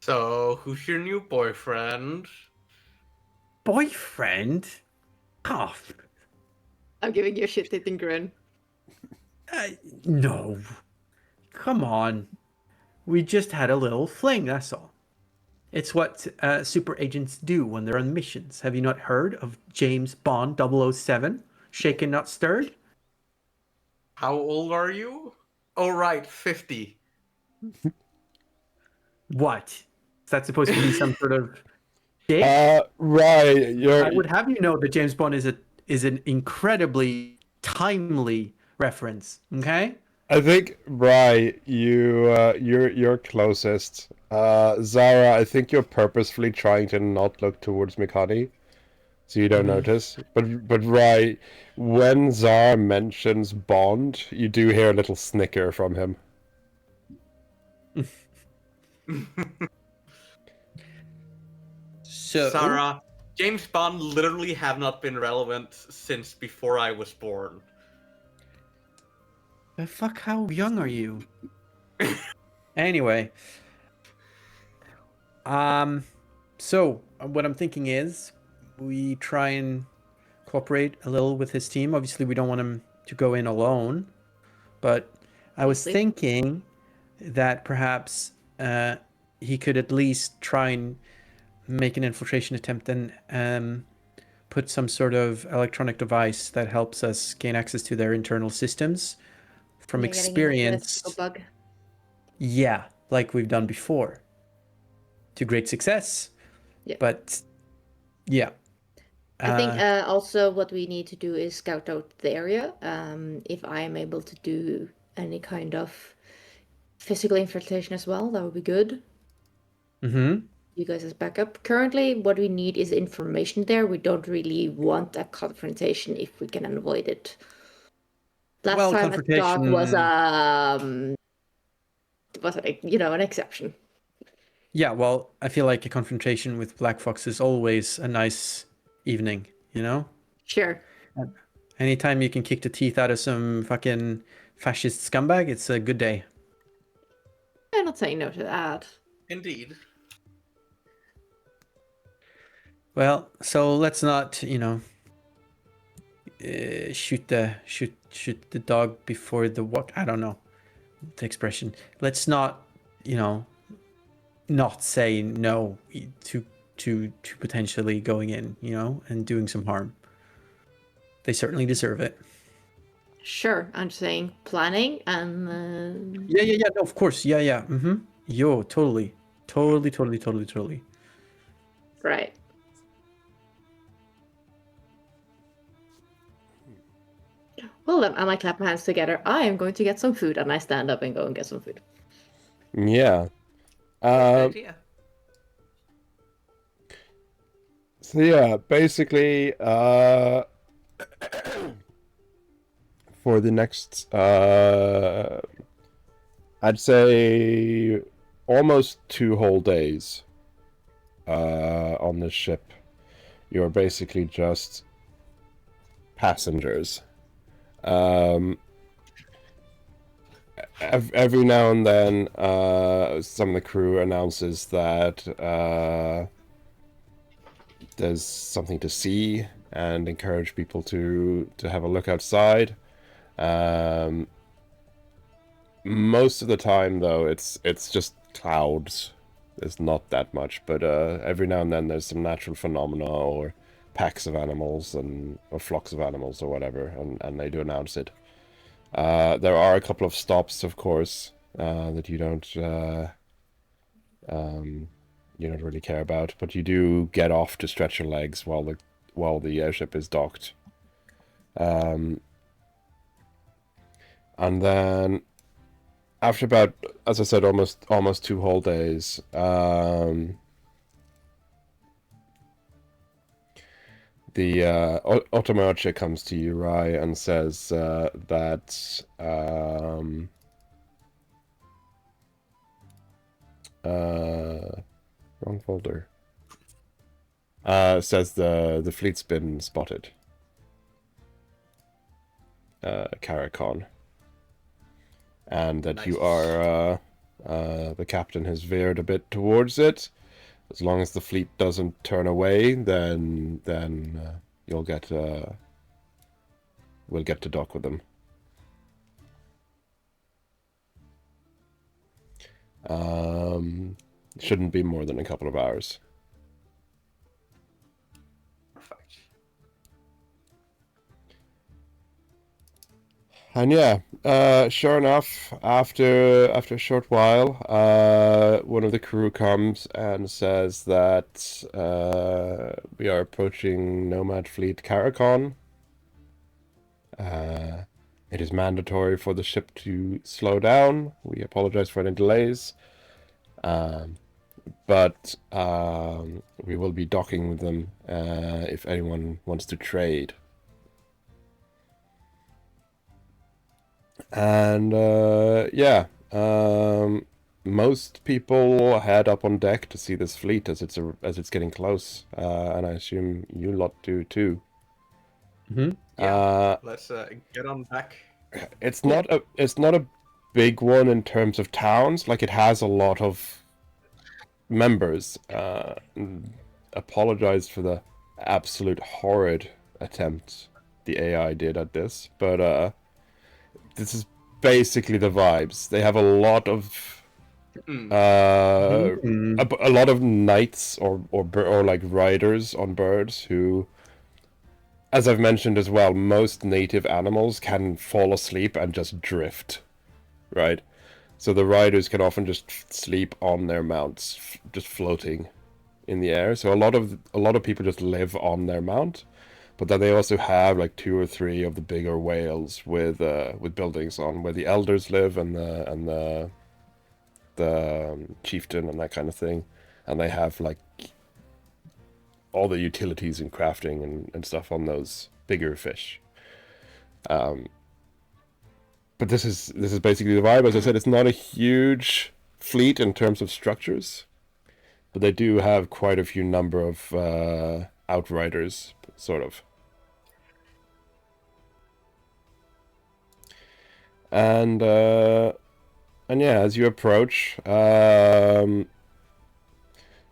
So, who's your new boyfriend? Boyfriend? Oh, I'm giving you a shit-eating grin. no. Come on. We just had a little fling, that's all. It's what super agents do when they're on missions. Have you not heard of James Bond 007? Shaken, not stirred? How old are you? Oh, right, 50. What? Is that supposed to be some sort of dig? Right. I would have you know that James Bond is an incredibly timely reference. Okay. I think, Bri, you're closest. Zara, I think you're purposefully trying to not look towards Mikani, so you don't notice. But Bri, when Zara mentions Bond, you do hear a little snicker from him. So Sarah, James Bond literally have not been relevant since before I was born. the fuck, how young are you? Anyway. So what I'm thinking is we try and cooperate a little with his team. Obviously, we don't want him to go in alone, but I was Obviously. thinking that perhaps he could at least try and make an infiltration attempt and put some sort of electronic device that helps us gain access to their internal systems. From You're getting into a experience, physical bug. yeah, like we've done before. To great success. Yeah. But yeah. I think also what we need to do is scout out the area. If I am able to do any kind of physical infiltration as well, that would be good. Mm-hmm. You guys as backup. Currently, what we need is information there. We don't really want a confrontation if we can avoid it. Last time a dog was an exception. Yeah, well, I feel like a confrontation with Black Fox is always a nice evening, you know? Sure. Anytime you can kick the teeth out of some fucking fascist scumbag, it's a good day. I'm not saying no to that. Indeed. Well, so let's not, shoot the dog before the walk. I don't know the expression. Let's not, not say no to potentially going in, and doing some harm. They certainly deserve it. Sure, I'm saying planning and. Yeah. No, of course. Yeah. Mm-hmm. Yo, totally. Right. Well, then I might clap my hands together. I am going to get some food, and I stand up and go and get some food. Yeah. Good idea. So yeah, basically, for the next, I'd say almost 2 whole days, on this ship, you're basically just passengers. Every now and then, some of the crew announces that there's something to see and encourage people to have a look outside. Most of the time, though, it's just clouds. There's not that much, but every now and then there's some natural phenomena or packs of animals or flocks of animals or whatever, and they do announce it. There are a couple of stops, of course, that you don't really care about, but you do get off to stretch your legs while the airship is docked. And then after about, as I said, almost 2 whole days, the Otomoche comes to you, Rai, and says that wrong folder. Says the fleet's been spotted. Karakon. And that Nice. you are the captain has veered a bit towards it. As long as the fleet doesn't turn away, then we'll get to dock with them. Shouldn't be more than a couple of hours. Perfect. And yeah, sure enough, after a short while, one of the crew comes and says that we are approaching Nomad Fleet Karakon. It is mandatory for the ship to slow down. We apologize for any delays. But we will be docking with them if anyone wants to trade. And yeah, most people head up on deck to see this fleet as it's getting close, and I assume you lot do too. Mm-hmm. Yeah, let's get on back. It's not a big one in terms of towns. Like, it has a lot of members. Apologize for the absolute horrid attempt the AI did at this, but this is basically the vibes. They have a lot of a lot of knights or like riders on birds who, as I've mentioned as well, most native animals can fall asleep and just drift, right? So the riders can often just sleep on their mounts, just floating in the air. So a lot of people just live on their mount, but then they also have like 2 or 3 of the bigger whales with buildings on where the elders live and the chieftain and that kind of thing, and they have like all the utilities and crafting and stuff on those bigger fish. But this is basically the vibe. As I said, it's not a huge fleet in terms of structures, but they do have quite a few number of outriders, sort of. And yeah, as you approach,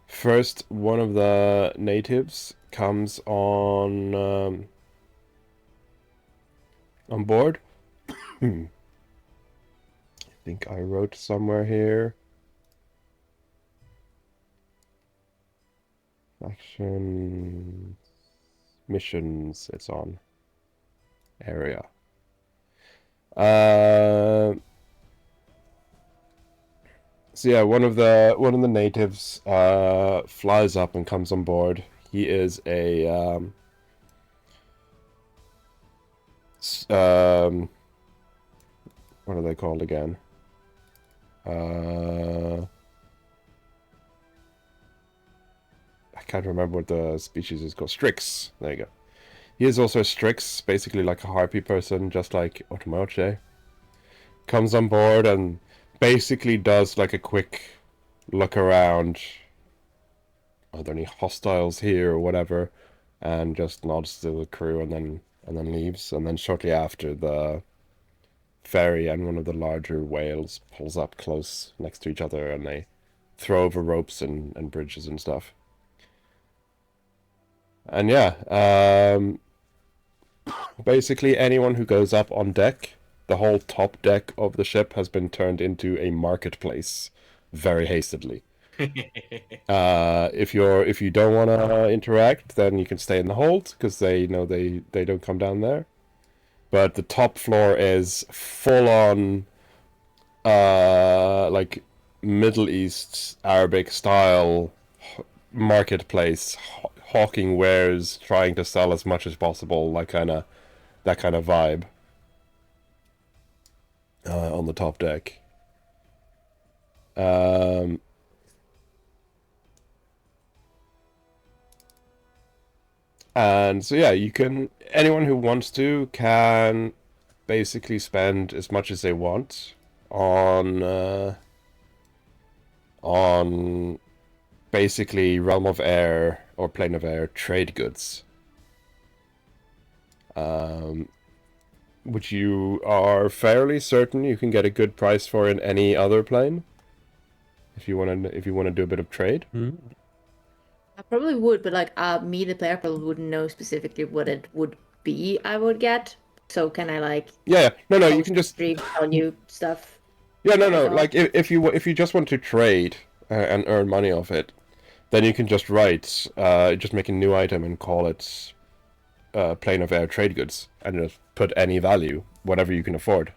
first one of the natives comes on board. I think I wrote somewhere here. Action missions. It's on area. So yeah, one of the natives flies up and comes on board. He is a what are they called again? I can't remember what the species is called. Strix. There you go. He is also a Strix, basically like a harpy person, just like Otomoche. Comes on board and basically does like a quick look around. Are there any hostiles here or whatever? And just nods to the crew and then leaves. And then shortly after, the ferry and one of the larger whales pulls up close next to each other, and they throw over ropes and bridges and stuff. And yeah, basically anyone who goes up on deck, the whole top deck of the ship has been turned into a marketplace very hastily. If you don't want to interact, then you can stay in the hold, because they know they don't come down there. But the top floor is full on like Middle East Arabic style marketplace, hawking wares, trying to sell as much as possible, that kind of vibe on the top deck. And so yeah, anyone who wants to can basically spend as much as they want on basically Realm of Air or Plane of Air trade goods, which you are fairly certain you can get a good price for in any other plane. If you want to do a bit of trade. I probably would, but like me, the player, probably wouldn't know specifically what it would be I would get. So can I like? Yeah, no, you can just tell you stuff. Yeah, no. Like if you just want to trade and earn money off it, then you can just write, just make a new item and call it Plane of Air Trade Goods, and just put any value, whatever you can afford.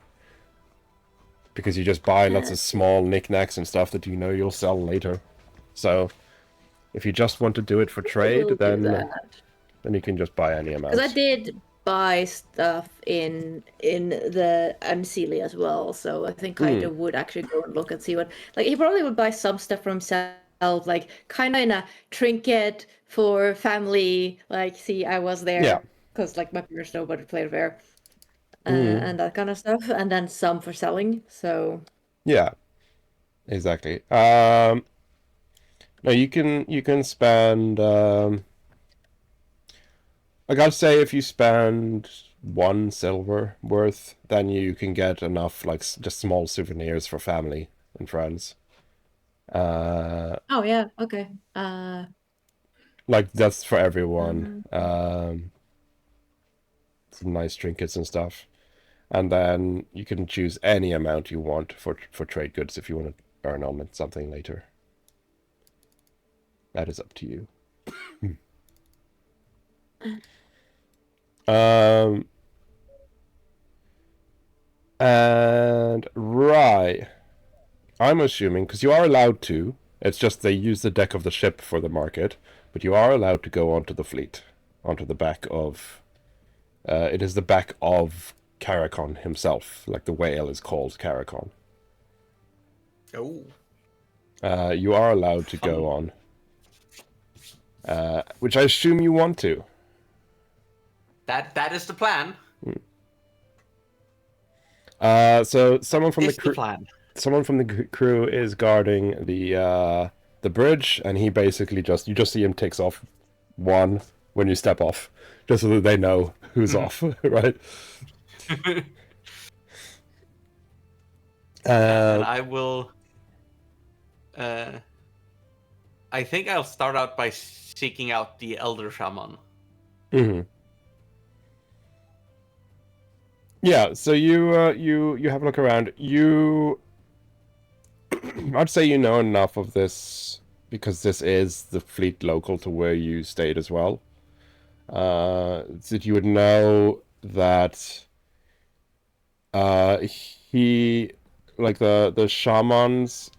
Because you just buy lots of small knickknacks and stuff that you know you'll sell later. So if you just want to do it for trade, then you can just buy any amount. Because buy stuff in the Unseelie as well, so I think Kaito would actually go and look and see what. Like, he probably would buy some stuff for himself, like kind of in a trinket for family. Like, see, I was Yeah. there because like my parents nobody played there, and that kind of stuff, and then some for selling. So Yeah, exactly. No, you can spend. I gotta say, if you spend 1 silver worth, then you can get enough like just small souvenirs for family and friends. oh yeah, okay. Like that's for everyone. Some nice trinkets and stuff, and then you can choose any amount you want for trade goods if you want to earn on it something later. That is up to you. And right, I'm assuming because you are allowed to. It's just they use the deck of the ship for the market, but you are allowed to go onto the fleet, onto the back of. It is the back of Caracon himself. Like the whale is called Caracon. Oh. You are allowed to go on. Which I assume you want to. That is the plan. So someone from It's the crew. plan. Someone from the crew is guarding the bridge, and he basically you just see him takes off one when you step off, just so that they know who's off, right? And I will. I think I'll start out by seeking out the Elder Shaman. Yeah. So you have a look around. I'd say you know enough of this because this is the fleet local to where you stayed as well. That you would know that he, like the shamans,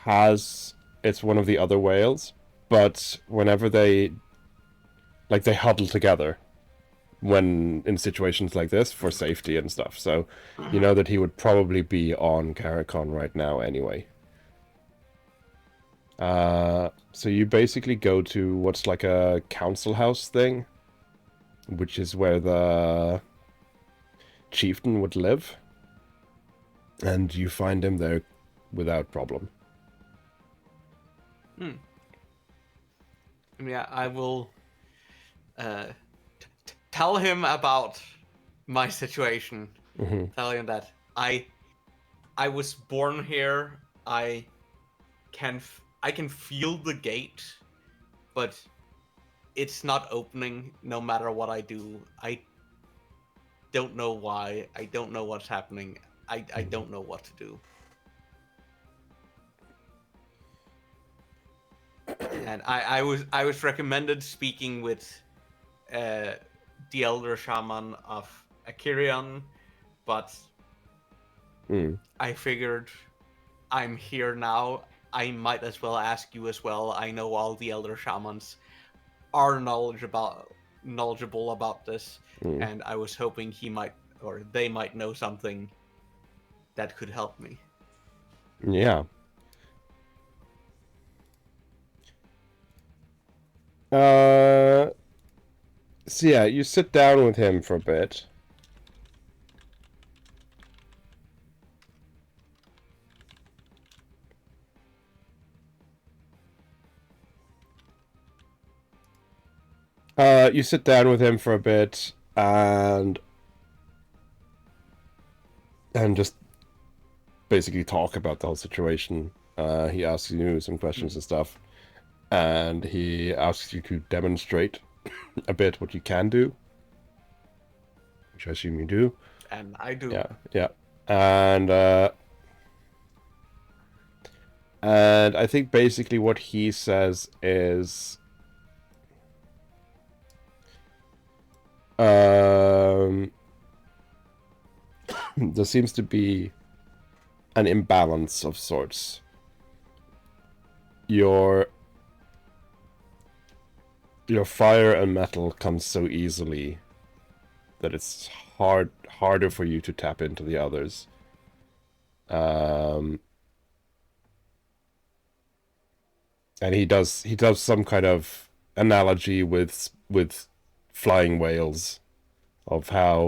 it's one of the other whales, but whenever they huddle together when in situations like this for safety and stuff. So you know that he would probably be on Caracon right now anyway. So you basically go to what's like a council house thing, which is where the chieftain would live, and you find him there without problem. Yeah, I will tell him about my situation. Tell him that I was born here. I can feel the gate, but it's not opening no matter what I do. I don't know why. I don't know what's happening. I don't know what to do. And I was recommended speaking with the Elder Shaman of Akirion, but I figured I'm here now. I might as well ask you as well. I know all the Elder Shamans are knowledgeable about this, and I was hoping they might know something that could help me. Yeah. So yeah, you sit down with him for a bit. You sit down with him for a bit and just basically talk about the whole situation. He asks you some questions and stuff, and he asks you to demonstrate a bit what you can do, which I assume you do. And I do. Yeah. And I think basically what he says is there seems to be an imbalance of sorts. Your fire and metal comes so easily that it's harder for you to tap into the others. And he does some kind of analogy with flying whales, of how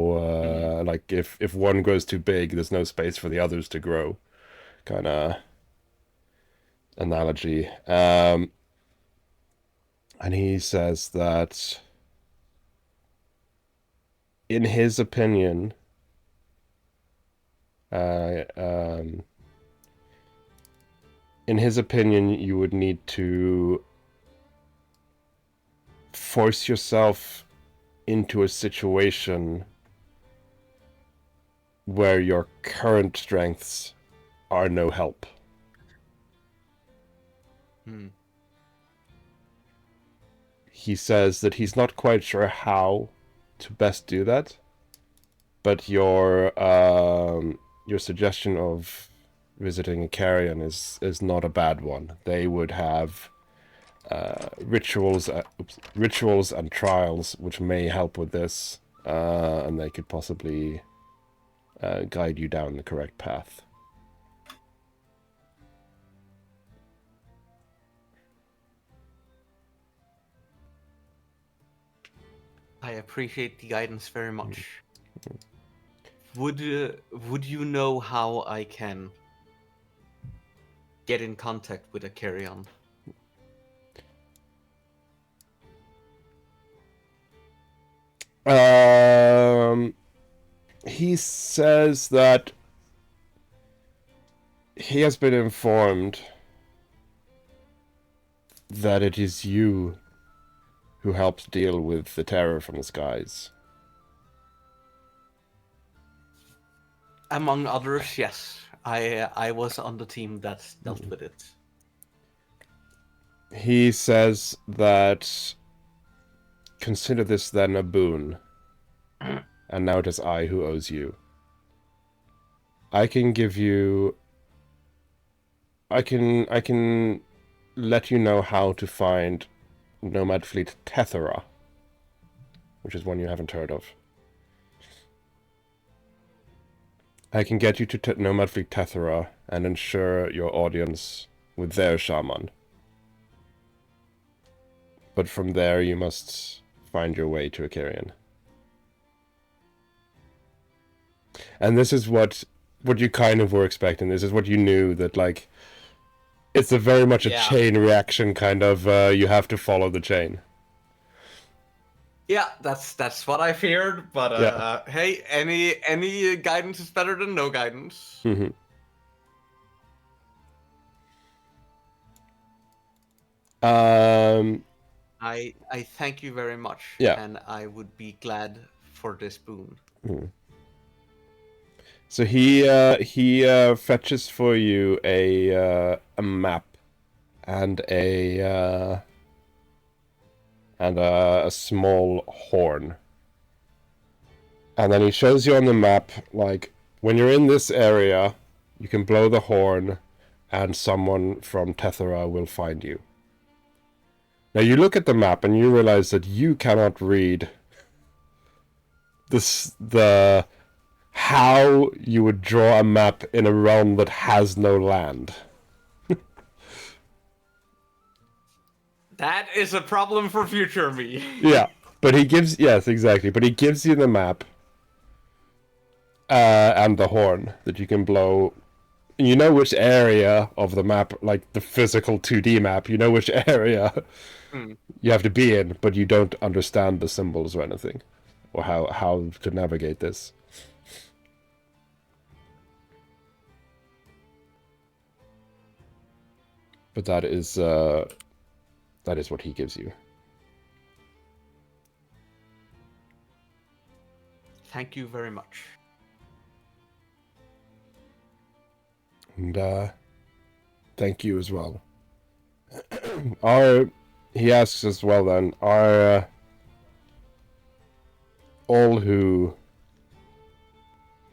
like if one grows too big, there's no space for the others to grow, kind of analogy. And he says that in his opinion, you would need to force yourself into a situation where your current strengths are no help. He says that he's not quite sure how to best do that, but your suggestion of visiting a carrion is not a bad one. They would have rituals and trials which may help with this, and they could possibly guide you down the correct path. I appreciate the guidance very much. Would you know how I can get in contact with a carrion? He says that he has been informed that it is you who helped deal with the terror from the skies. Among others, yes. I was on the team that dealt with it. He says that consider this then a boon, and now it is I who owes you. I can give you... I can let you know how to find Nomad Fleet Tethera, which is one you haven't heard of. I can get you to Nomad Fleet Tethera and ensure your audience with their shaman. But from there you must find your way to a carrion. And this is what you kind of were expecting. This is what you knew, that like it's a very much a chain reaction kind of you have to follow the chain. Yeah, that's what I feared, but hey, any guidance is better than no guidance. Mm-hmm. I thank you very much. Yeah. And I would be glad for this boon. Mm. So he fetches for you a map and a small horn, and then he shows you on the map, like, when you're in this area, you can blow the horn, and someone from Tethera will find you. Now you look at the map and you realize that you cannot read the how you would draw a map in a realm that has no land. That is a problem for future me. Yeah, but he gives... Yes, exactly. But he gives you the map and the horn that you can blow. You know which area of the map, like the physical 2D map, you know which area you have to be in, but you don't understand the symbols or anything, or how to navigate this. But that is what he gives you. Thank you very much. And thank you as well. He asks as well then, are all who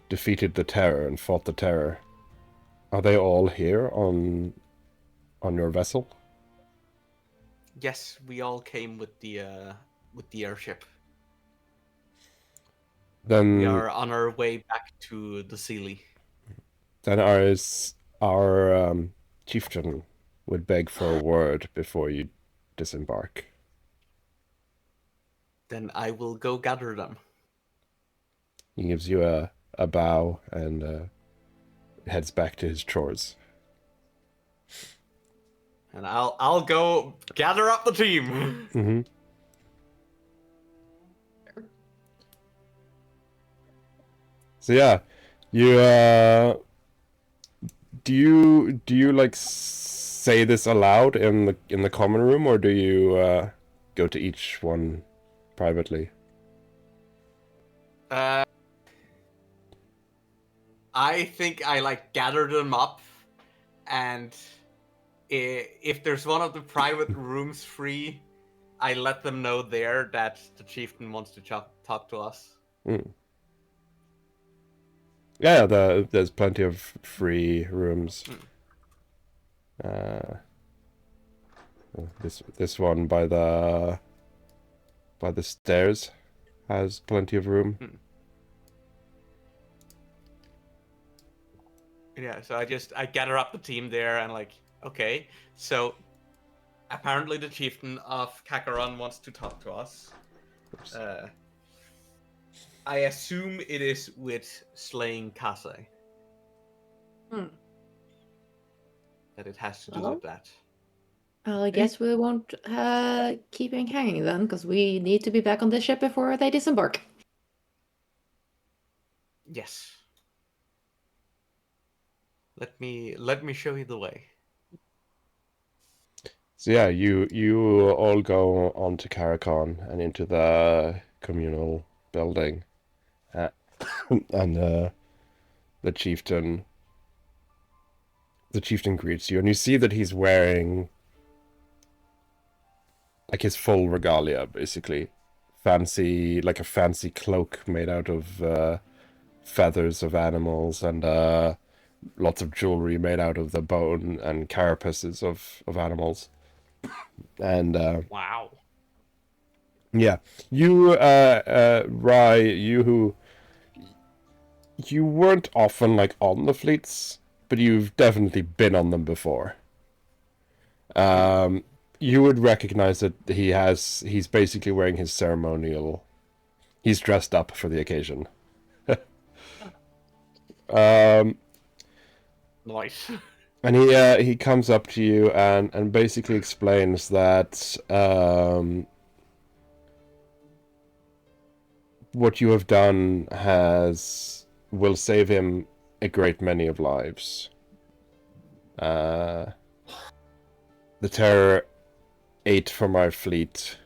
defeated the terror and fought the terror, are they all here on your vessel? Yes, we all came with the airship. Then We are on our way back to the Sealy. Then our chieftain would beg for a word before you disembark. Then I will go gather them. He gives you a bow and heads back to his chores. And I'll go gather up the team. Mm-hmm. So yeah, you do you like say this aloud in the common room, or do you go to each one privately? I think I like gather them up, and if there's one of the private rooms free, I let them know there that the chieftain wants to talk to us. Mm. Yeah, there's plenty of free rooms. This one by the stairs has plenty of room. Yeah, so I gather up the team there and like, okay, so apparently the chieftain of Kakaron wants to talk to us. I assume it is with slaying Kase. That it has to do with that. Well, I guess we won't keep him hanging then, because we need to be back on the ship before they disembark. Yes. Let me show you the way. So yeah, you all go on to Karakon and into the communal building, and the chieftain greets you, and you see that he's wearing like his full regalia, basically, like a fancy cloak made out of feathers of animals, and lots of jewelry made out of the bone and carapaces of animals. And wow. Yeah, you Rai, you weren't often like on the fleets, but you've definitely been on them before. You would recognize that he's basically wearing his ceremonial. He's dressed up for the occasion. Nice. And he comes up to you and basically explains that what you have done will save him a great many of lives. The terror ate from our fleet,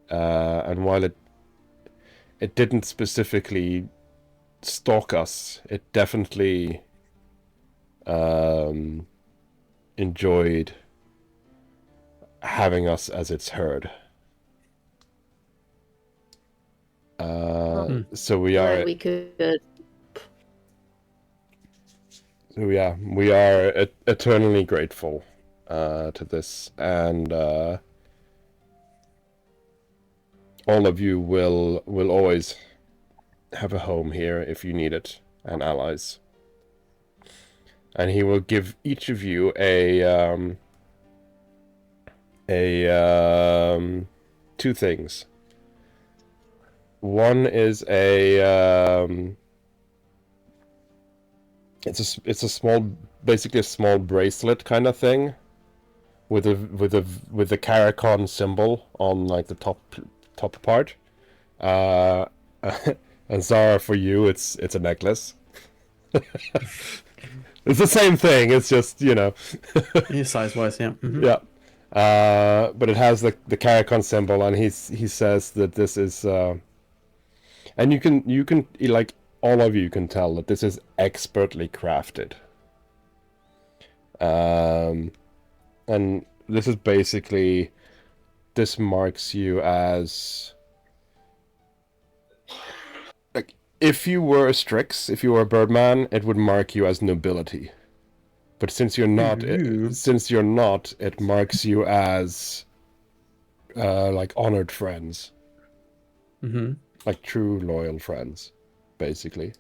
and while it didn't specifically stalk us, it definitely enjoyed having us as its herd. So we are. We could. So yeah, we are eternally grateful to this, and all of you will always have a home here if you need it, and allies. And he will give each of you two things. One is it's a small, basically a small bracelet kind of thing, with the Karakon symbol on like the top part. And Zara, for you, it's a necklace. It's the same thing. It's just, size wise, yeah. Mm-hmm. Yeah. But it has the Karakon symbol, and he says that this is and you can like, all of you can tell that this is expertly crafted. And this is basically, this marks you as, like, if you were a Strix, if you were a Birdman, it would mark you as nobility. But since you're not, it marks you as like honored friends. Mm-hmm. like true loyal friends, basically.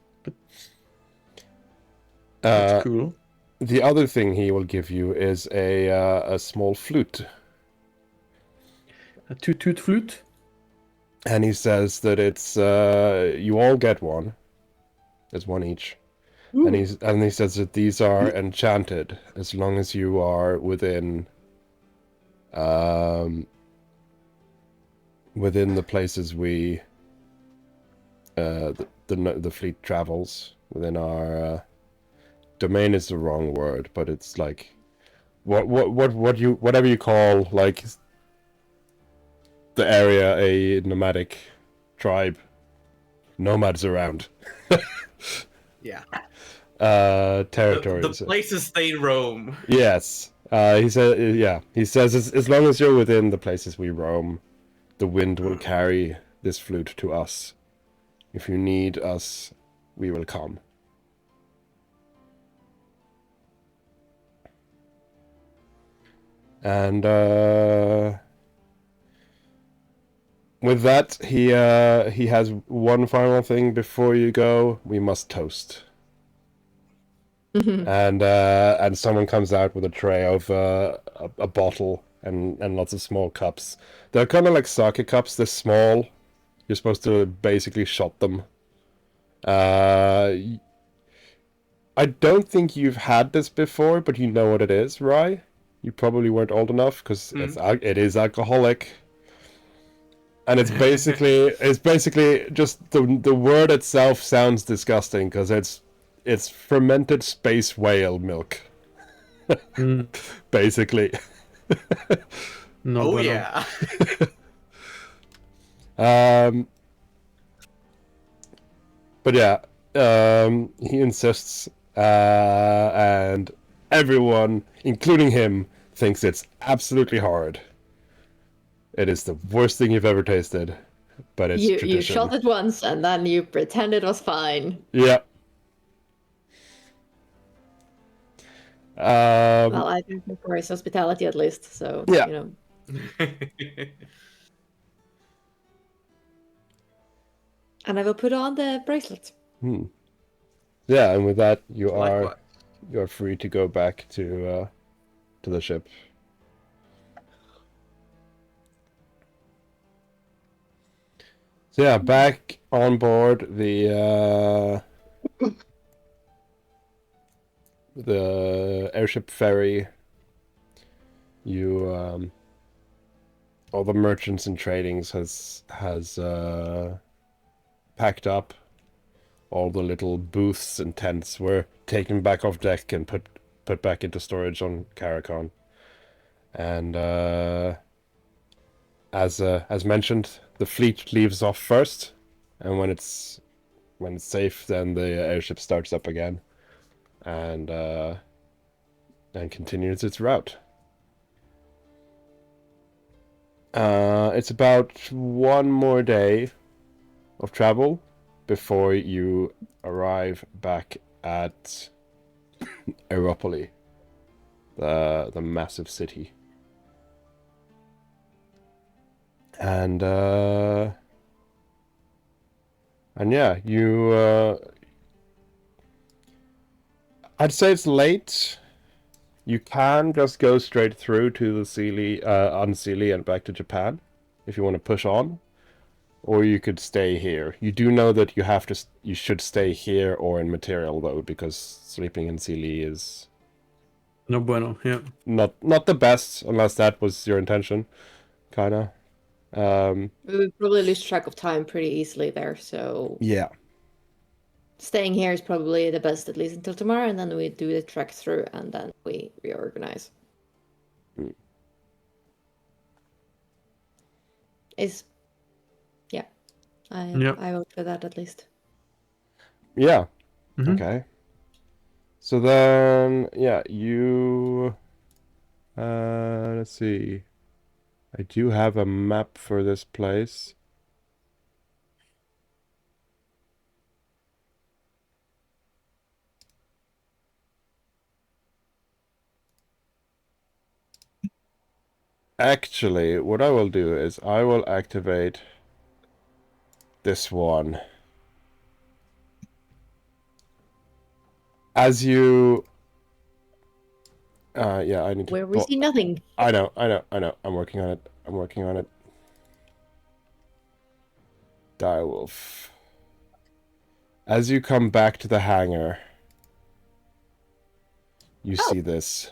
That's cool. The other thing he will give you is a small flute. A toot flute? And he says that it's you all get one. There's one each. Ooh. And he says that these are enchanted as long as you are within within the places we the fleet travels within our domain is the wrong word, but it's like whatever you call like the area a nomadic tribe. Nomads around. Yeah. Territories. The places they roam. Yes. He said. Yeah. He says as long as you're within the places we roam, the wind will carry this flute to us. If you need us, we will come. And with that, he has one final thing before you go. We must toast. And someone comes out with a tray of a bottle and lots of small cups. They're kind of like sake cups. They're small. You're supposed to basically shot them. I don't think you've had this before, but you know what it is, right? You probably weren't old enough because it is alcoholic. And it's basically just the word itself sounds disgusting because it's fermented space whale milk. Basically. No, oh yeah. But yeah, he insists, and everyone, including him, thinks it's absolutely horrid. It is the worst thing you've ever tasted, but it's tradition. You shot it once and then you pretend it was fine. Yeah. Well, I thank him for his hospitality at least, so Yeah. you know. And I will put on the bracelet. Yeah, and with that, you Likewise. are free to go back to the ship. So yeah, back on board the airship ferry. You all the merchants and tradings has packed up. All the little booths and tents were taken back off deck and put back into storage on Caracon. And as mentioned, the fleet leaves off first, and when it's safe, then the airship starts up again, and continues its route. It's about one more day of travel before you arrive back at Aeropoli, the massive city. And yeah, you I'd say it's late. You can just go straight through to the Sealy, Unsealy and back to Japan if you want to push on. Or you could stay here. You do know that you should stay here or in Material though, because sleeping in Sealy is No bueno, yeah. not the best, unless that was your intention, kinda. We would probably lose track of time pretty easily there, so Yeah. staying here is probably the best, at least until tomorrow, and then we do the trek through, and then we reorganize. I vote for that at least. Yeah. Okay. So then, yeah, you... let's see. I do have a map for this place. Actually, what I will do is I will activate this one. As you... yeah, I need to... Where we see nothing. I know. I'm working on it. Direwolf. As you come back to the hangar, you see this.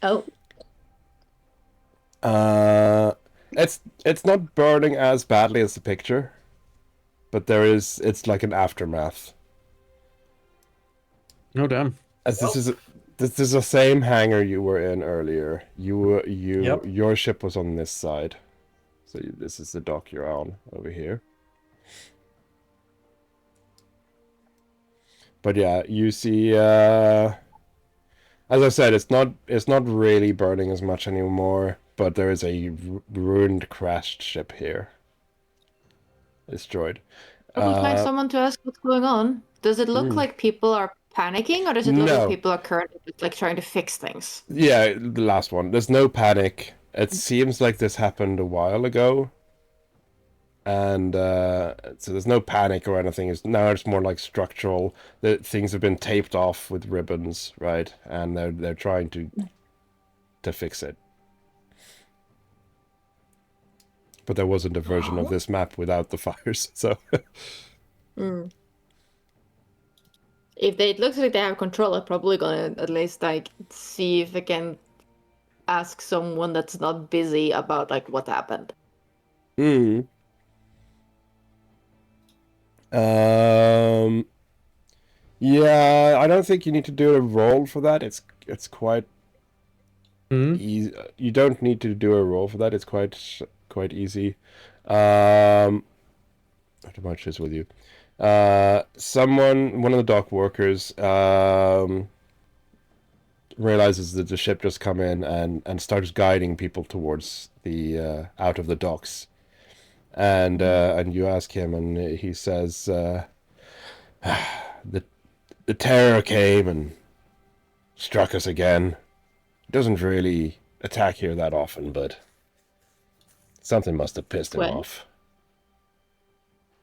Oh. It's not burning as badly as the picture, but it's like an aftermath. Oh damn. As this is the same hangar you were in earlier. Yep. Your ship was on this side. So this is the dock you're on over here. But yeah, you see as I said, it's not really burning as much anymore, but there is a ruined, crashed ship here. Destroyed. Can we find someone to ask what's going on? Does it look like people are panicking, or does it look like people are currently like trying to fix things? Yeah, the last one. There's no panic. It seems like this happened a while ago. And so there's no panic or anything. Now it's more like structural. The things have been taped off with ribbons, right? And they're trying to fix it. But there wasn't a version of this map without the fires, so. If it looks like they have control, I'm probably gonna at least like see if I can ask someone that's not busy about like what happened. Yeah, I don't think you need to do a roll for that. It's quite easy. You don't need to do a roll for that. It's quite easy. Not too much is with you. One of the dock workers, realizes that the ship just come in and starts guiding people towards the out of the docks. And you ask him, and he says, the terror came and struck us again. It doesn't really attack here that often, but something must have pissed him off.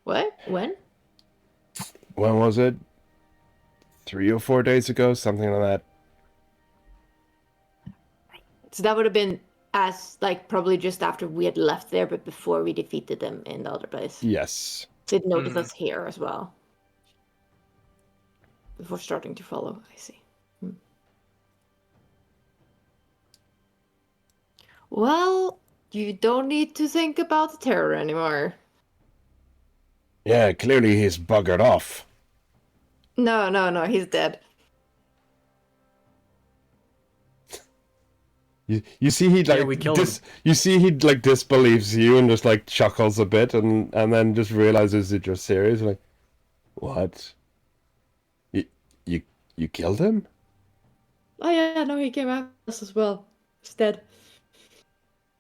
What? When? When was it? 3 or 4 days ago, something like that. So that would have been probably just after we had left there, but before we defeated them in the other place. Yes. So it noticed us here as well. Before starting to follow, I see. Well, you don't need to think about the terror anymore. Yeah, clearly he's buggered off. No, he's dead. You see he like we killed him. You see he like disbelieves you and just like chuckles a bit and then just realizes that you're serious. Like, what? You killed him? Oh yeah, no, he came after us as well. He's dead.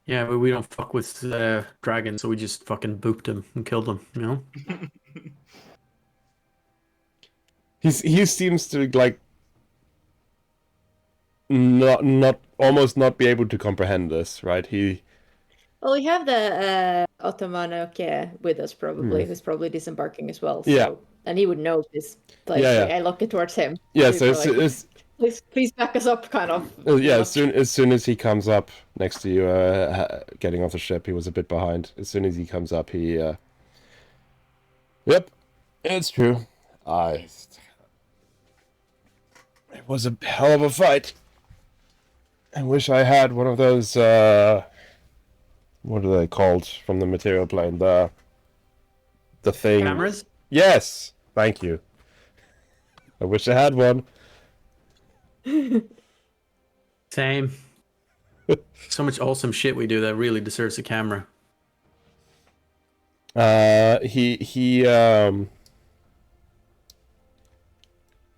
Yeah, but we don't fuck with dragons, so we just fucking booped him and killed him, you know? He seems to like not almost not be able to comprehend this, right? Well, we have the Ottomanoke with us probably, who's probably disembarking as well. So, Yeah. And he would know this. Like, Yeah. I look it towards him. Yeah, He'd so be it's please back us up, kind of. yeah, as soon as he comes up next to you, getting off the ship, he was a bit behind. As soon as he comes up, he yep, it's true. It was a hell of a fight. I wish I had one of those, what are they called from the material plane? The thing. Cameras? Yes, thank you. I wish I had one. Same. So much awesome shit we do that really deserves a camera.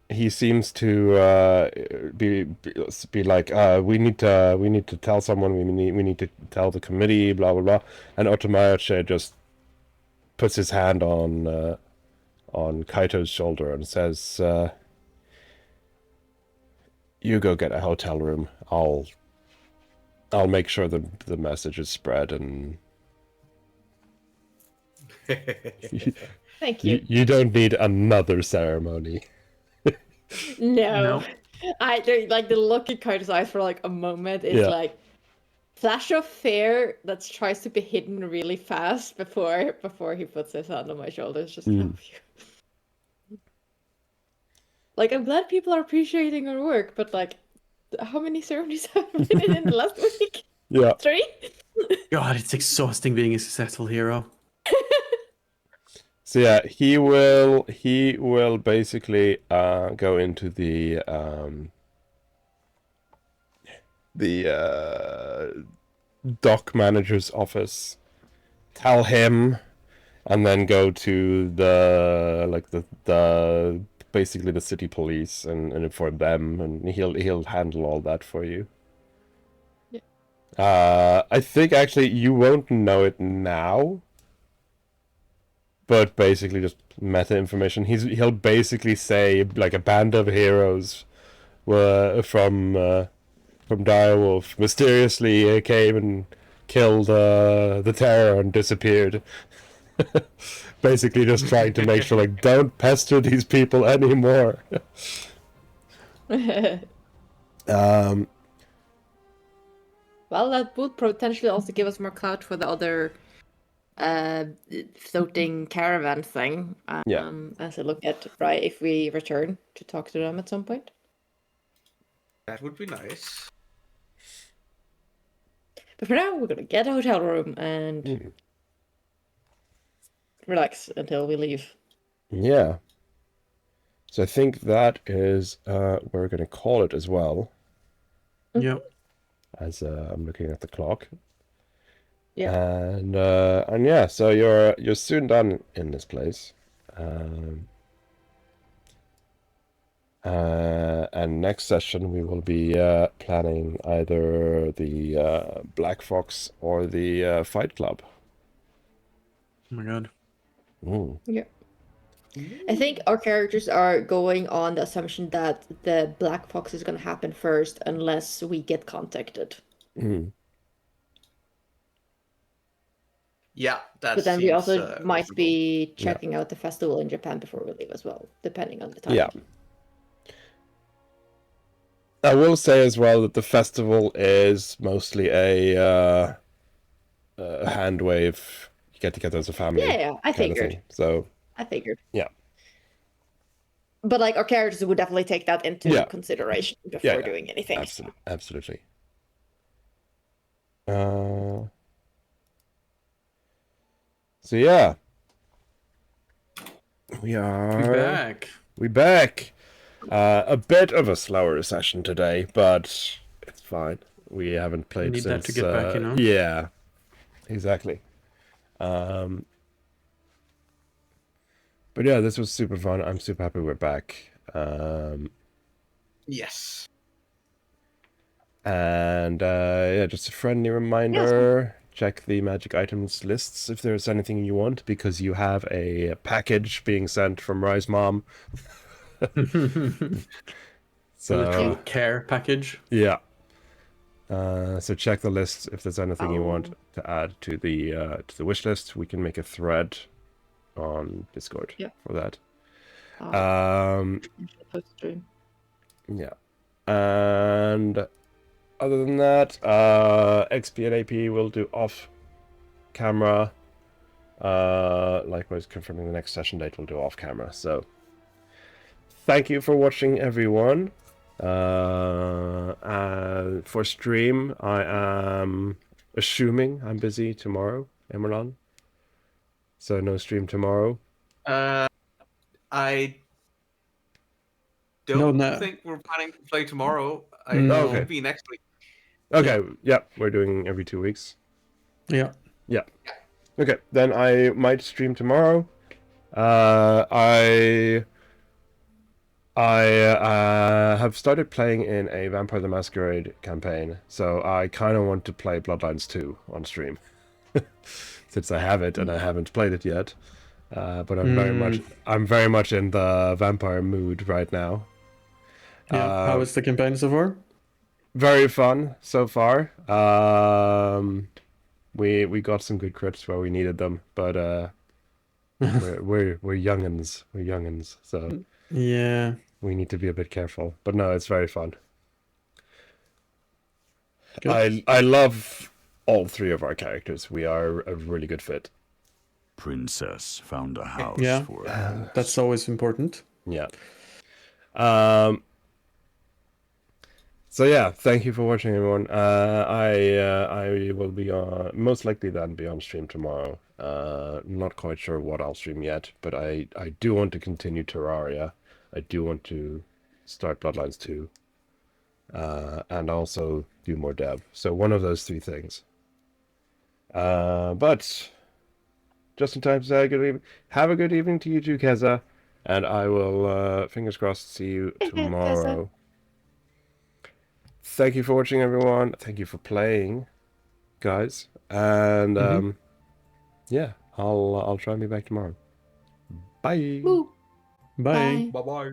He seems to be like, we need to tell someone, we need to tell the committee, blah blah blah. And Otomayoche just puts his hand on Kaito's shoulder and says, "You go get a hotel room. I'll make sure the message is spread." And Thank you. You don't need another ceremony. No. Like the look in Kai's eyes for like a moment is like flash of fear that tries to be hidden really fast before he puts his hand on my shoulders. Just like I'm glad people are appreciating our work, but like how many ceremonies have we been in the last week? Yeah. 3? God, it's exhausting being a successful hero. So yeah, he will basically go into the dock manager's office, tell him, and then go to the basically the city police and inform them, and he'll handle all that for you. I think actually you won't know it now, but basically just meta information. He'll basically say like a band of heroes were from Direwolf mysteriously came and killed the terror and disappeared. Basically just trying to make sure like don't pester these people anymore. Well, that would potentially also give us more clout for the other floating caravan thing. As I look at, right, if we return to talk to them at some point. That would be nice. But for now, we're gonna get a hotel room and relax until we leave. Yeah. So I think that is we're gonna call it as well. Yep. As I'm looking at the clock. Yeah. And yeah, so you're soon done in this place. And next session we will be planning either the Black Fox or the Fight Club. Oh my god. Ooh. Yeah. I think our characters are going on the assumption that the Black Fox is going to happen first unless we get contacted. Mm. Yeah, that But then we seems, also might reasonable. be checking out the festival in Japan before we leave as well, depending on the time. Yeah. I will say as well that the festival is mostly a hand wave, you get together as a family. Yeah, I kind of figured. thing. So I figured. yeah. But like our characters would definitely take that into Yeah. consideration before Yeah, doing anything. Absolutely. So yeah. We back. A bit of a slower session today, but it's fine. We haven't played Need since that to get back, you know? Yeah. Exactly. But yeah, this was super fun. I'm super happy we're back. Yes. And yeah, just a friendly reminder, check the magic items lists if there's anything you want, because you have a package being sent from Rise Mom. So the true care package. Yeah. So check the list if there's anything you want to add to the wish list. We can make a thread on Discord for that. Yeah. And other than that, XP and AP will do off camera. Likewise, confirming the next session date will do off camera. So thank you for watching, everyone. For stream, I am assuming I'm busy tomorrow, Emerlon. So no stream tomorrow. I don't think we're planning to play tomorrow. I will be next week. Okay, yeah, we're doing every 2 weeks. Yeah. Yeah. Okay, then I might stream tomorrow. I have started playing in a Vampire the Masquerade campaign, so I kind of want to play Bloodlines 2 on stream. Since I have it and I haven't played it yet. But I'm very much in the vampire mood right now. Yeah. How is the campaign so far? Very fun so far. We got some good crits where we needed them, but we're youngins. We're youngins, so Yeah. we need to be a bit careful. But no, it's very fun. Good. I love all three of our characters. We are a really good fit. Princess found a house Yeah. for her. That's always important. Yeah. So yeah, thank you for watching, everyone. I will be most likely then be on stream tomorrow. Not quite sure what I'll stream yet, but I do want to continue Terraria. I do want to start Bloodlines 2. And also do more dev. So one of those three things. But just in time to say good evening. Have a good evening to you too, Keza. And I will, fingers crossed, see you tomorrow. Thank you for watching, everyone. Thank you for playing, guys. And yeah, I'll try and be back tomorrow. Bye. Woo. Bye. Bye bye.